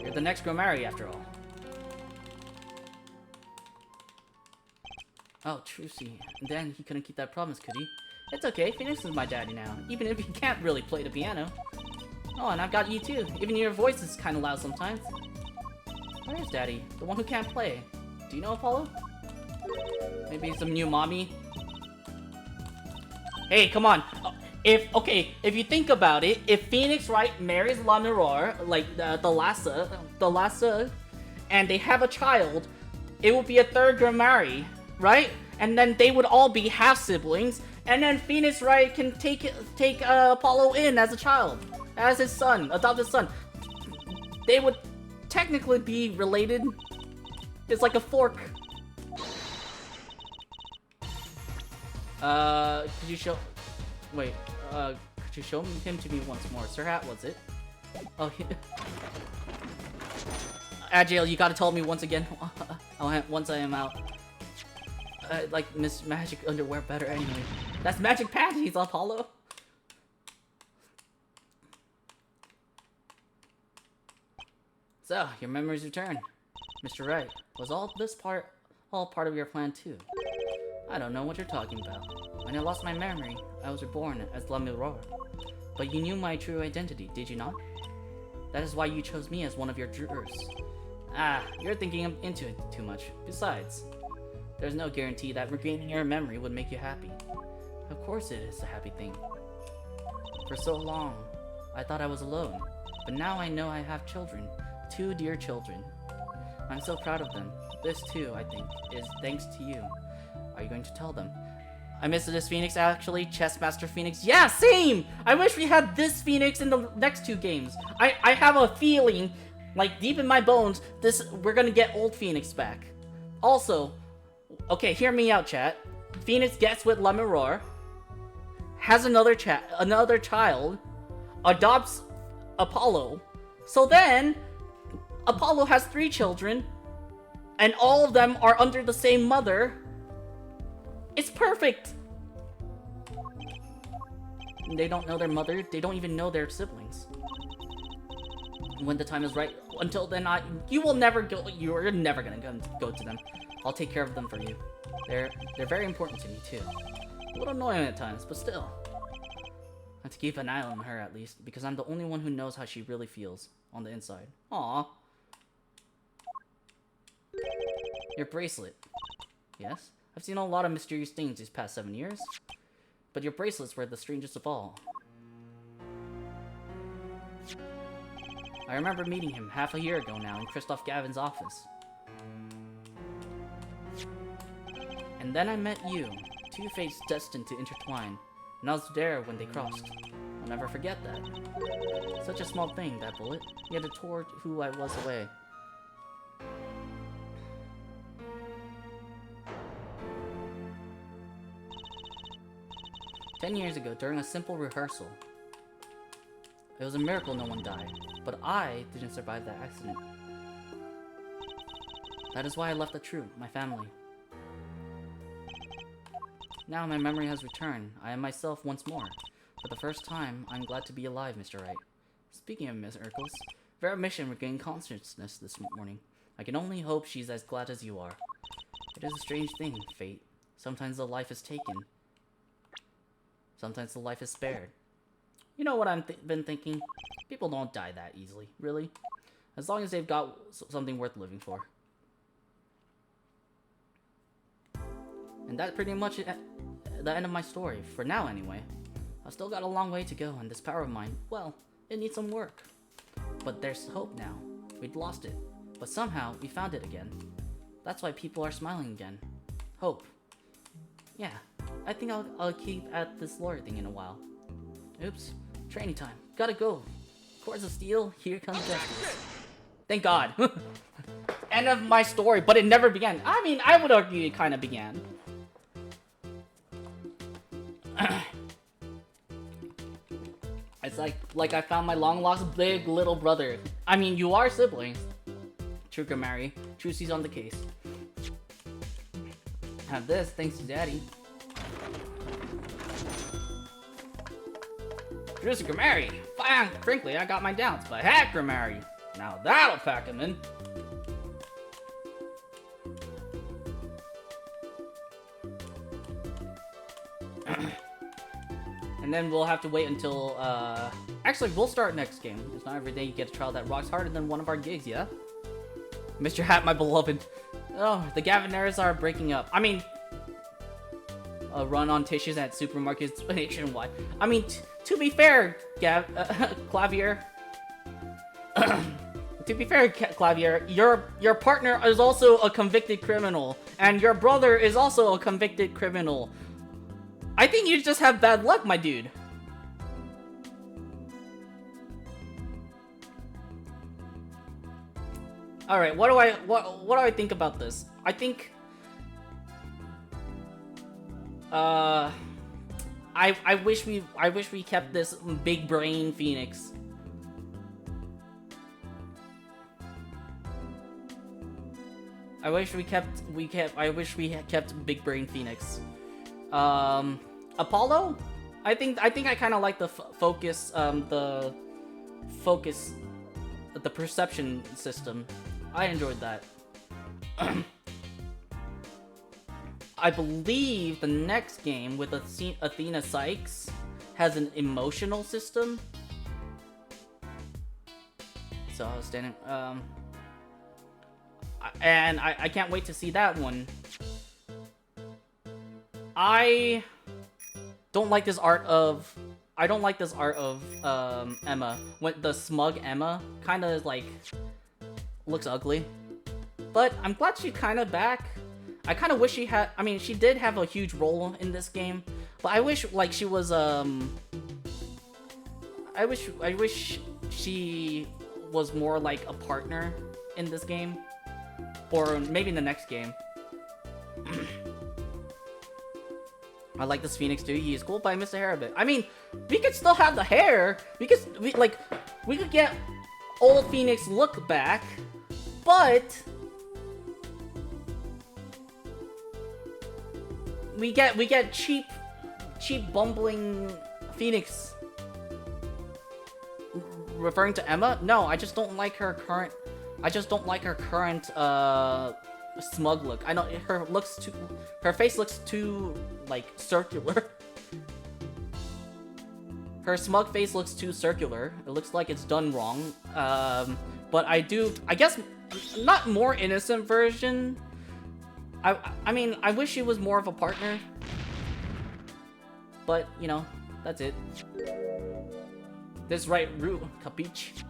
You're the next Gromari, after all. Oh, Trucy. And then he couldn't keep that promise, could he? It's okay, Phoenix is my daddy now, even if he can't really play the piano. Oh, and I've got you too. Even your voice is kind of loud sometimes. Where's Daddy? The one who can't play. Do you know Apollo? Maybe some new mommy? Hey, come on. If you think about it, if Phoenix Wright marries La Miroir, like the Lassa, and they have a child, it will be a third Gromari, right? And then they would all be half siblings, and then Phoenix Wright can take Apollo in as a child. As his son, adopted son. they would technically be related. It's like a fork. Could you show... Wait, could you show him to me once more? Sir Hat, was it? Oh, Agile, you gotta tell me once again. Once I am out. I like Miss Magic underwear better anyway. That's Magic Panties, Apollo! So, your memories return. Mr. Wright, was all part of your plan too? I don't know what you're talking about. When I lost my memory, I was reborn as La Mirror. But you knew my true identity, did you not? That is why you chose me as one of your jurors. Ah, you're thinking into it too much. Besides, there's no guarantee that regaining your memory would make you happy. Of course it is a happy thing. For so long, I thought I was alone. But now I know I have children. 2 dear children. I'm so proud of them. This too, I think, is thanks to you. Are you going to tell them? I miss this Phoenix actually, Chessmaster Phoenix. Yeah, same! I wish we had this Phoenix in the next 2 games. I have a feeling, like deep in my bones, we're gonna get old Phoenix back. Also, okay, hear me out, chat. Phoenix gets with La Mirror, has another child, adopts Apollo. So then, Apollo has 3 children, and all of them are under the same mother. It's perfect! They don't know their mother, they don't even know their siblings. When the time is right, until then, you're never gonna go to them. I'll take care of them for you. They're very important to me too. A little annoying at times, but still. I have to keep an eye on her at least, because I'm the only one who knows how she really feels on the inside. Aww. Your bracelet. Yes? I've seen a lot of mysterious things these past 7 years, but your bracelets were the strangest of all. I remember meeting him half a year ago now in Christoph Gavin's office. And then I met you, 2 fates destined to intertwine, and I was there when they crossed. I'll never forget that. Such a small thing, that bullet, yet it tore who I was away. "10 years ago, during a simple rehearsal. It was a miracle no one died, but I didn't survive that accident. That is why I left the troop, my family. Now my memory has returned. I am myself once more. For the first time, I'm glad to be alive, Mr. Wright. Speaking of Miss Urkel's, Vera Mission regained consciousness this morning. I can only hope she's as glad as you are. It is a strange thing, fate. Sometimes the life is taken. Sometimes the life is spared. You know what I've been thinking? People don't die that easily, really. As long as they've got something worth living for. And that's pretty much the end of my story, for now anyway. I've still got a long way to go, and this power of mine, well, it needs some work. But there's hope now. We'd lost it, but somehow we found it again. That's why people are smiling again. Hope. Yeah, I think I'll keep at this lawyer thing in a while. Oops, training time. Gotta go. Cords of steel, here comes justice. Thank God. End of my story, but it never began. I mean, I would argue it kind of began. It's like I found my long-lost big little brother. I mean, you are siblings. True Gramary. Trucy's on the case. Have this, thanks to Daddy. Trucy Gramary. Fine, frankly, I got my doubts, but heck, Gramary. Now that'll pack him in. And then we'll have to wait until, actually, we'll start next game. It's not every day you get a trial that rocks harder than one of our gigs, yeah? Mr. Hat, my beloved. Oh, the Gaviners are breaking up. I mean, a run on tissues at supermarkets nationwide. I mean, to be fair, Clavier. To be fair, Clavier, your partner is also a convicted criminal, and your brother is also a convicted criminal. I think you just have bad luck, my dude. All right, what do I think about this? I think I wish we kept this big brain Phoenix. I wish we kept Big Brain Phoenix. Apollo? I think I kind of like the focus, the perception system. I enjoyed that. I believe the next game with Athena Sykes has an emotional system. So I was standing, and I can't wait to see that one. I don't like this art of Emma. When the smug Emma kind of like looks ugly, but I'm glad she's kind of back. I kind of wish she had. I mean, she did have a huge role in this game, but I wish like she was I wish she was more like a partner in this game, or maybe in the next game. I like this Phoenix too. He is cool, but I miss the hair a bit. I mean, we could still have the hair. We could get old Phoenix look back, but we get cheap bumbling Phoenix. Referring to Emma? No, I just don't like her current. Smug look. I know her face looks too like circular. Her smug face looks too circular. It looks like it's done wrong. But I guess not more innocent version. I mean, I wish she was more of a partner. But, you know, that's it. This right route, capiche?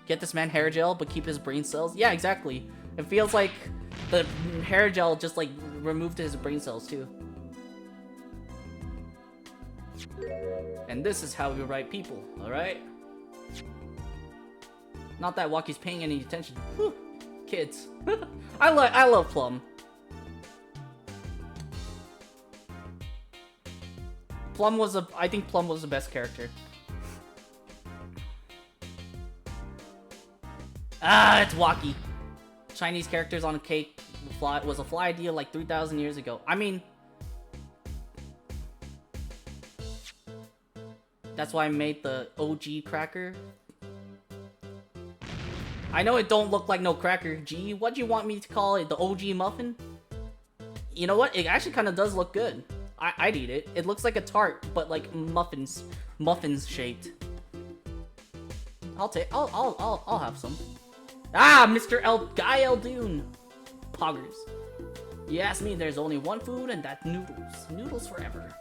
Get this man hair gel, but keep his brain cells? Yeah, exactly. It feels like the hair gel just, like, removed his brain cells, too. And this is how we write people, alright? Not that Waki's paying any attention. Whew. Kids. I love Plum. I think Plum was the best character. Ah, it's Waki. Chinese characters on a cake was a fly idea like 3,000 years ago. I mean, that's why I made the OG cracker. I know it don't look like no cracker. Gee, what do you want me to call it? The OG muffin? You know what? It actually kind of does look good. I'd eat it. It looks like a tart, but like muffins shaped. I'll have some. Ah, Mr. Guy Eldoon. Poggers. You ask me, there's only one food, and that's noodles. Noodles forever.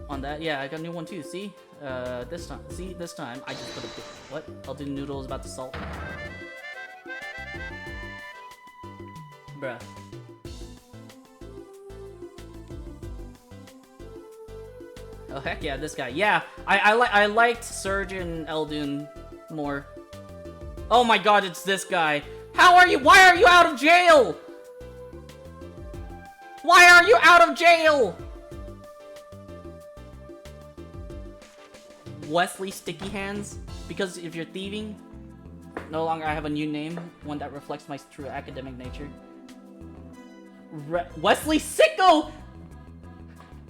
On that, yeah, I got a new one too. See, this time I just put a bit. What? Eldoon noodles about the salt. Bruh. Oh heck yeah, this guy. Yeah, I liked Surgeon Eldoon more. Oh my god, it's this guy. Why are you out of jail? Why are you out of jail? Wesley Sticky Hands? Because if you're thieving, no longer I have a new name, one that reflects my true academic nature. Wesley Sicko!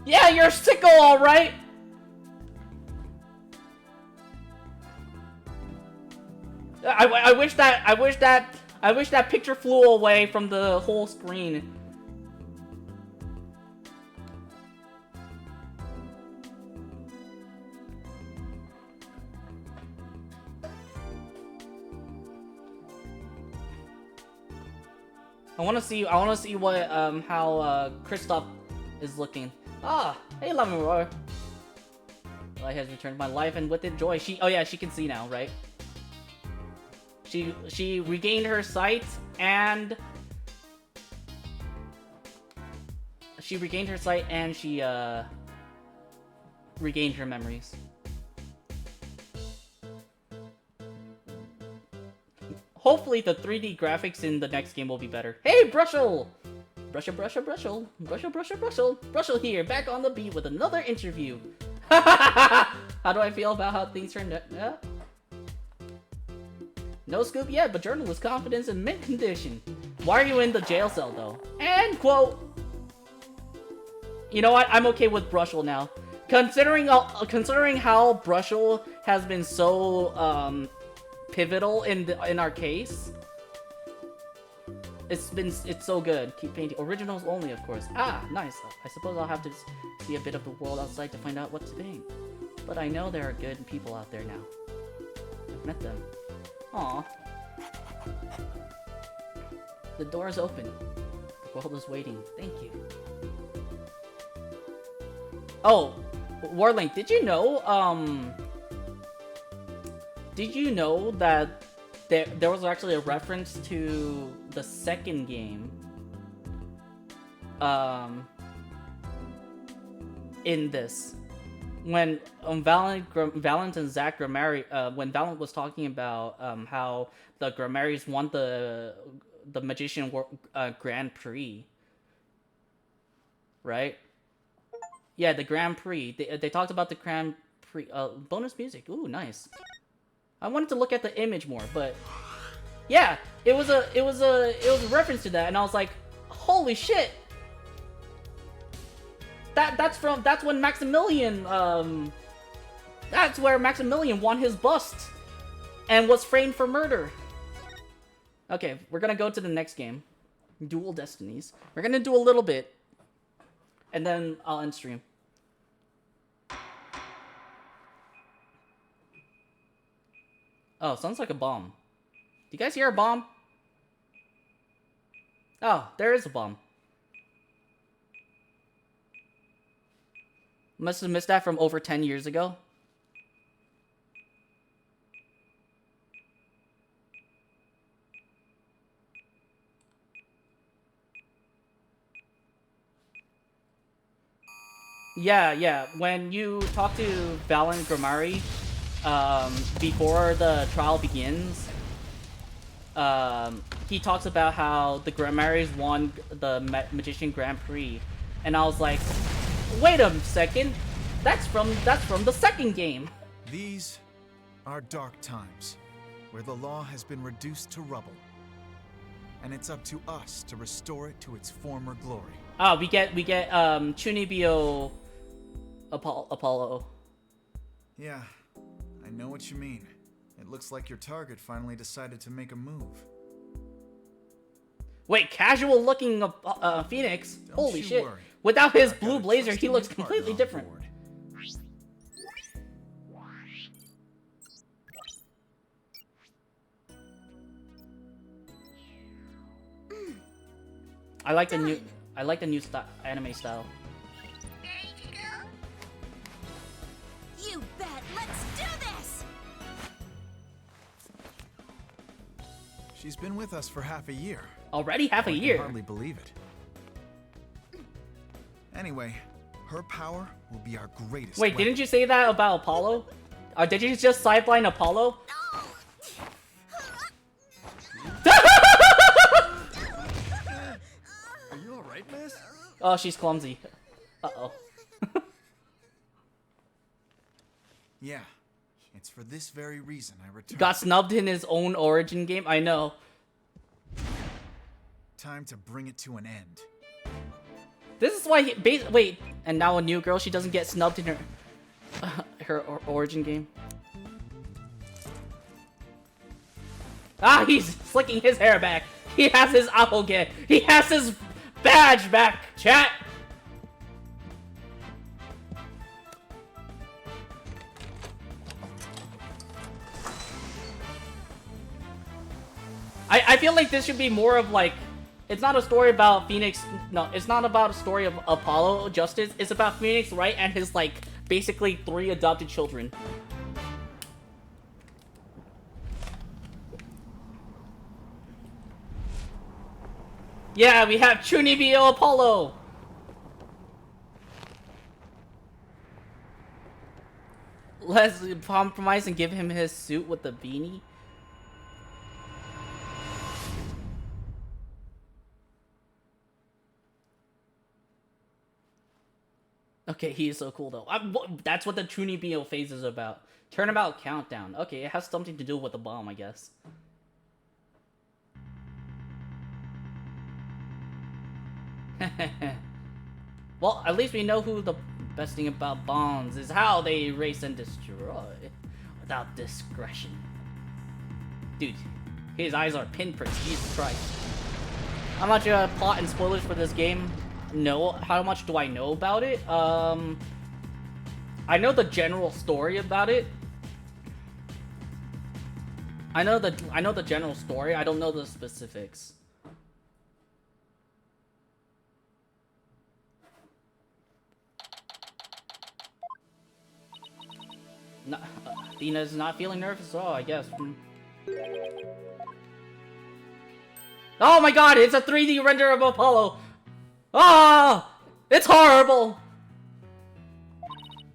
Yeah, you're a sicko, alright! I wish that picture flew away from the whole screen. I wanna see what how Kristoff is looking. Ah, hey Lamoroy. Light has returned to my life and with it joy. She can see now, right? She regained her sight and she regained her memories. hopefully the 3D graphics in the next game will be better. Hey, Brushel! Brushel here, back on the beat with another interview. How do I feel about how things turned out? Yeah. No scoop yet, but journalist confidence in mint condition. Why are you in the jail cell though? End quote. You know what? I'm okay with Brushel now. Considering how Brushel has been so pivotal in our case. It's so good. Keep painting. Originals only, of course. Ah, nice. I suppose I'll have to see a bit of the world outside to find out what to paint. But I know there are good people out there now. I've met them. Aw. The door is open. The world is waiting. Thank you. Oh, Warlink, did you know that there was actually a reference to the second game in this when Valent and Zach Grammari when Valent was talking about how the Grammaries won the Magician Grand Prix, right? Yeah, the Grand Prix. They talked about the Grand Prix bonus music. Ooh, nice. I wanted to look at the image more, but yeah, it was a reference to that, and I was like, holy shit! That's when Maximilian that's where Maximilian won his bust and was framed for murder. Okay, we're gonna go to the next game, Dual Destinies. We're gonna do a little bit, and then I'll end stream. Oh, sounds like a bomb. Do you guys hear a bomb? Oh, there is a bomb. Must have missed that from over 10 years ago. Yeah. When you talk to Valen Grammari, before the trial begins, he talks about how the Grammaries won the Magician Grand Prix, and I was like, wait a second, that's from the second game. These are dark times, where the law has been reduced to rubble, and it's up to us to restore it to its former glory. Ah, we get Chunibyo Apollo. Yeah, I know what you mean. It looks like your target finally decided to make a move. Wait, casual looking Phoenix? Don't Holy you shit. worry. Without his I've got blue a blazer, trusty he looks new partner completely on different. board. I like the new anime style. Ready to go? You bet. Let's do this. She's been with us for half a year. Already half a I can year. hardly believe it. Anyway, her power will be our greatest Wait, weapon. didn't you say that about Apollo? Or did you just sideline Apollo? Are you alright, miss? Oh, she's clumsy. Uh-oh. Yeah, it's for this very reason I returned. Got snubbed in his own Origin game? I know. Time to bring it to an end. This is why wait, and now a new girl, she doesn't get snubbed in her Origin game. Ah, he's slicking his hair back. He has his Applegate. He has his badge back, chat. I feel like this should be more of like, it's not a story about Phoenix. No, it's not about a story of Apollo Justice. It's about Phoenix Wright and his like basically 3 adopted children. Yeah, we have Chunibyo Apollo. Let's compromise and give him his suit with the beanie. Okay, he is so cool though. That's what the Chunibyo phase is about. Turnabout countdown. Okay, it has something to do with the bomb, I guess. Well, at least we know who the best thing about bombs is how they erase and destroy without discretion. Dude, his eyes are pinpricks, Jesus Christ. How much plot and spoilers for this game? No. How much do I know about it? I know the general story about it. I know the general story. I don't know the specifics. No, Athena's not feeling nervous at all, I guess. Oh my god, it's a 3D render of Apollo! Ah! It's horrible!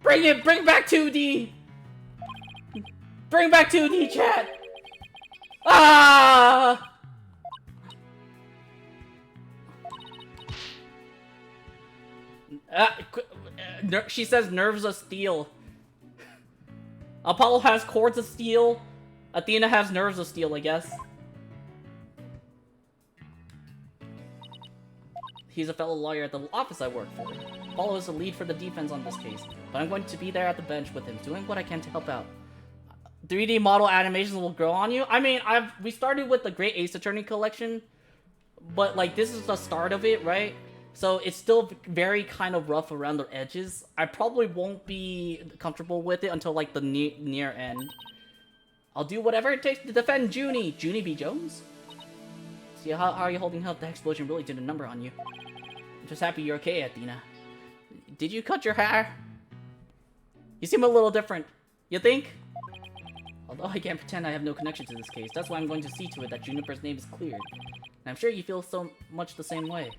Bring back 2D! Bring back 2D, chat! Ah! She says nerves of steel. Apollo has cords of steel. Athena has nerves of steel, I guess. He's a fellow lawyer at the office I work for. Apollo is the lead for the defense on this case, but I'm going to be there at the bench with him, doing what I can to help out. 3D model animations will grow on you. I mean, we started with the Great Ace Attorney collection, but like this is the start of it, right? So it's still very kind of rough around the edges. I probably won't be comfortable with it until like the near end. I'll do whatever it takes to defend Junie. Junie B. Jones? See, how are you holding up? The explosion really did a number on you. I'm just happy you're okay, Athena. Did you cut your hair? You seem a little different. You think? Although I can't pretend I have no connection to this case, that's why I'm going to see to it that Juniper's name is cleared. And I'm sure you feel so much the same way.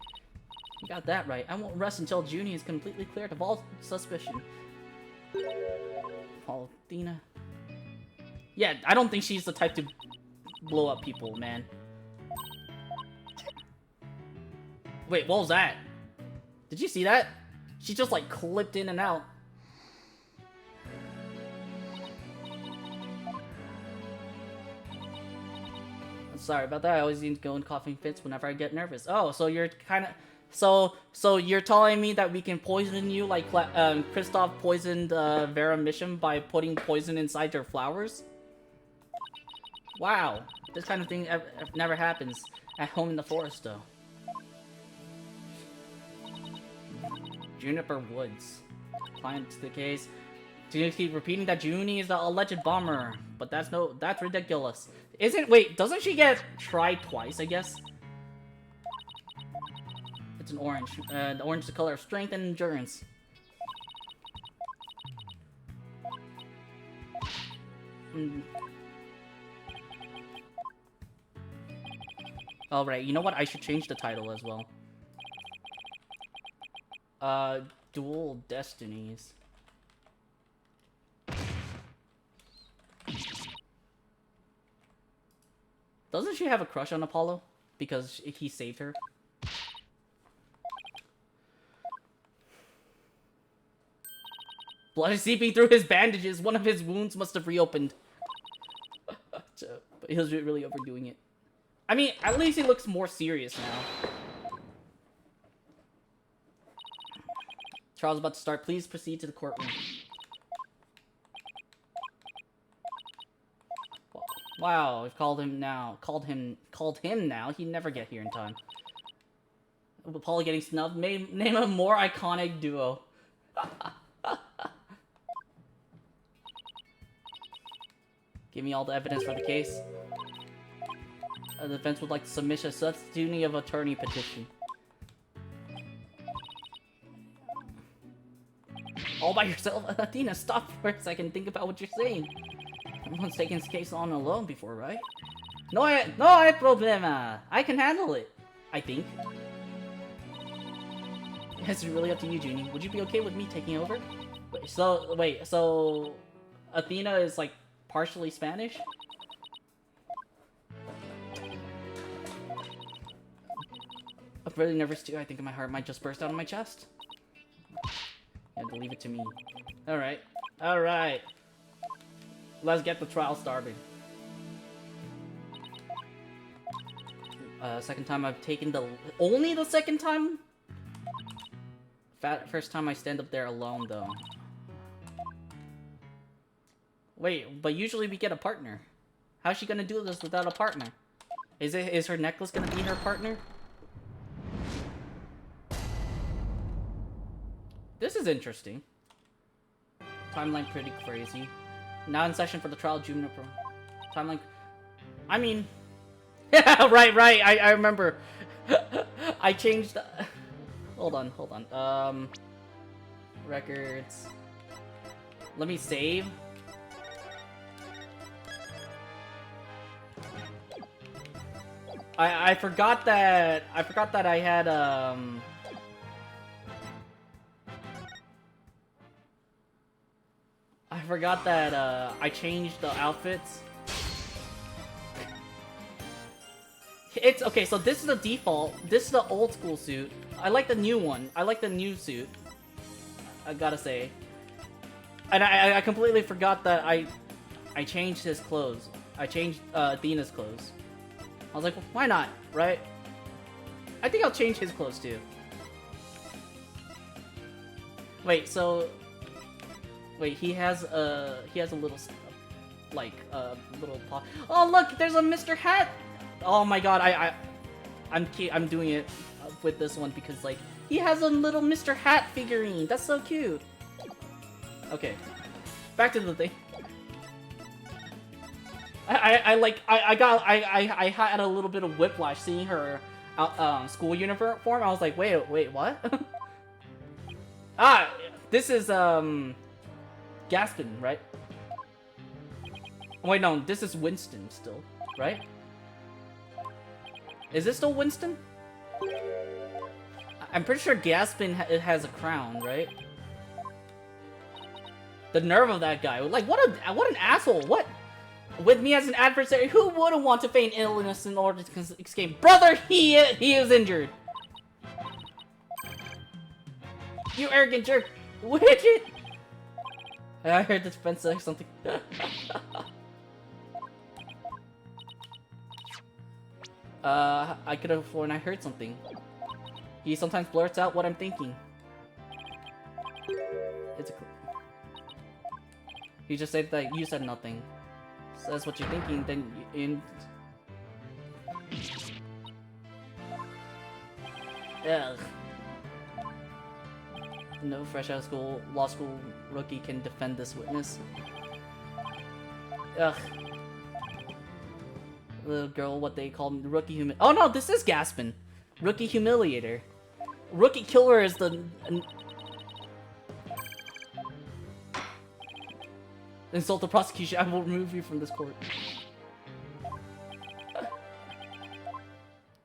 You got that right. I won't rest until Junie is completely cleared of all suspicion. Oh, Athena. Yeah, I don't think she's the type to blow up people, man. Wait, what was that? Did you see that? She just like clipped in and out. Sorry about that. I always need to go in coughing fits whenever I get nervous. Oh, so you're kind of... So you're telling me that we can poison you like Kristoff poisoned Vera Mission by putting poison inside your flowers? Wow. This kind of thing never happens at home in the forest, though. Juniper Woods. Client to the case. Do you keep repeating that Junie is the alleged bomber? But that's ridiculous. Wait, doesn't she get tried twice, I guess? It's an orange. The orange is the color of strength and endurance. Alright, you know what? I should change the title as well. Dual Destinies. Doesn't she have a crush on Apollo? Because he saved her? Blood is seeping through his bandages. One of his wounds must have reopened. But he was really overdoing it. I mean, at least he looks more serious now. Trial's about to start. Please proceed to the courtroom. Wow, we've called him now. Called him now. He'd never get here in time. Apollo getting snubbed. Name a more iconic duo. Give me all the evidence for the case. The defense would like to submit a substituting of attorney petition. All by yourself? Athena, stop for a second. Think about what you're saying. Everyone's taken this case on alone before, right? No hay problema. I can handle it, I think. It's really up to you, Junie. Would you be okay with me taking over? Wait, so Athena is like partially Spanish? I'm really nervous too. I think my heart might just burst out of my chest. You have to leave it to me. Alright. Alright. Let's get the trial started. Second time I've taken the... Only the second time? First time I stand up there alone, though. Wait, but usually we get a partner. How's she gonna do this without a partner? Is her necklace gonna be her partner? This is interesting. Timeline pretty crazy. Now in session for the trial Juniper. Timeline... I mean... right. I remember. I changed... Hold on. Records. Let me save. I forgot that I had I forgot that I changed the outfits. It's okay, so this is the default. This is the old school suit. I like the new one. I like the new suit. I gotta say. And I completely forgot that I changed his clothes. I changed Athena's clothes. I was like, well, why not, right? I think I'll change his clothes too. Wait, so wait, he has a little like little paw. Oh look, there's a Mr. Hat. Oh my god, I'm doing it with this one because like he has a little Mr. Hat figurine. That's so cute. Okay, back to the thing. I had a little bit of whiplash seeing her school uniform. I was like, wait, what? This is Gaspin, right? Wait, no, this is Winston still, right? Is this still Winston? I'm pretty sure Gaspin has a crown, right? The nerve of that guy! Like, what an asshole! What? With me as an adversary, who wouldn't want to feign illness in order to escape? Brother, he is injured. You arrogant jerk, widget! I heard this friend say something. I could have sworn I heard something. He sometimes blurts out what I'm thinking. He just said that you said nothing. So that's what you're thinking, then Ugh. No fresh out of school, law school rookie can defend this witness. Ugh. Little girl, what they call rookie Oh no, this is Gaspin. Rookie humiliator. Rookie killer is the... Insult the prosecution, I will remove you from this court.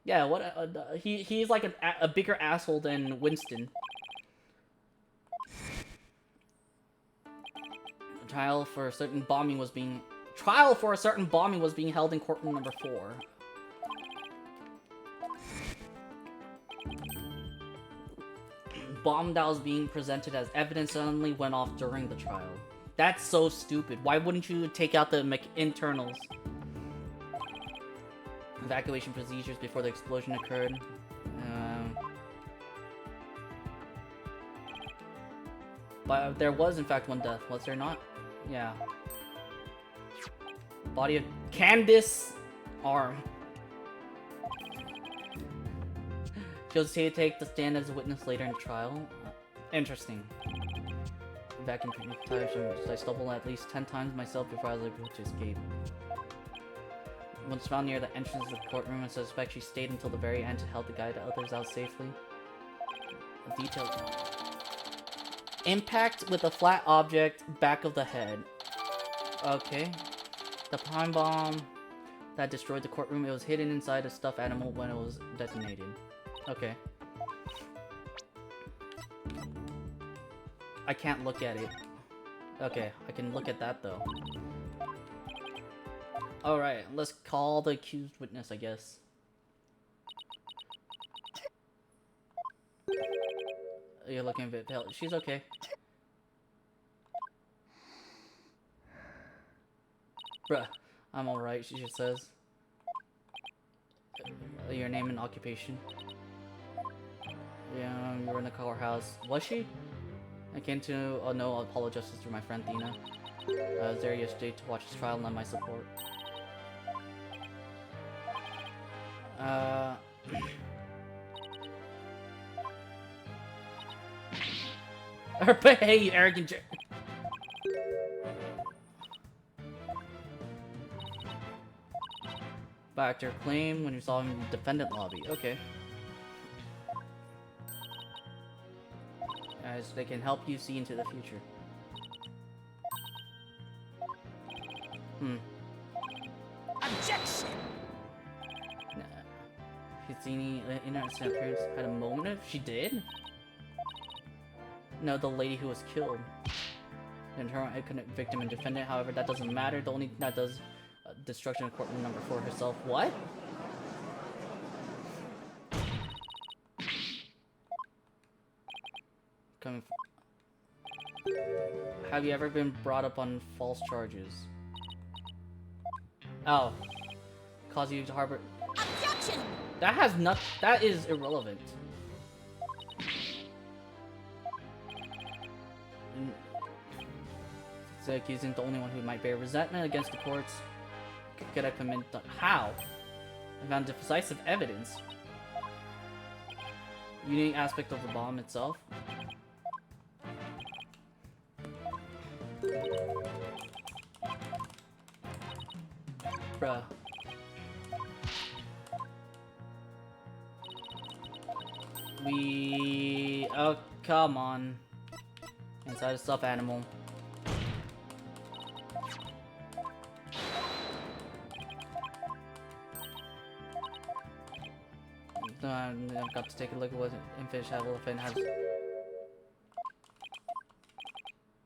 Yeah, what he's like a bigger asshole than Winston. A trial for a certain bombing was being held in courtroom number 4. Bomb that was being presented as evidence suddenly went off during the trial. That's so stupid. Why wouldn't you take out the internals? Evacuation procedures before the explosion occurred. But there was in fact one death, was there not? Yeah. Body of Candace arm. She was to take the stand as a witness later in the trial. Interesting. Vacuum times, I stumbled at least 10 times myself before I was able to escape. Once found near the entrance of the courtroom, I suspect she stayed until the very end to help the guide others out safely. A detailed impact with a flat object back of the head. Okay. The prime bomb that destroyed the courtroom, it was hidden inside a stuffed animal when it was detonated. Okay. I can't look at it. Okay, I can look at that though. Alright, let's call the accused witness, I guess. You're looking a bit pale. She's okay. Bruh, I'm alright, she just says. Your name and occupation. Yeah, you were in the courthouse. Was she? I came to no apologies through my friend Dina. I was there yesterday to watch his trial and lend my support. Hey, you arrogant back to your claim when you saw him in the defendant lobby. Okay. As they can help you see into the future. Objection! Nah. Hizini, innocent appearance, had a motive? She did? No, the lady who was killed. And her victim and defendant, however, that doesn't matter. The only thing that does destruction of courtroom number 4 herself. What? Coming from... Have you ever been brought up on false charges? Oh. Cause you to harbor... Objection! That has nothing... That is irrelevant. So accusing the only one who might bear resentment against the courts. Could I commit... How? I found decisive evidence. Unique aspect of the bomb itself. Bruh. Oh, come on. Inside a stuffed animal. I've got to take a look at what Infish Elephant has.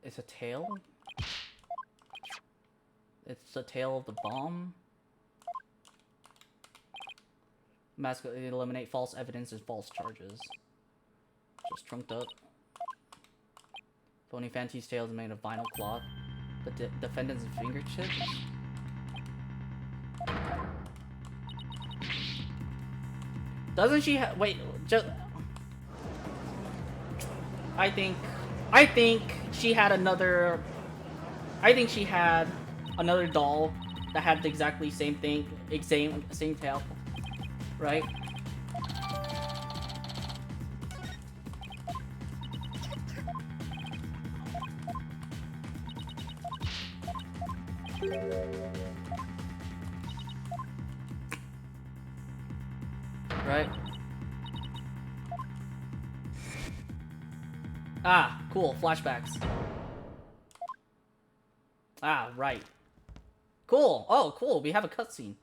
It's a tail? It's the tail of the bomb? Eliminate false evidence and false charges. Just trunked up. Phony Fanty's tail is made of vinyl cloth. The defendant's fingertips? Doesn't she wait, just... I think she had another... I think she had another doll that had the exactly same thing, same tail. Right? Right? Ah, cool. Flashbacks. Ah, right. Cool. Oh, cool. We have a cutscene.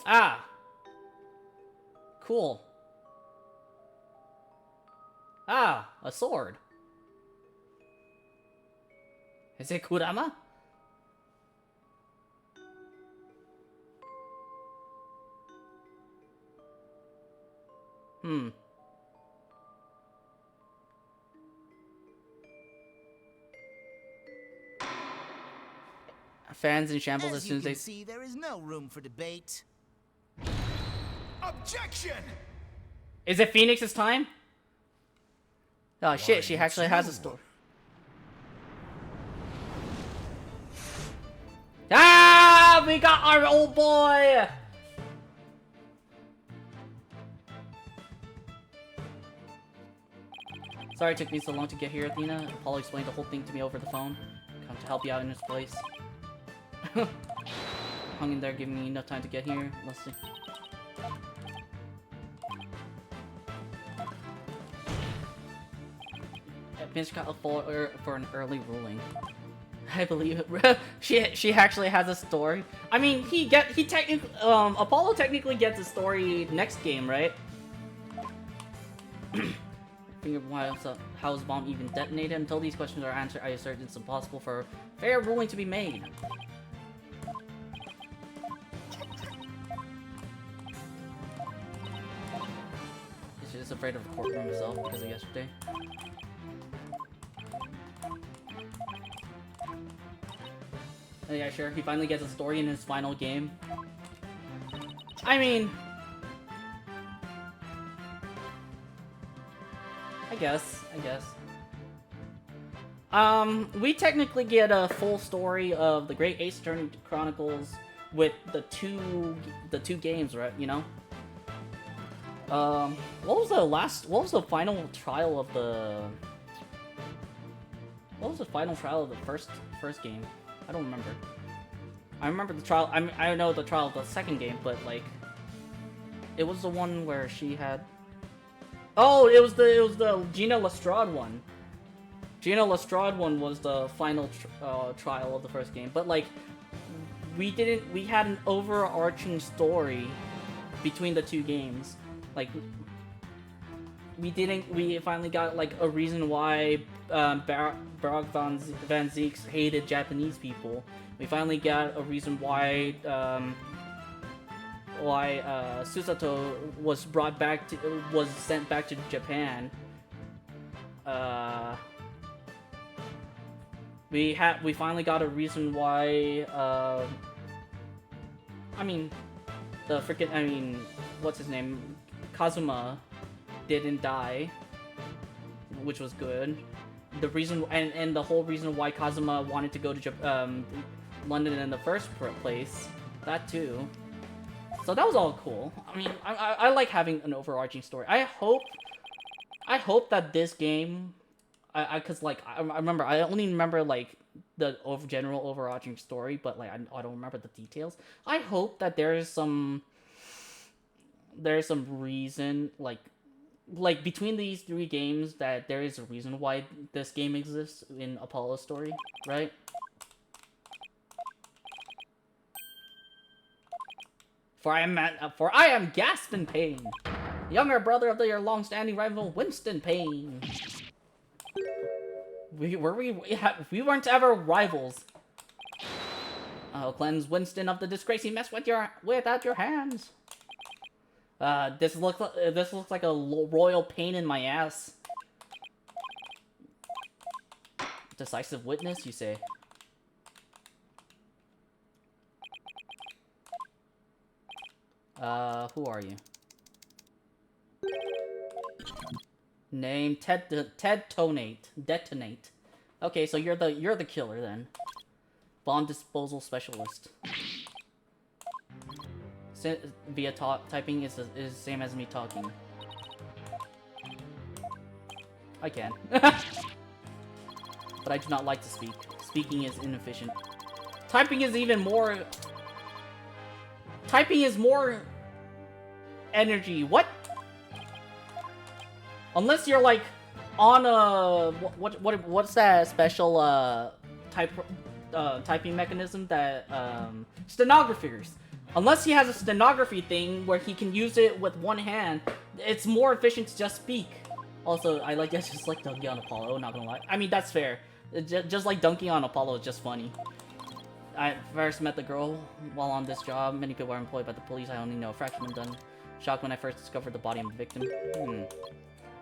Ah! Cool. Ah, a sword. Is it Kurama? Fans in shambles as soon as they see, there is no room for debate. Objection! Is it Phoenix's time? Oh shit, she actually has a story. Ah, we got our old boy! Sorry it took me so long to get here, Athena. Apollo explained the whole thing to me over the phone. Come to help you out in this place. Hung in there, giving me enough time to get here. Let's see. Finch got a for an early ruling. I believe it. she actually has a story. I mean, he technically Apollo technically gets a story next game, right? Finger how is the bomb even detonated? Until these questions are answered, I assert it's impossible for a fair ruling to be made. is afraid of the courtroom itself because of yesterday. Oh, yeah, sure. He finally gets a story in his final game. I mean... I guess. We technically get a full story of the Great Ace Attorney Chronicles with the two games, right? You know. What was the final trial of the? What was the final trial of the first game? I don't remember. I remember the trial. I know the trial of the second game, but like, it was the one where she had. Oh, it was the Gina Lestrade one. Gina Lestrade one was the final trial of the first game, but like, we had an overarching story between the two games. Like, we finally got like a reason why Barak Van Zieks hated Japanese people. We finally got a reason why Susato was sent back to Japan. We finally got a reason why what's his name? Kazuma didn't die, which was good. The reason and the whole reason why Kazuma wanted to go to London in the first place, that too. So that was all cool. I mean, I like having an overarching story. I hope that this game, cause like I remember, I only remember like the general overarching story, but like I don't remember the details. I hope that there's some reason like between these three games that there is a reason why this game exists in Apollo's story, right? For I am gasped in pain, younger brother of your long-standing rival Winston Payne. We weren't ever rivals. I'll cleanse Winston of the disgrace he messed with at your hands. This looks like a royal pain in my ass. Decisive witness, you say? Who are you? Name Detonate. Okay, so you're the killer then. Bomb disposal specialist. Via typing is the same as me talking. I can. But I do not like to speak. Speaking is inefficient. Typing is even more... Typing is more... energy. What? Unless you're like on a... What's that special typing mechanism that... stenographers. Unless he has a stenography thing where he can use it with one hand, it's more efficient to just speak. Also, I just like dunking on Apollo, not gonna lie. I mean, that's fair. Just like dunking on Apollo is just funny. I first met the girl while on this job. Many people are employed by the police. I only know a fraction of them done. Shocked when I first discovered the body of the victim.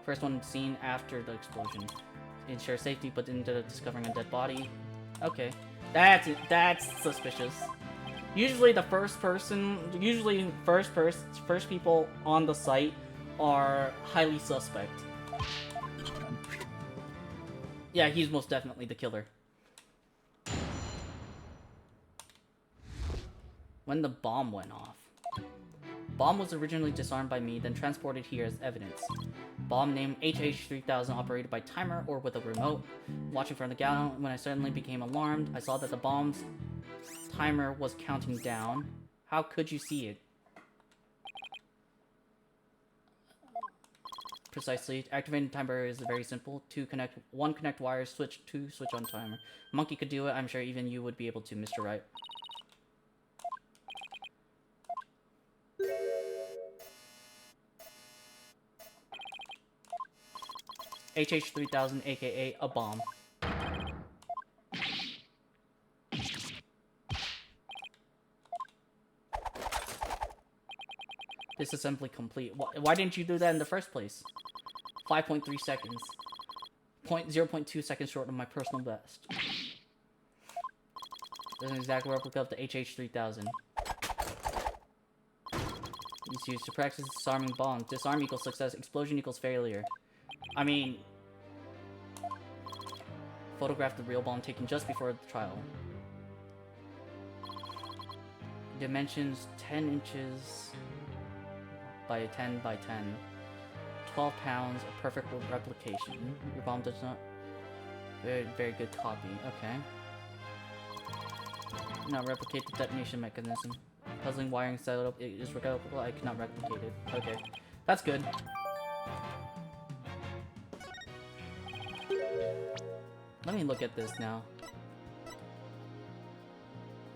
First one seen after the explosion. Ensure safety, but ended up discovering a dead body. Okay. That's suspicious. Usually first people on the site are highly suspect. Yeah, he's most definitely the killer. When the bomb went off. Bomb was originally disarmed by me, then transported here as evidence. Bomb named HH3000 operated by timer or with a remote. Watching from the ground, when I suddenly became alarmed, I saw that the bomb's timer was counting down. How could you see it? Precisely. Activating timer is very simple. One connect wires, switch on timer. Monkey could do it. I'm sure even you would be able to, Mr. Wright. HH3000, aka a bomb. Disassembly complete. Why didn't you do that in the first place? 5.3 seconds. 0.2 seconds short of my personal best. This is an exact replica of the HH-3000. It's used to practice disarming bombs. Disarm equals success, explosion equals failure. I mean... Photograph the real bomb taken just before the trial. Dimensions 10 inches by 10 by 10. 12 pounds, a perfect replication. Your bomb does not... Very, very good copy. Okay. Not replicate the detonation mechanism. Puzzling wiring setup. It is replicable. I cannot replicate it. Okay. That's good. Let me look at this now.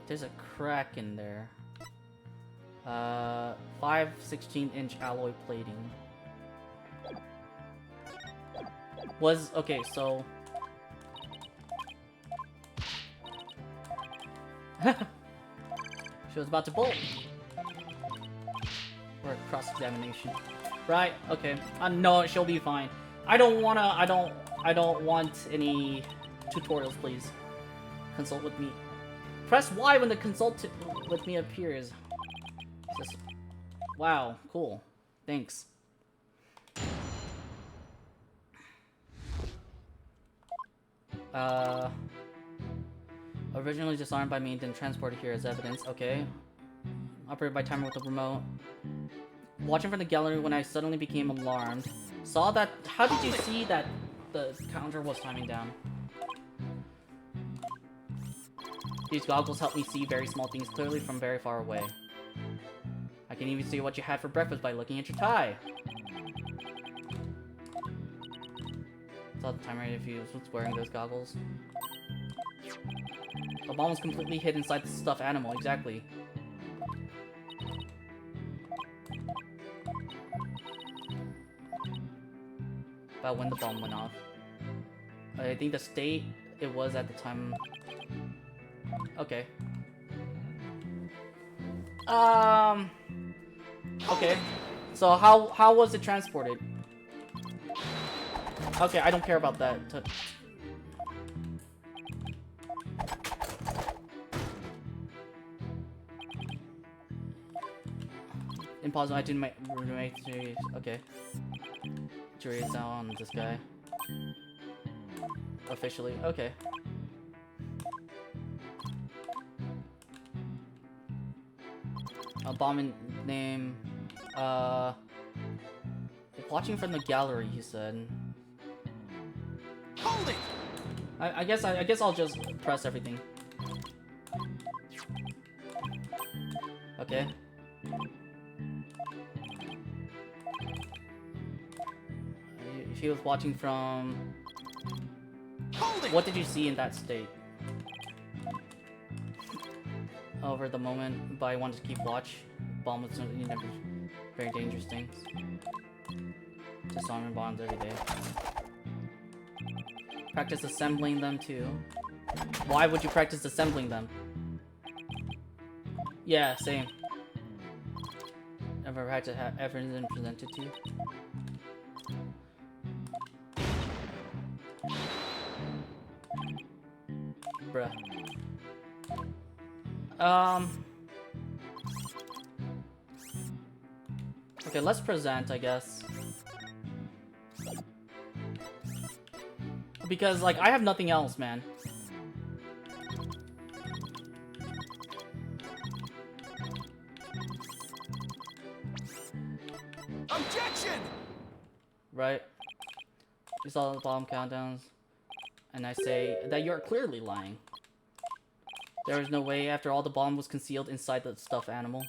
There's a crack in there. 5 16-inch alloy plating. Was... Okay, so... She was about to bolt. Or cross-examination. Right, okay. No, she'll be fine. I don't want any tutorials, please. Consult with me. Press Y when the consult with me appears. Just... Wow, cool. Thanks. Originally disarmed by me, then transported here as evidence. Okay. Operated by timer with the remote. Watching from the gallery when I suddenly became alarmed. Saw that... How did you see that the counter was timing down? These goggles help me see very small things clearly from very far away. I can even see what you had for breakfast by looking at your tie. Saw the timer if you was wearing those goggles. The bomb was completely hid inside the stuffed animal, exactly. About when the bomb went off. I think the state it was at the time... Okay. Okay. So how was it transported? Okay, I don't care about that. Impossible. I didn't make series. Okay. Jury is out on this guy. Officially. Okay. A bomb name. Watching from the gallery, he said. Hold it! I guess I'll just press everything. Okay. If he was watching from... Hold it! What did you see in that state? Over the moment, but I wanted to keep watch. Bomb was never very dangerous things. Disarming bombs every day. Practice assembling them too. Why would you practice assembling them? Yeah, same. Ever had to have everything presented to you? Bruh. Okay, let's present, I guess. Because, like, I have nothing else, man. Objection! Right? You saw the bomb countdowns, and I say that you're clearly lying. There is no way after all the bomb was concealed inside the stuffed animal.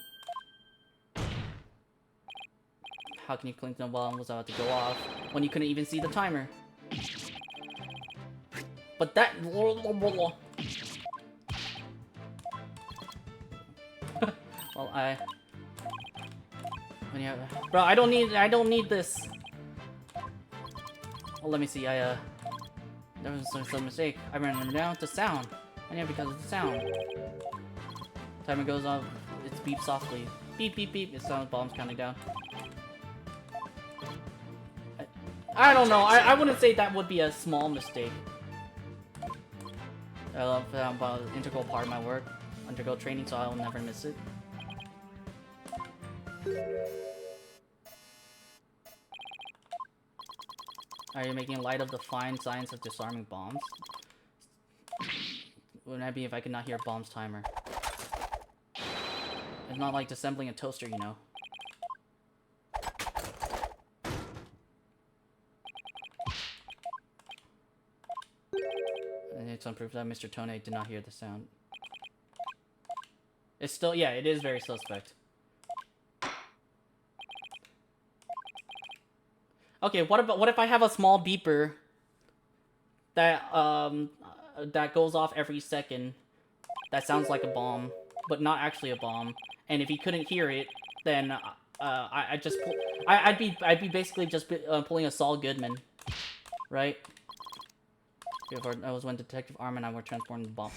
How can you claim the bomb was about to go off when you couldn't even see the timer? But that... Well, Bro, I don't need this. Well, let me see, there was some mistake. I ran them down to sound. And yeah, because of the sound. Timer goes off. It's beep softly. Beep, beep, beep. It sounds bombs counting down. I don't know. I wouldn't say that would be a small mistake. I love that about an integral part of my work. Undergo training, so I'll never miss it. Are you making light of the fine science of disarming bombs? Wouldn't that be if I could not hear bombs timer? It's not like assembling a toaster, you know. And it's some proof that Mr. Tone did not hear the sound. It's still, yeah, it is very suspect. Okay, what if I have a small beeper that that goes off every second that sounds like a bomb, but not actually a bomb, and if he couldn't hear it, then I'd be basically just pulling a Saul Goodman, right? That was when Detective Arm and I were transporting the bomb.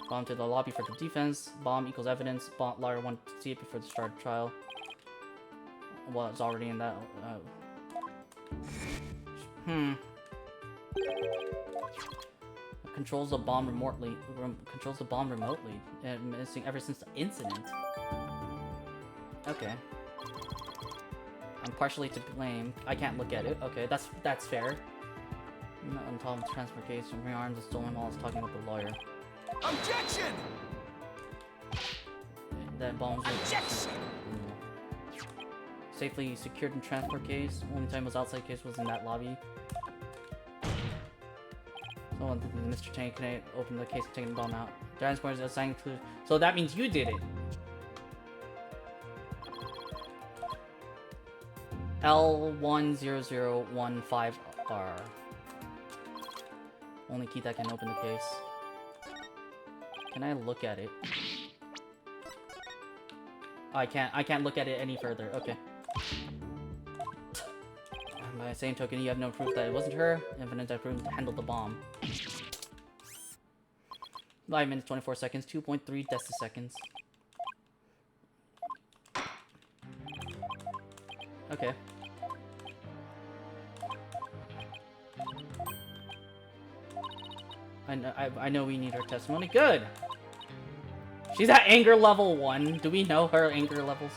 Bomb to the lobby for the defense. Bomb equals evidence. Bomb lawyer wanted to see it before the start of trial. Well, it's already in that. Controls the bomb remotely. Controls the bomb remotely. And missing ever since the incident. Okay. I'm partially to blame. I can't look at it. Okay, that's fair. On top of the transfer case, my arms are stolen while I was talking with the lawyer. Objection! That bomb's Objection! Safely secured in transport case. Only time was outside case was in that lobby. So Mr. Chang can open the case and take the bomb out. Transport is assigned to. So that means you did it. L10015R. Only key that can open the case. Can I look at it? I can't look at it any further. Okay. By the same token, you have no proof that it wasn't her. Infinite proof to handle the bomb. 5 minutes 24 seconds, 2.3 deciseconds. Okay. I know we need her testimony. Good! She's at anger level 1. Do we know her anger levels?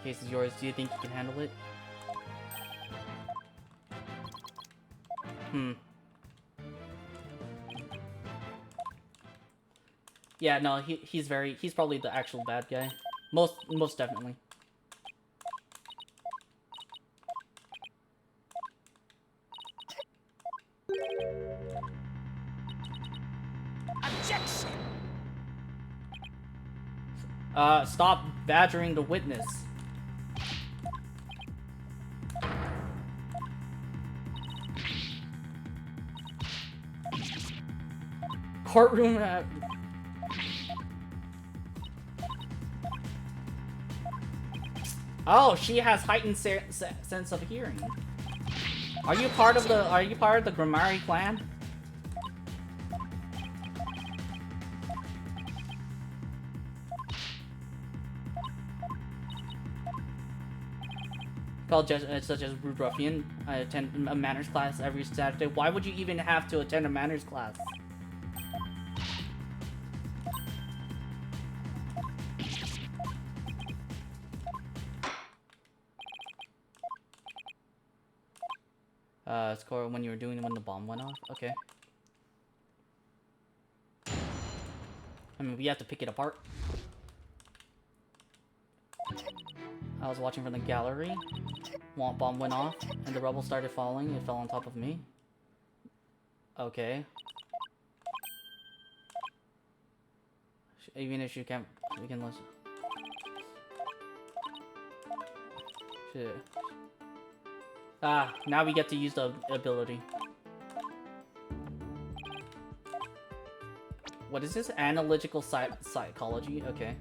Case is yours. Do you think you can handle it? Yeah, no, he's probably the actual bad guy. Most definitely. Objection! Stop badgering the witness. Courtroom at... Oh, she has heightened sense of hearing. Are you part of the Grammari clan? Called such as Rude Ruffian. I attend a manners class every Saturday. Why would you even have to attend a manners class? Score when you were doing it when the bomb went off? Okay. I mean, we have to pick it apart. I was watching from the gallery. Bomb went off, and the rubble started falling. It fell on top of me. Okay. Even if you can't, we can listen. Shit. Ah, now we get to use the ability. What is this? Analytical psychology? Okay.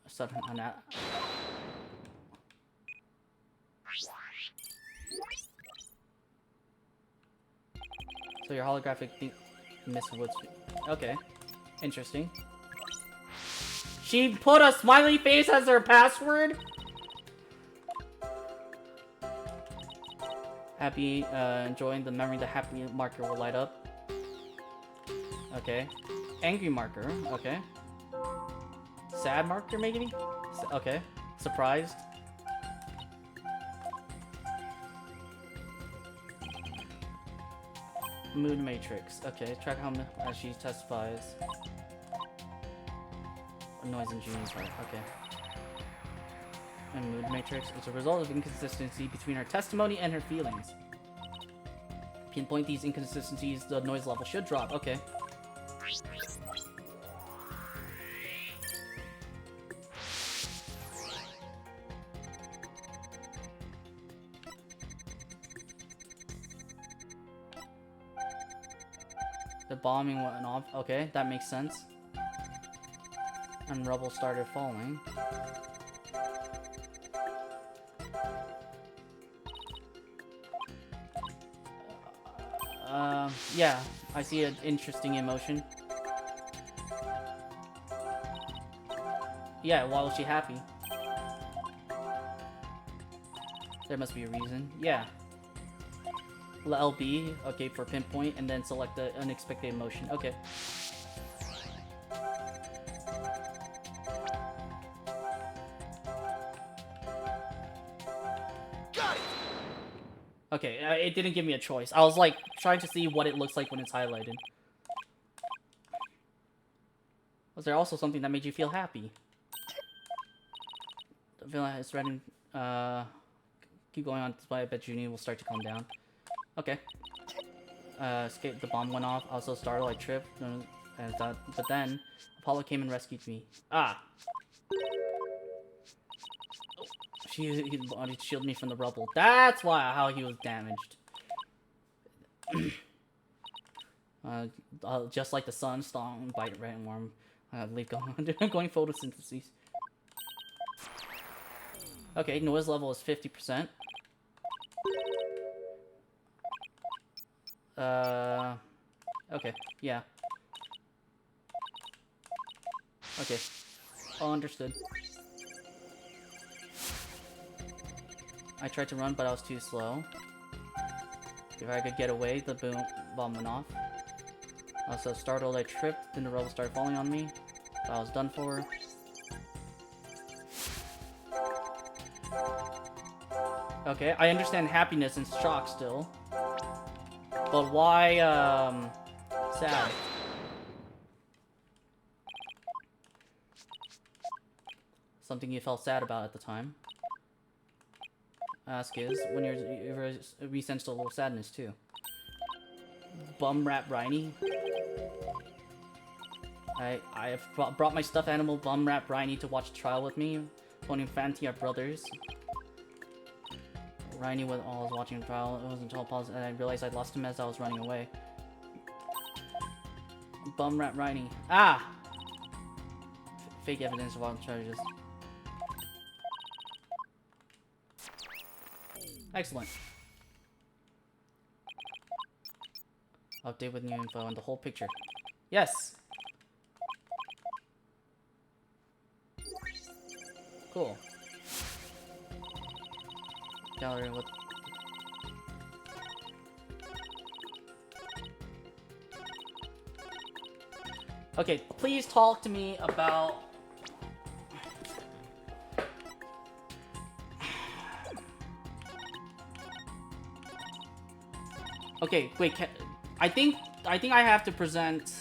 Start on that. So your holographic thing, Miss Woods. Okay, interesting. She put a smiley face as her password. Happy, enjoying the memory. The happy marker will light up. Okay. Angry marker. Okay. Sad marker, maybe? Okay. Surprised. Mood matrix. Okay. Track how as she testifies. Noise and genius heart. Okay. And mood matrix is a result of inconsistency between her testimony and her feelings. Pinpoint these inconsistencies, the noise level should drop. Okay. The bombing went off. Okay, that makes sense. And rubble started falling. Yeah, I see an interesting emotion. Yeah, why was she happy? There must be a reason. Yeah. LB, okay, for pinpoint, and then select the unexpected emotion. Okay. Got it! Okay, it didn't give me a choice. I was like trying to see what it looks like when it's highlighted. Was there also something that made you feel happy? The villain is threatening. Keep going on, I bet Junie will start to calm down. Okay. Escape. The bomb went off. Also startled. I tripped. But then Apollo came and rescued me. Ah. He shielded me from the rubble. That's how he was damaged. Just like the sun, strong, bright, red, and warm. Leaf going photosynthesis. Okay, noise level is 50%. Okay, yeah. Okay. Oh, understood. I tried to run, but I was too slow. If I could get away, the bomb went off. I was so startled I tripped, then the rubble started falling on me. So I was done for. Okay, I understand happiness and shock still. But why, sad? Something you felt sad about at the time. Ask is, when we sensed a little sadness too. Bum rat Briny. I have brought my stuffed animal Bum rat Briny to watch the trial with me. Pony and Fanty are brothers. Briny was while I was watching the trial. It wasn't until I paused and I realized I'd lost him as I was running away. Bum rat Briny. Ah! Fake evidence of all the charges. Excellent. Update with new info and the whole picture. Yes! Cool. Gallery with... Okay, please talk to me about... Okay, wait, I think I have to present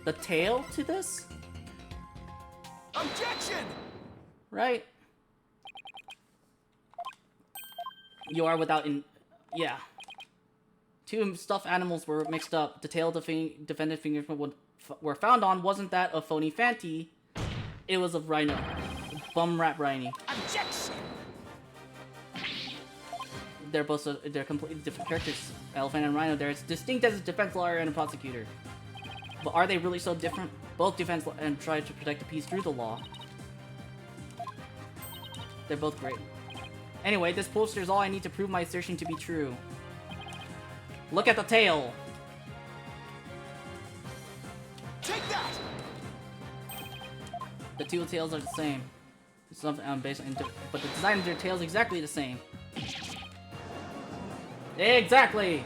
the tail to this? Objection! Right? You are without yeah. Two stuffed animals were mixed up. The tail defended fingerprint were found on wasn't that of Phony Fanty. It was of Rhino. Bum rat Briny. Objection! They're both they're completely different characters. Elephant and Rhino, they're as distinct as a defense lawyer and a prosecutor. But are they really so different? Both defense and try to protect the peace through the law. They're both great. Anyway, this poster is all I need to prove my assertion to be true. Look at the tail. Take that! The two tails are the same. Something but the design of their tails is exactly the same. Exactly.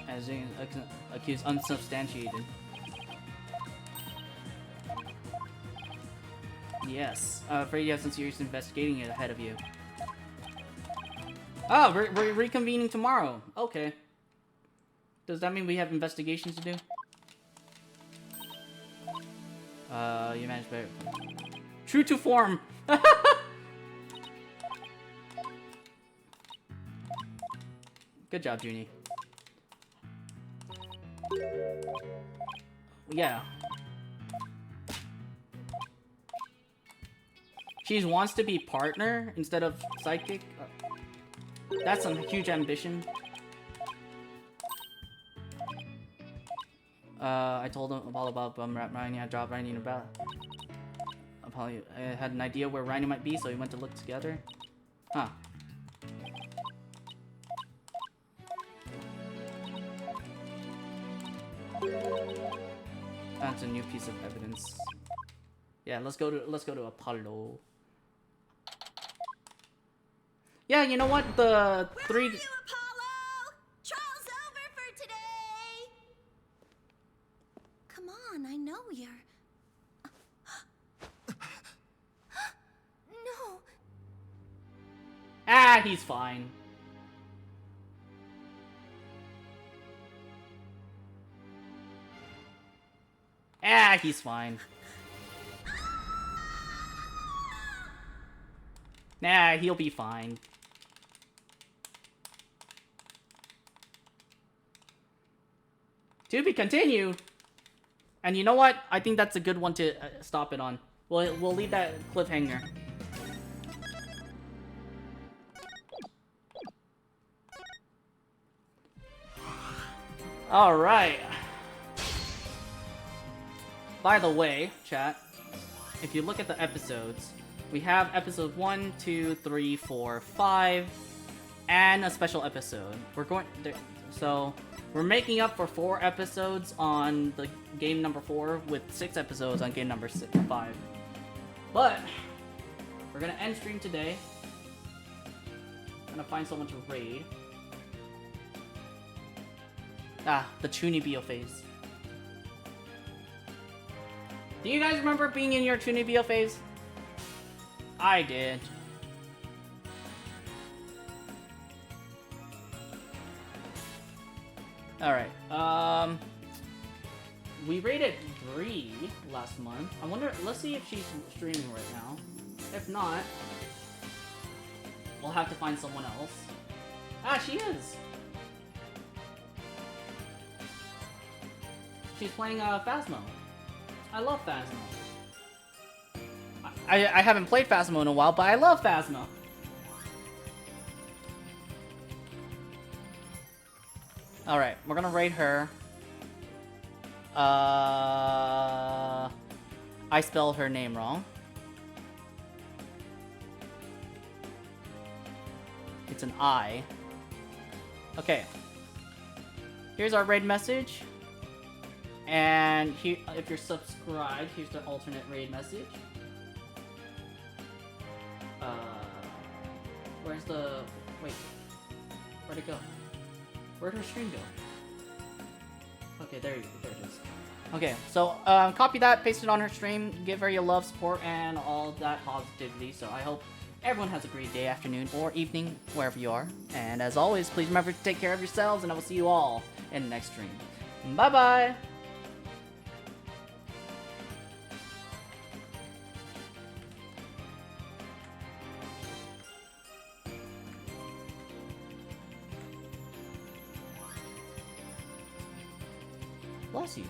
As in, accused unsubstantiated. Yes. Afraid you have some serious investigating ahead of you. Oh, we're reconvening tomorrow. Okay. Does that mean we have investigations to do? You managed better. True to form. Good job, Junie. Yeah. She wants to be partner instead of sidekick. That's some huge ambition. I told him all about Ryan. I dropped Ryan about. I had an idea where Ryan might be, so we went to look together. Huh. That's a new piece of evidence. Yeah, let's go to Apollo. Yeah, you know what? The Where are you, Apollo? Trial's over for today. Come on, I know you're... No. Ah, he's fine. Ah, he's fine. Nah, he'll be fine. To be continued. And you know what? I think that's a good one to stop it on. We'll leave that cliffhanger. All right. By the way, chat, if you look at the episodes, we have episode 1, 2, 3, 4, 5, and a special episode. So we're making up for 4 episodes on the game number 4 with 6 episodes on game number 5. But we're gonna end stream today. Gonna find someone to raid. Ah, the Chunibyo phase. Do you guys remember being in your Chunibyo phase? I did. Alright, we rated 3 last month. I wonder, let's see if she's streaming right now. If not, we'll have to find someone else. Ah, she is! She's playing Phasmo. I love Phasmo. I haven't played Phasmo in a while, but I love Phasmo. Alright, we're gonna raid her. I spelled her name wrong. It's an I. Okay. Here's our raid message. And here, if you're subscribed, here's the alternate raid message. Where's the... Wait. Where'd it go? Where'd her stream go? Okay, there it is. Okay, so copy that, paste it on her stream, give her your love, support, and all that positivity. So I hope everyone has a great day, afternoon, or evening, wherever you are. And as always, please remember to take care of yourselves, and I will see you all in the next stream. Bye-bye! Bless you.